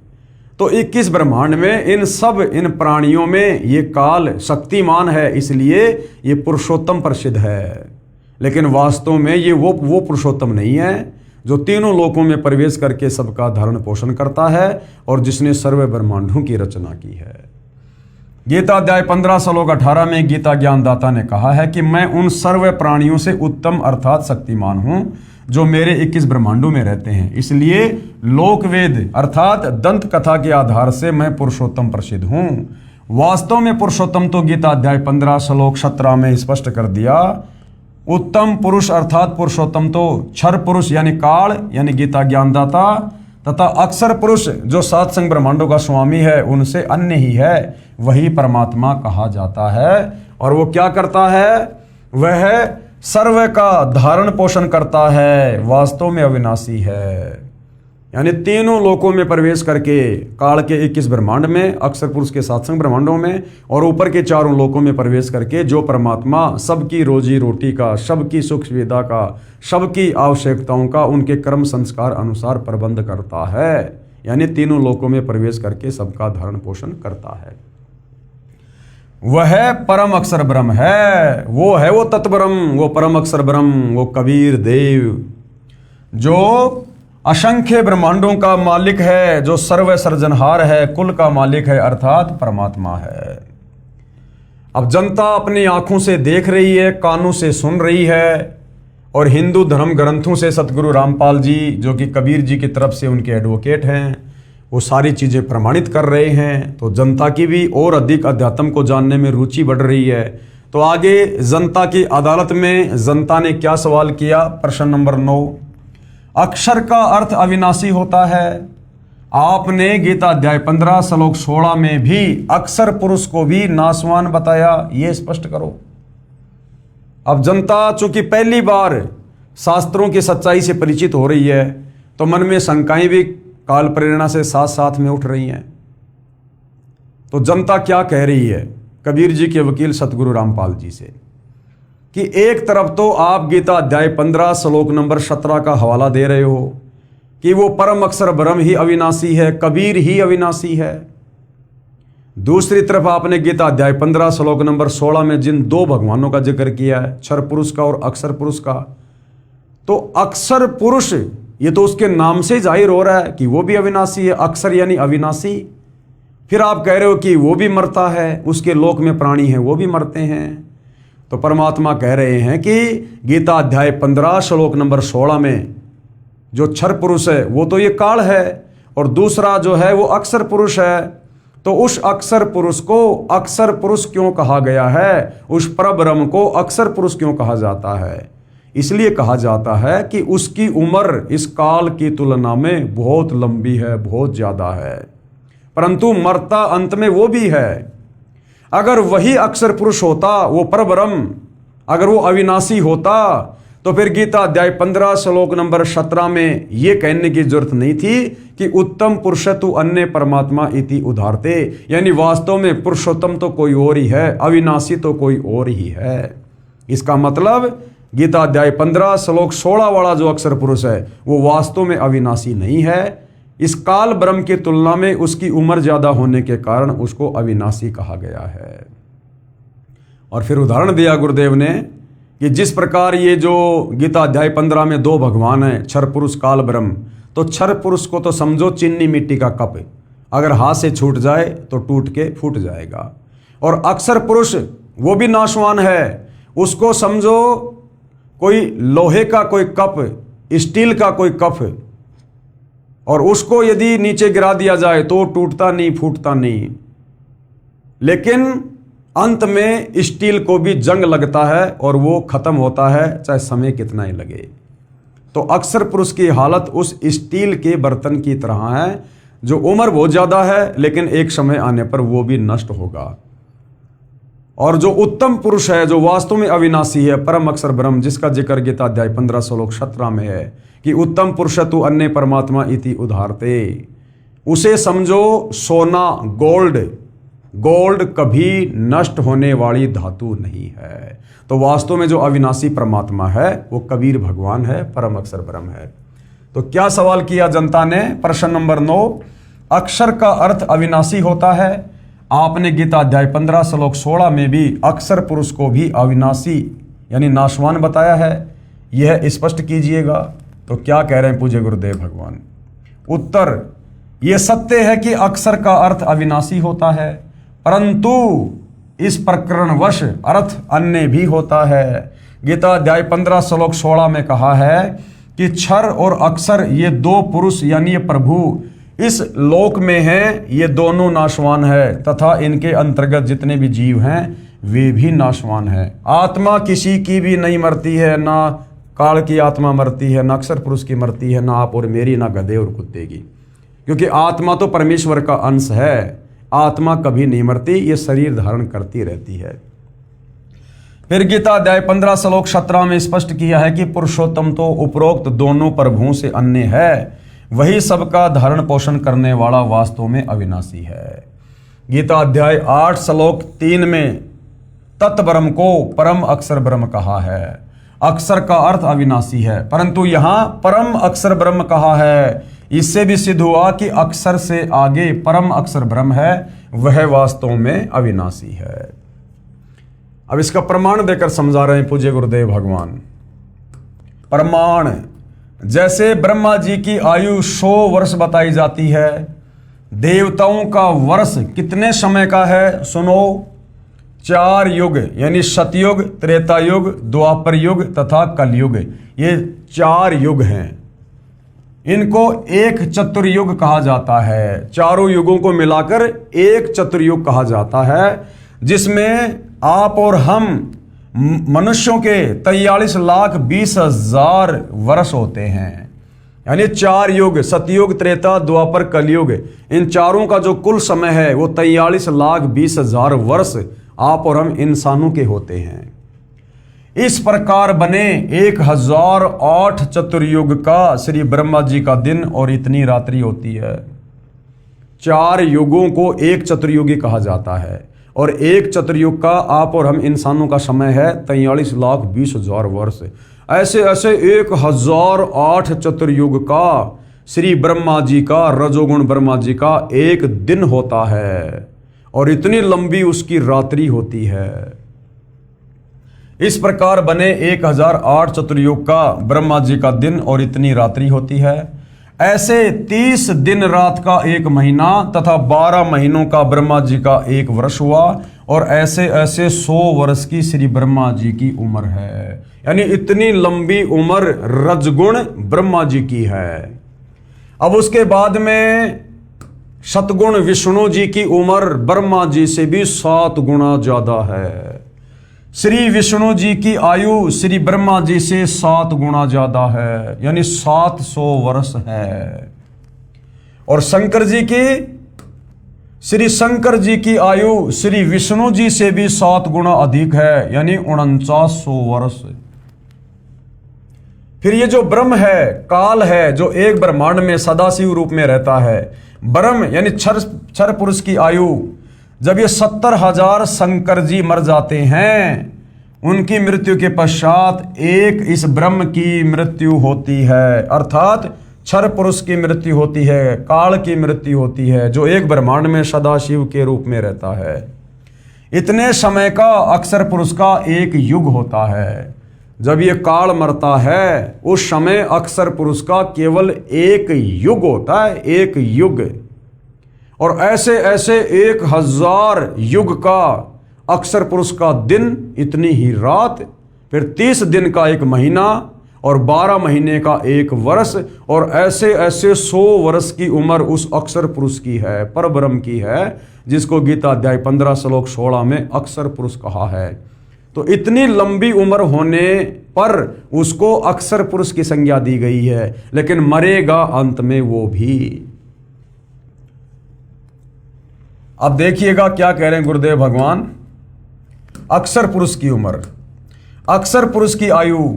तो 21 ब्रह्मांड में इन प्राणियों में ये काल शक्तिमान है, इसलिए ये पुरुषोत्तम प्रसिद्ध है। लेकिन वास्तव में ये वो पुरुषोत्तम नहीं है। जो तीनों लोकों में प्रवेश करके सबका धारण पोषण करता है और जिसने सर्व ब्रह्मांडों की रचना की है। गीता अध्याय 15 श्लोक 18 में गीता ज्ञानदाता ने कहा है कि मैं उन सर्व प्राणियों से उत्तम अर्थात शक्तिमान हूं जो मेरे 21 ब्रह्मांडों में रहते हैं, इसलिए लोक वेद अर्थात दंत कथा के आधार से मैं पुरुषोत्तम प्रसिद्ध हूं। वास्तव में पुरुषोत्तम तो गीता अध्याय 15 श्लोक 17 में स्पष्ट कर दिया। उत्तम पुरुष अर्थात पुरुषोत्तम तो क्षर पुरुष यानी काल यानी गीता ज्ञानदाता तथा अक्षर पुरुष जो सात संग ब्रह्मांडों का स्वामी है उनसे अन्य ही है, वही परमात्मा कहा जाता है। और वो क्या करता है? वह सर्व का धारण पोषण करता है, वास्तव में अविनाशी है। यानी तीनों लोकों में प्रवेश करके काल के 21 ब्रह्मांड में, अक्षर पुरुष के सात संग ब्रह्मांडों में और ऊपर के चारों लोकों में प्रवेश करके जो परमात्मा सबकी रोजी रोटी का, सबकी सुख सुविधा का, सबकी आवश्यकताओं का उनके कर्म संस्कार अनुसार प्रबंध करता है, यानी तीनों लोकों में प्रवेश करके सबका धारण पोषण करता है, वह परम अक्षर ब्रह्म है। वो है वो तत्ब्रह्म, वो परम अक्षर ब्रह्म, वो कबीर देव जो असंख्य ब्रह्मांडों का मालिक है, जो सर्व सर्जनहार है, कुल का मालिक है अर्थात परमात्मा है। अब जनता अपनी आंखों से देख रही है, कानों से सुन रही है और हिंदू धर्म ग्रंथों से सतगुरु रामपाल जी जो कि कबीर जी की तरफ से उनके एडवोकेट हैं, वो सारी चीज़ें प्रमाणित कर रहे हैं। तो जनता की भी और अधिक अध्यात्म को जानने में रुचि बढ़ रही है। तो आगे जनता की अदालत में जनता ने क्या सवाल किया? प्रश्न नंबर 9, अक्षर का अर्थ अविनाशी होता है। आपने गीता अध्याय 15 श्लोक 16 में भी अक्षर पुरुष को भी नाशवान बताया, ये स्पष्ट करो। अब जनता चूंकि पहली बार शास्त्रों की सच्चाई से परिचित हो रही है तो मन में शंकाएं भी काल प्रेरणा से साथ साथ में उठ रही हैं। तो जनता क्या कह रही है कबीर जी के वकील सतगुरु रामपाल जी से कि एक तरफ तो आप गीता अध्याय 15 श्लोक नंबर 17 का हवाला दे रहे हो कि वो परम अक्षर ब्रह्म ही अविनाशी है, कबीर ही अविनाशी है। दूसरी तरफ आपने गीता अध्याय 15 श्लोक नंबर 16 में जिन दो भगवानों का जिक्र किया है, क्षर पुरुष का और अक्षर पुरुष का, तो अक्षर पुरुष ये तो उसके नाम से जाहिर हो रहा है कि वो भी अविनाशी है, अक्षर यानी अविनाशी। फिर आप कह रहे हो कि वो भी मरता है, उसके लोक में प्राणी हैं वो भी मरते हैं। तो परमात्मा कह रहे हैं कि गीता अध्याय 15 श्लोक नंबर 16 में जो क्षर पुरुष है वो तो ये काल है और दूसरा जो है वो अक्षर पुरुष है। तो उस अक्षर पुरुष को अक्षर पुरुष क्यों कहा गया है? उस परब्रह्म को अक्षर पुरुष क्यों कहा जाता है? इसलिए कहा जाता है कि उसकी उम्र इस काल की तुलना में बहुत लंबी है, बहुत ज्यादा है, परंतु मरता अंत में वो भी है। अगर वही अक्षर पुरुष होता, वो परब्रह्म, अगर वो अविनाशी होता तो फिर गीता अध्याय 15 श्लोक नंबर 17 में ये कहने की जरूरत नहीं थी कि उत्तम पुरुष तु अन्य परमात्मा इति उदारते, यानी वास्तव में पुरुषोत्तम तो कोई और ही है, अविनाशी तो कोई और ही है। इसका मतलब गीता अध्याय 15 श्लोक 16 वाला जो अक्षर पुरुष है वो वास्तव में अविनाशी नहीं है। इस काल ब्रह्म की तुलना में उसकी उम्र ज्यादा होने के कारण उसको अविनाशी कहा गया है। और फिर उदाहरण दिया गुरुदेव ने कि जिस प्रकार ये जो गीता अध्याय 15 में दो भगवान हैं, क्षर पुरुष काल ब्रह्म, तो क्षर पुरुष को तो समझो चीनी मिट्टी का कप, अगर हाथ से छूट जाए तो टूट के फूट जाएगा। और अक्षर पुरुष वो भी नाशवान है, उसको समझो कोई लोहे का कोई कप, स्टील का कोई कप, और उसको यदि नीचे गिरा दिया जाए तो टूटता नहीं, फूटता नहीं, लेकिन अंत में स्टील को भी जंग लगता है और वो खत्म होता है, चाहे समय कितना ही लगे। तो अक्षर पुरुष की हालत उस स्टील के बर्तन की तरह है जो उम्र बहुत ज्यादा है लेकिन एक समय आने पर वो भी नष्ट होगा। और जो उत्तम पुरुष है, जो वास्तव में अविनाशी है, परम अक्षर ब्रह्म, जिसका जिक्र गीता अध्याय 15 श्लोक 17 में है कि उत्तम पुरुष तु अन्य परमात्मा इति उदारते, उसे समझो सोना, गोल्ड कभी नष्ट होने वाली धातु नहीं है। तो वास्तव में जो अविनाशी परमात्मा है वो कबीर भगवान है, परम अक्षर ब्रह्म है। तो क्या सवाल किया जनता ने? प्रश्न नंबर 9, अक्षर का अर्थ अविनाशी होता है। आपने गीता अध्याय 15 श्लोक 16 में भी अक्षर पुरुष को भी अविनाशी यानी नाशवान बताया है, यह स्पष्ट कीजिएगा। तो क्या कह रहे हैं पूज्य गुरुदेव भगवान? उत्तर, ये सत्य है कि अक्षर का अर्थ अविनाशी होता है, परंतु इस प्रकरणवश अर्थ अन्य भी होता है। गीता अध्याय 15 श्लोक 16 में कहा है कि क्षर और अक्षर ये दो पुरुष यानी ये प्रभु इस लोक में हैं, ये दोनों नाशवान है तथा इनके अंतर्गत जितने भी जीव हैं वे भी नाशवान हैं। आत्मा किसी की भी नहीं मरती है, ना काल की आत्मा मरती है, ना अक्षर पुरुष की मरती है, ना आप और मेरी, ना गधे और कुत्ते की, क्योंकि आत्मा तो परमेश्वर का अंश है। आत्मा कभी नहीं मरती, ये शरीर धारण करती रहती है। फिर गीता अध्याय 15 श्लोक 17 में स्पष्ट किया है कि पुरुषोत्तम तो उपरोक्त दोनों प्रभुओं से अन्य है, वही सबका धारण पोषण करने वाला वास्तव में अविनाशी है। गीता अध्याय 8 श्लोक 3 में तत्ब्रह्म को परम अक्षर ब्रह्म कहा है। अक्षर का अर्थ अविनाशी है, परंतु यहां परम अक्षर ब्रह्म कहा है। इससे भी सिद्ध हुआ कि अक्षर से आगे परम अक्षर ब्रह्म है, वह वास्तव में अविनाशी है। अब इसका प्रमाण देकर समझा रहे हैं पूज्य गुरुदेव भगवान। प्रमाण, जैसे ब्रह्मा जी की आयु 100 वर्ष बताई जाती है, देवताओं का वर्ष कितने समय का है सुनो? 4 युग, यानी सतयुग, त्रेता युग, द्वापर युग तथा कलयुग, ये 4 युग हैं। इनको एक चतुर्युग कहा जाता है। चारों युगों को मिलाकर एक चतुर्युग कहा जाता है, जिसमें आप और हम मनुष्यों के 43,20,000 वर्ष होते हैं। यानी 4 युग, सतयुग, त्रेता, द्वापर, कलयुग, इन चारों का जो कुल समय है वो 43,20,000 वर्ष आप और हम इंसानों के होते हैं। इस प्रकार बने 1008 चतुर्युग का श्री ब्रह्मा जी का दिन और इतनी रात्रि होती है। 4 युगों को एक चतुर्युगी कहा जाता है और एक चतुर्युग का आप और हम इंसानों का समय है 43,20,000 वर्ष। ऐसे ऐसे 1008 चतुर्युग का श्री ब्रह्मा जी का, रजोगुण ब्रह्मा जी का एक दिन होता है और इतनी लंबी उसकी रात्रि होती है। इस प्रकार बने 1008 चतुर्युग का ब्रह्मा जी का दिन और इतनी रात्रि होती है। ऐसे 30 दिन रात का एक महीना तथा 12 महीनों का ब्रह्मा जी का एक वर्ष हुआ और ऐसे ऐसे 100 वर्ष की श्री ब्रह्मा जी की उम्र है। यानी इतनी लंबी उम्र रजगुण ब्रह्मा जी की है। अब उसके बाद में सतगुण विष्णु जी की उम्र ब्रह्मा जी से भी 7 गुना ज्यादा है। श्री विष्णु जी की आयु श्री ब्रह्मा जी से 7 गुना ज्यादा है, यानी 700 वर्ष है। और शंकर जी की, श्री शंकर जी की आयु श्री विष्णु जी से भी 7 गुना अधिक है, यानी 4900 वर्ष। फिर ये जो ब्रह्म है, काल है, जो एक ब्रह्मांड में सदाशिव रूप में रहता है। ब्रह्म यानी क्षर पुरुष की आयु, जब ये 70,000 शंकर जी मर जाते हैं, उनकी मृत्यु के पश्चात एक इस ब्रह्म की मृत्यु होती है, अर्थात क्षर पुरुष की मृत्यु होती है, काल की मृत्यु होती है, जो एक ब्रह्मांड में सदाशिव के रूप में रहता है। इतने समय का अक्षर पुरुष का एक युग होता है। जब ये काल मरता है, उस समय अक्षर पुरुष का केवल एक युग होता है, एक युग। और ऐसे ऐसे 1000 युग का अक्षर पुरुष का दिन, इतनी ही रात, फिर 30 दिन का एक महीना और 12 महीने का एक वर्ष, और ऐसे ऐसे 100 वर्ष की उम्र उस अक्षर पुरुष की है, परब्रह्म की है, जिसको गीता अध्याय 15 श्लोक 16 में अक्षर पुरुष कहा है। तो इतनी लंबी उम्र होने पर उसको अक्षर पुरुष की संज्ञा दी गई है, लेकिन मरेगा अंत में वो भी। अब देखिएगा क्या कह रहे हैं गुरुदेव भगवान। अक्षर पुरुष की उम्र, अक्षर पुरुष की आयु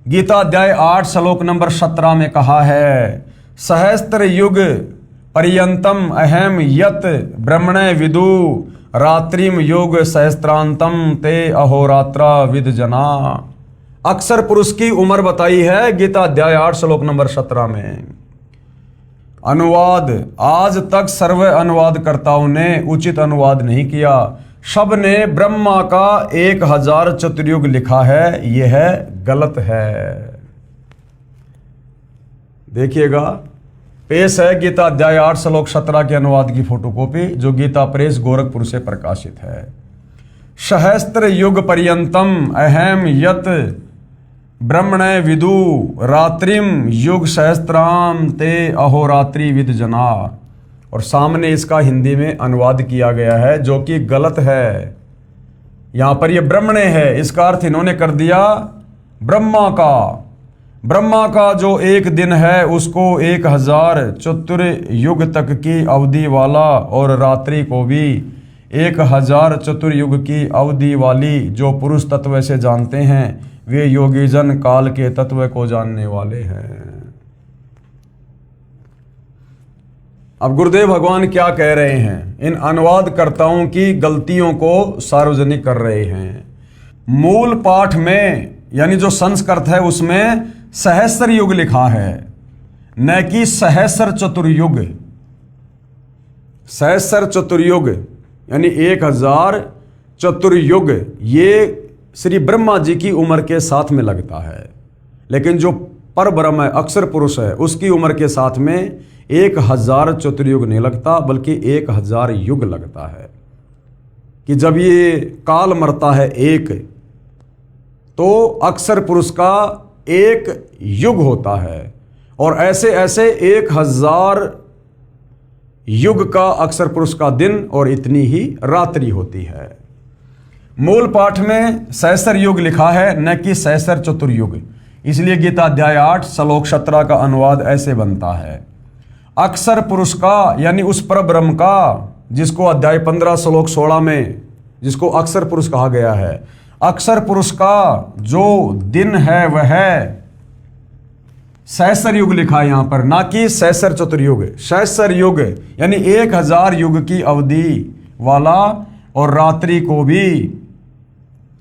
गीता अध्याय 8 श्लोक नंबर 17 में कहा है, सहस्त्र युग पर्यंतम अहम यत ब्रह्मणे विदु रात्रिम योग सहस्त्रांतम ते अहोरात्रा विद जना। अक्षर पुरुष की उम्र बताई है गीता अध्याय 8 श्लोक नंबर 17 में। अनुवाद, आज तक सर्व अनुवादकर्ताओं ने उचित अनुवाद नहीं किया। सब ने ब्रह्मा का 1000 चतुर्युग लिखा है, यह गलत है। देखिएगा, पेश है गीता अध्याय 8 श्लोक 17 के अनुवाद की फोटोकॉपी, जो गीता प्रेस गोरखपुर से प्रकाशित है। सहस्त्र युग पर्यंतम अहम यत ब्रह्मणे विदु रात्रिम युग सहस्त्राम ते अहोरात्रि विद जना। और सामने इसका हिंदी में अनुवाद किया गया है, जो कि गलत है। यहां पर ये ब्रह्मणे है, इसका अर्थ इन्होंने कर दिया ब्रह्मा का। ब्रह्मा का जो एक दिन है उसको 1000 चतुर्युग तक की अवधि वाला, और रात्रि को भी 1000 चतुर्युग की अवधि वाली। जो पुरुष तत्व से जानते हैं वे योगीजन काल के तत्व को जानने वाले हैं। अब गुरुदेव भगवान क्या कह रहे हैं? इन अनुवादकर्ताओं की गलतियों को सार्वजनिक कर रहे हैं। मूल पाठ में यानी जो संस्कृत है उसमें सहस्त्र युग लिखा है, न कि सहस्त्र चतुर्युग। सहस्त्र चतुर्युग यानी 1000 चतुर्युग ये श्री ब्रह्मा जी की उम्र के साथ में लगता है, लेकिन जो पर ब्रह्म है, अक्षर पुरुष है, उसकी उम्र के साथ में 1000 चतुर्युग नहीं लगता, बल्कि 1000 युग लगता है। कि जब ये काल मरता है एक, तो अक्षर पुरुष का एक युग होता है, और ऐसे ऐसे 1000 युग का अक्षर पुरुष का दिन और इतनी ही रात्रि होती है। मूल पाठ में सहस्त्र युग लिखा है, न कि सहस्त्र चतुर्युग। इसलिए गीता अध्याय 8 श्लोक 17 का अनुवाद ऐसे बनता है, अक्षर पुरुष का यानी उस पर ब्रह्म का, जिसको अध्याय 15 श्लोक 16 में जिसको अक्षर पुरुष कहा गया है, अक्षर पुरुष का जो दिन है वह सहस्त्र युग लिखा है यहां पर, ना कि सहस्त्र चतुर्युग। सहस्त्र युग यानी 1000 युग की अवधि वाला, और रात्रि को भी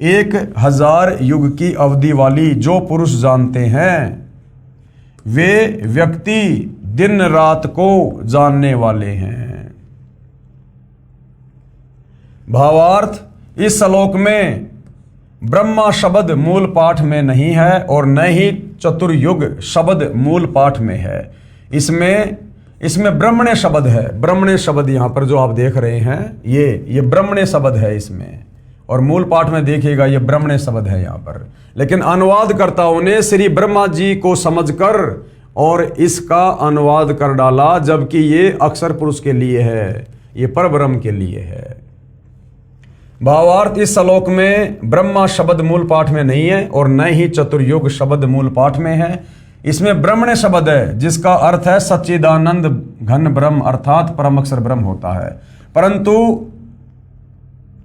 1000 युग की अवधि वाली। जो पुरुष जानते हैं वे व्यक्ति दिन रात को जानने वाले हैं। भावार्थ, इस श्लोक में ब्रह्मा शब्द मूल पाठ में नहीं है, और न ही चतुर्युग शब्द मूल पाठ में है। इसमें ब्रह्मणे शब्द है। ब्रह्मणे शब्द यहां पर जो आप देख रहे हैं ये ब्रह्मणे शब्द है इसमें, और मूल पाठ में देखिएगा ये ब्रह्मणे शब्द है यहां पर। लेकिन अनुवादकर्ताओं ने श्री ब्रह्मा जी को समझकर और इसका अनुवाद कर डाला, जबकि ये अक्षर पुरुष के लिए है, ये परब्रह्म के लिए है। भावार्थ, इस श्लोक में ब्रह्मा शब्द मूल पाठ में नहीं है, और न ही चतुर्युग शब्द मूल पाठ में है। इसमें ब्रह्मणे शब्द है, जिसका अर्थ है सच्चिदानंद घन ब्रह्म, अर्थात परम अक्षर ब्रह्म होता है। परंतु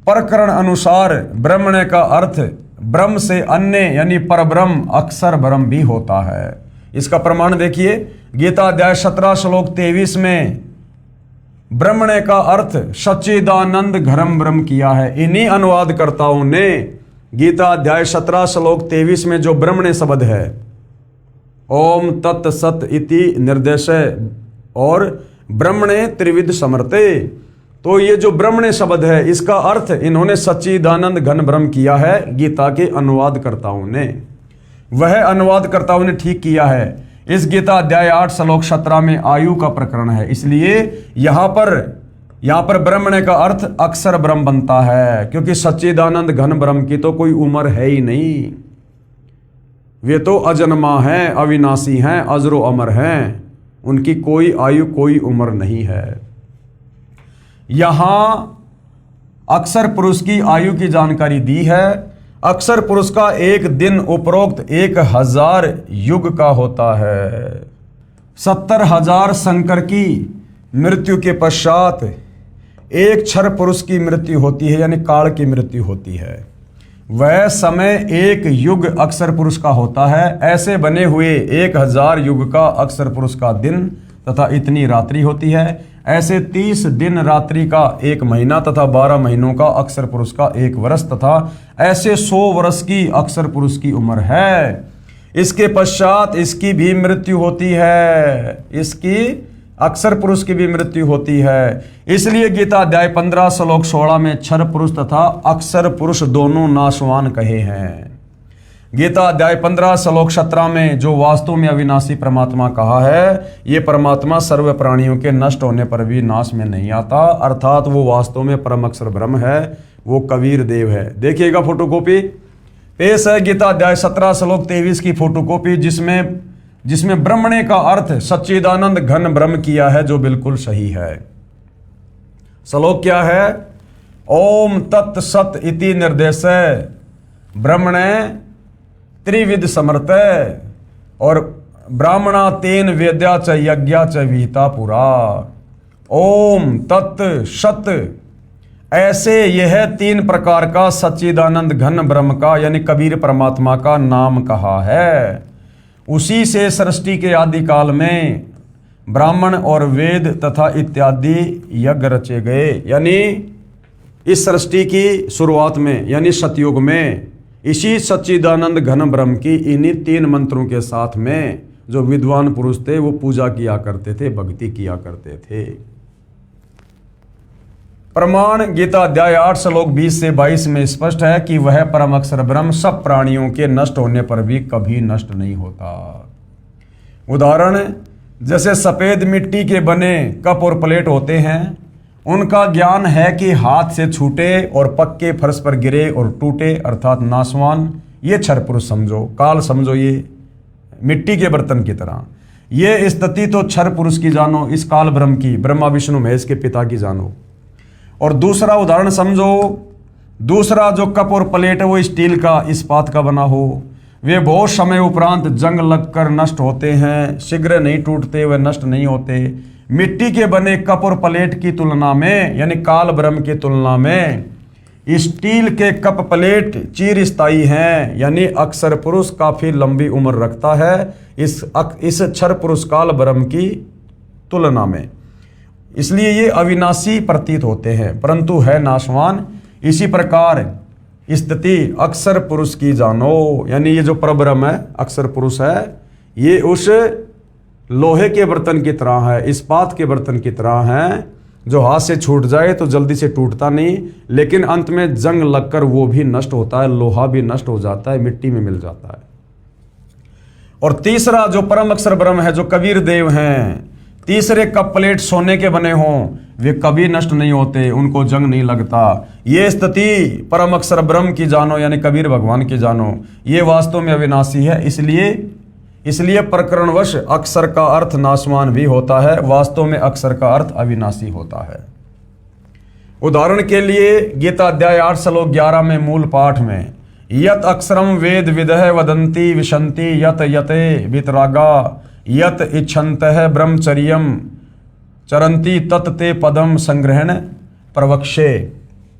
प्रकरण अनुसार ब्रह्मणे का अर्थ ब्रह्म से अन्य यानी परब्रह्म अक्षर ब्रह्म भी होता है। इसका प्रमाण देखिए, गीता अध्याय 17 श्लोक 23 में ब्रह्मणे का अर्थ सच्चिदानंद घरम ब्रह्म किया है। इन्हीं अनुवादकर्ताओं ने गीता अध्याय 17 श्लोक 23 में जो ब्रह्मणे शब्द है, ओम तत् सत इति निर्देश, और ब्रह्मणे त्रिविध समर्थे, तो ये जो ब्रह्मणे शब्द है इसका अर्थ इन्होंने सच्चिदानंद घन ब्रह्म किया है। गीता के अनुवादकर्ताओं ने, वह अनुवादकर्ताओं ने ठीक किया है। इस गीता अध्याय 8 श्लोक 17 में आयु का प्रकरण है, इसलिए यहां पर ब्रह्मणे का अर्थ अक्षर ब्रह्म बनता है, क्योंकि सच्चिदानंद घन ब्रह्म की तो कोई उम्र है ही नहीं। वे तो अजन्मा हैं, अविनाशी हैं, अजरो अमर हैं, उनकी कोई आयु कोई उम्र नहीं है। यहां अक्षर पुरुष की आयु की जानकारी दी है। अक्षर पुरुष का एक दिन उपरोक्त 1000 युग का होता है। 70,000 शंकर की मृत्यु के पश्चात एक क्षर पुरुष की मृत्यु होती है, यानी काल की मृत्यु होती है। वह समय एक युग अक्षर पुरुष का होता है। ऐसे बने हुए 1000 युग का अक्षर पुरुष का दिन तथा इतनी रात्रि होती है। ऐसे 30 दिन रात्रि का एक महीना तथा 12 महीनों का अक्षर पुरुष का एक वर्ष, तथा ऐसे 100 वर्ष की अक्षर पुरुष की उम्र है। इसके पश्चात इसकी भी मृत्यु होती है, इसकी अक्षर पुरुष की भी मृत्यु होती है। इसलिए गीता अध्याय 15 श्लोक 16 में क्षर पुरुष तथा अक्षर पुरुष दोनों नाशवान कहे हैं। गीता अध्याय 15 श्लोक 17 में जो वास्तव में अविनाशी परमात्मा कहा है, ये परमात्मा सर्व प्राणियों के नष्ट होने पर भी नाश में नहीं आता, अर्थात वो वास्तव में परम अक्षर ब्रह्म है, वो कबीर देव है। देखिएगा फोटोकॉपी पेश है गीता अध्याय 17 श्लोक 23 की फोटोकॉपी, जिसमें ब्रह्मणे का अर्थ सच्चिदानंद घन ब्रह्म किया है, जो बिल्कुल सही है। श्लोक क्या है? ओम तत् सत इति निर्देश ब्रह्मणे त्रिविध समर्थ और ब्राह्मणा तेन वेद्या च यज्ञा च विहिता पुरा। ओम तत् सत, ऐसे यह 3 प्रकार का सच्चिदानंद घन ब्रह्म का यानी कबीर परमात्मा का नाम कहा है। उसी से सृष्टि के आदि काल में ब्राह्मण और वेद तथा इत्यादि यज्ञ रचे गए, यानी इस सृष्टि की शुरुआत में यानी सतयुग में इसी सच्चिदानंद घन ब्रह्म की इन्हीं 3 मंत्रों के साथ में जो विद्वान पुरुष थे वो पूजा किया करते थे, भक्ति किया करते थे। प्रमाण गीता अध्याय 8 श्लोक 20 से 22 में स्पष्ट है कि वह परम अक्षर ब्रह्म सब प्राणियों के नष्ट होने पर भी कभी नष्ट नहीं होता। उदाहरण, जैसे सफेद मिट्टी के बने कप और प्लेट होते हैं, उनका ज्ञान है कि हाथ से छूटे और पक्के फर्श पर गिरे और टूटे, अर्थात नाशवान। ये क्षर पुरुष समझो, काल समझो, ये मिट्टी के बर्तन की तरह। ये स्थिति तो क्षर पुरुष की जानो, इस काल ब्रह्म की, ब्रह्मा विष्णु महेश के पिता की जानो। और दूसरा उदाहरण समझो, दूसरा जो कप और प्लेट है वो स्टील का, इस्पात का बना हो, वे बहुत समय उपरांत जंग लगकर नष्ट होते हैं, शीघ्र नहीं टूटते, वे नष्ट नहीं होते। मिट्टी के बने कप और प्लेट की तुलना में यानी काल ब्रह्म की तुलना में स्टील के कप प्लेट चिरस्थायी हैं, यानी अक्षर पुरुष काफी लंबी उम्र रखता है इस क्षर पुरुष काल ब्रह्म की तुलना में, इसलिए ये अविनाशी प्रतीत होते हैं परंतु है नाशवान। इसी प्रकार स्थिति अक्षर पुरुष की जानो, यानी ये जो परब्रह्म है, अक्षर पुरुष है, ये उस लोहे के बर्तन की तरह है, इस्पात के बर्तन की तरह है, जो हाथ से छूट जाए तो जल्दी से टूटता नहीं, लेकिन अंत में जंग लगकर वो भी नष्ट होता है, लोहा भी नष्ट हो जाता है, मिट्टी में मिल जाता है। और तीसरा जो परम अक्षर ब्रह्म है, जो कबीर देव हैं, तीसरे कप प्लेट सोने के बने हों, वे कभी नष्ट नहीं होते, उनको जंग नहीं लगता। ये स्थिति परम अक्षर ब्रह्म की जानो, यानी कबीर भगवान की जानो, ये वास्तव में अविनाशी है। इसलिए प्रकरणवश अक्षर का अर्थ नाशवान भी होता है, वास्तव में अक्षर का अर्थ अविनाशी होता है। उदाहरण के लिए गीता अध्याय 8 श्लोक 11 में मूल पाठ में यत अक्षरम वेद विदह वदंती विशंति यत यते वितरागा यत इच्छन्तः ब्रह्मचर्यम चरंती तत्ते पदम संग्रहण प्रवक्षे।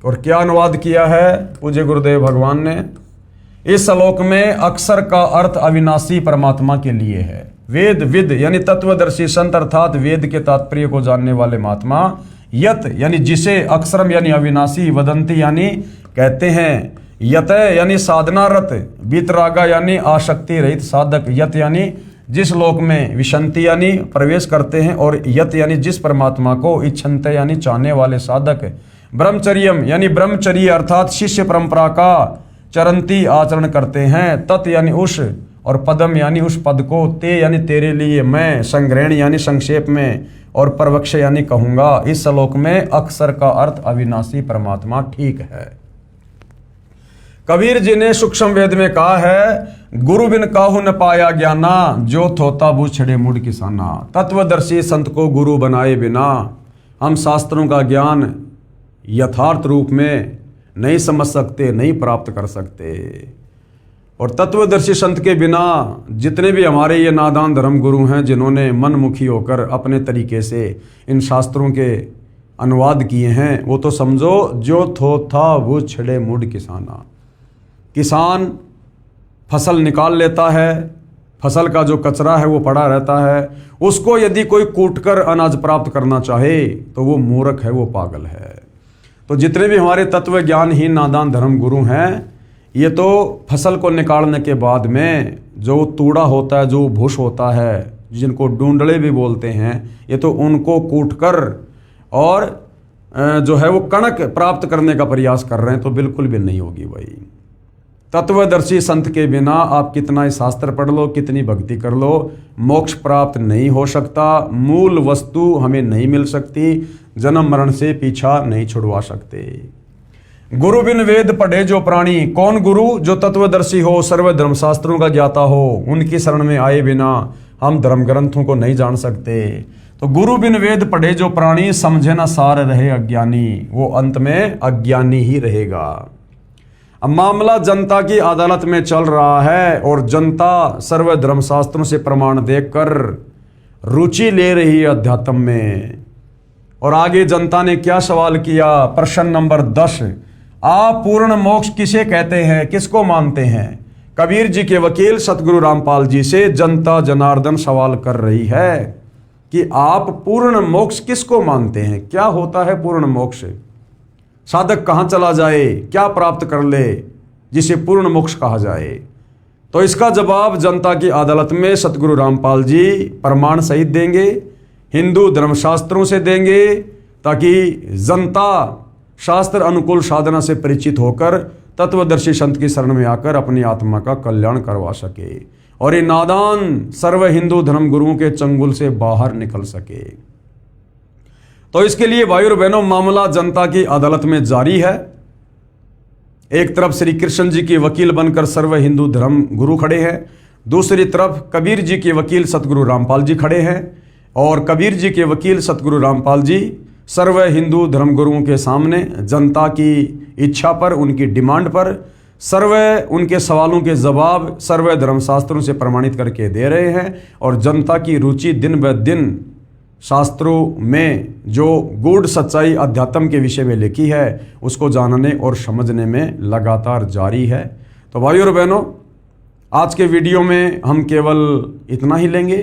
और क्या अनुवाद किया है पूज्य गुरुदेव भगवान ने? इस श्लोक में अक्षर का अर्थ अविनाशी परमात्मा के लिए है। वेद विद यानी तत्वदर्शी संत अर्थात वेद के तात्पर्य को जानने वाले महात्मा, यत यानी जिसे, अक्षरम यानी अविनाशी, वदंती यानी कहते हैं, यत यानी साधनारत, वितरागा यानी आसक्ति रहित साधक, यत यानी जिस लोक में, विशंति यानी प्रवेश करते हैं, और यत यानी जिस परमात्मा को, इच्छन्ते यानी चाहने वाले साधक, ब्रह्मचर्यम यानी ब्रह्मचर्य अर्थात शिष्य परंपरा का चरंती आचरण करते हैं, तत् यानी उस, और पदम यानी उस पद को, ते यानी तेरे लिए, मैं, संग्रहण यानी संक्षेप में, और प्रवक्ष यानी कहूंगा। इस श्लोक में अक्षर का अर्थ अविनाशी परमात्मा ठीक है। कबीर जी ने सूक्ष्म वेद में कहा है, गुरु बिन काहू न पाया ज्ञाना, जो थोता बू छड़े मुड़ किसाना। तत्वदर्शी संत को गुरु बनाए बिना हम शास्त्रों का ज्ञान यथार्थ रूप में नहीं समझ सकते, नहीं प्राप्त कर सकते। और तत्वदर्शी संत के बिना जितने भी हमारे ये नादान धर्म गुरु हैं, जिन्होंने मनमुखी होकर अपने तरीके से इन शास्त्रों के अनुवाद किए हैं, वो तो समझो जो थोथा वो छड़े मुड़ किसाना। किसान फसल निकाल लेता है, फसल का जो कचरा है वो पड़ा रहता है, उसको यदि कोई कूटकर अनाज प्राप्त करना चाहे तो वो मूर्ख है, वो पागल है। तो जितने भी हमारे तत्व ज्ञानहीन नादान धर्म गुरु हैं, ये तो फसल को निकालने के बाद में जो तूड़ा होता है, जो भूस होता है, जिनको डूंडले भी बोलते हैं, ये तो उनको कूटकर और जो है वो कणक प्राप्त करने का प्रयास कर रहे हैं, तो बिल्कुल भी नहीं होगी भाई। तत्वदर्शी संत के बिना आप कितना ही शास्त्र पढ़ लो, कितनी भक्ति कर लो, मोक्ष प्राप्त नहीं हो सकता। मूल वस्तु हमें नहीं मिल सकती, जन्म मरण से पीछा नहीं छुड़वा सकते। गुरु बिन वेद पढ़े जो प्राणी, कौन गुरु? जो तत्वदर्शी हो, सर्व धर्मशास्त्रों का ज्ञाता हो। उनकी शरण में आए बिना हम धर्म ग्रंथों को नहीं जान सकते। तो गुरु बिन वेद पढ़े जो प्राणी, समझे ना सार रहे अज्ञानी, वो अंत में अज्ञानी ही रहेगा। अब मामला जनता की अदालत में चल रहा है और जनता सर्व धर्मशास्त्रों से प्रमाण देखकर रुचि ले रही है अध्यात्म में। और आगे जनता ने क्या सवाल किया? प्रश्न नंबर 10, आप पूर्ण मोक्ष किसे कहते हैं, किसको मानते हैं? कबीर जी के वकील सतगुरु रामपाल जी से जनता जनार्दन सवाल कर रही है कि आप पूर्ण मोक्ष किसको मानते हैं? क्या होता है पूर्ण मोक्ष? साधक कहाँ चला जाए, क्या प्राप्त कर ले जिसे पूर्ण मोक्ष कहा जाए? तो इसका जवाब जनता की अदालत में सतगुरु रामपाल जी प्रमाण सहित देंगे, हिंदू धर्मशास्त्रों से देंगे, ताकि जनता शास्त्र अनुकूल साधना से परिचित होकर तत्वदर्शी संत की शरण में आकर अपनी आत्मा का कल्याण करवा सके और ये नादान सर्व हिंदू धर्म गुरुओं के चंगुल से बाहर निकल सके। तो इसके लिए भाई और बहनों, मामला जनता की अदालत में जारी है। एक तरफ श्री कृष्ण जी के वकील बनकर सर्व हिंदू धर्म गुरु खड़े हैं, दूसरी तरफ कबीर जी के वकील सतगुरु रामपाल जी खड़े हैं। और कबीर जी के वकील सतगुरु रामपाल जी सर्व हिंदू धर्म गुरुओं के सामने जनता की इच्छा पर, उनकी डिमांड पर सर्व उनके सवालों के जवाब सर्व धर्मशास्त्रों से प्रमाणित करके दे रहे हैं। और जनता की रुचि दिन ब दिन शास्त्रों में जो गूढ़ सच्चाई अध्यात्म के विषय में लिखी है उसको जानने और समझने में लगातार जारी है। तो भाइयों और बहनों, आज के वीडियो में हम केवल इतना ही लेंगे।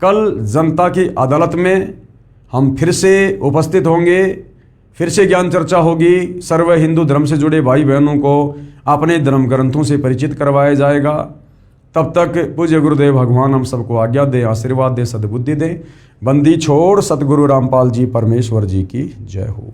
कल जनता की अदालत में हम फिर से उपस्थित होंगे, फिर से ज्ञान चर्चा होगी। सर्व हिंदू धर्म से जुड़े भाई बहनों को अपने धर्म ग्रंथों से परिचित करवाया जाएगा। तब तक पूज्य गुरुदेव भगवान हम सबको आज्ञा दे, आशीर्वाद दे, सद्बुद्धि दे। बंदी छोड़ सतगुरु रामपाल जी परमेश्वर जी की जय हो।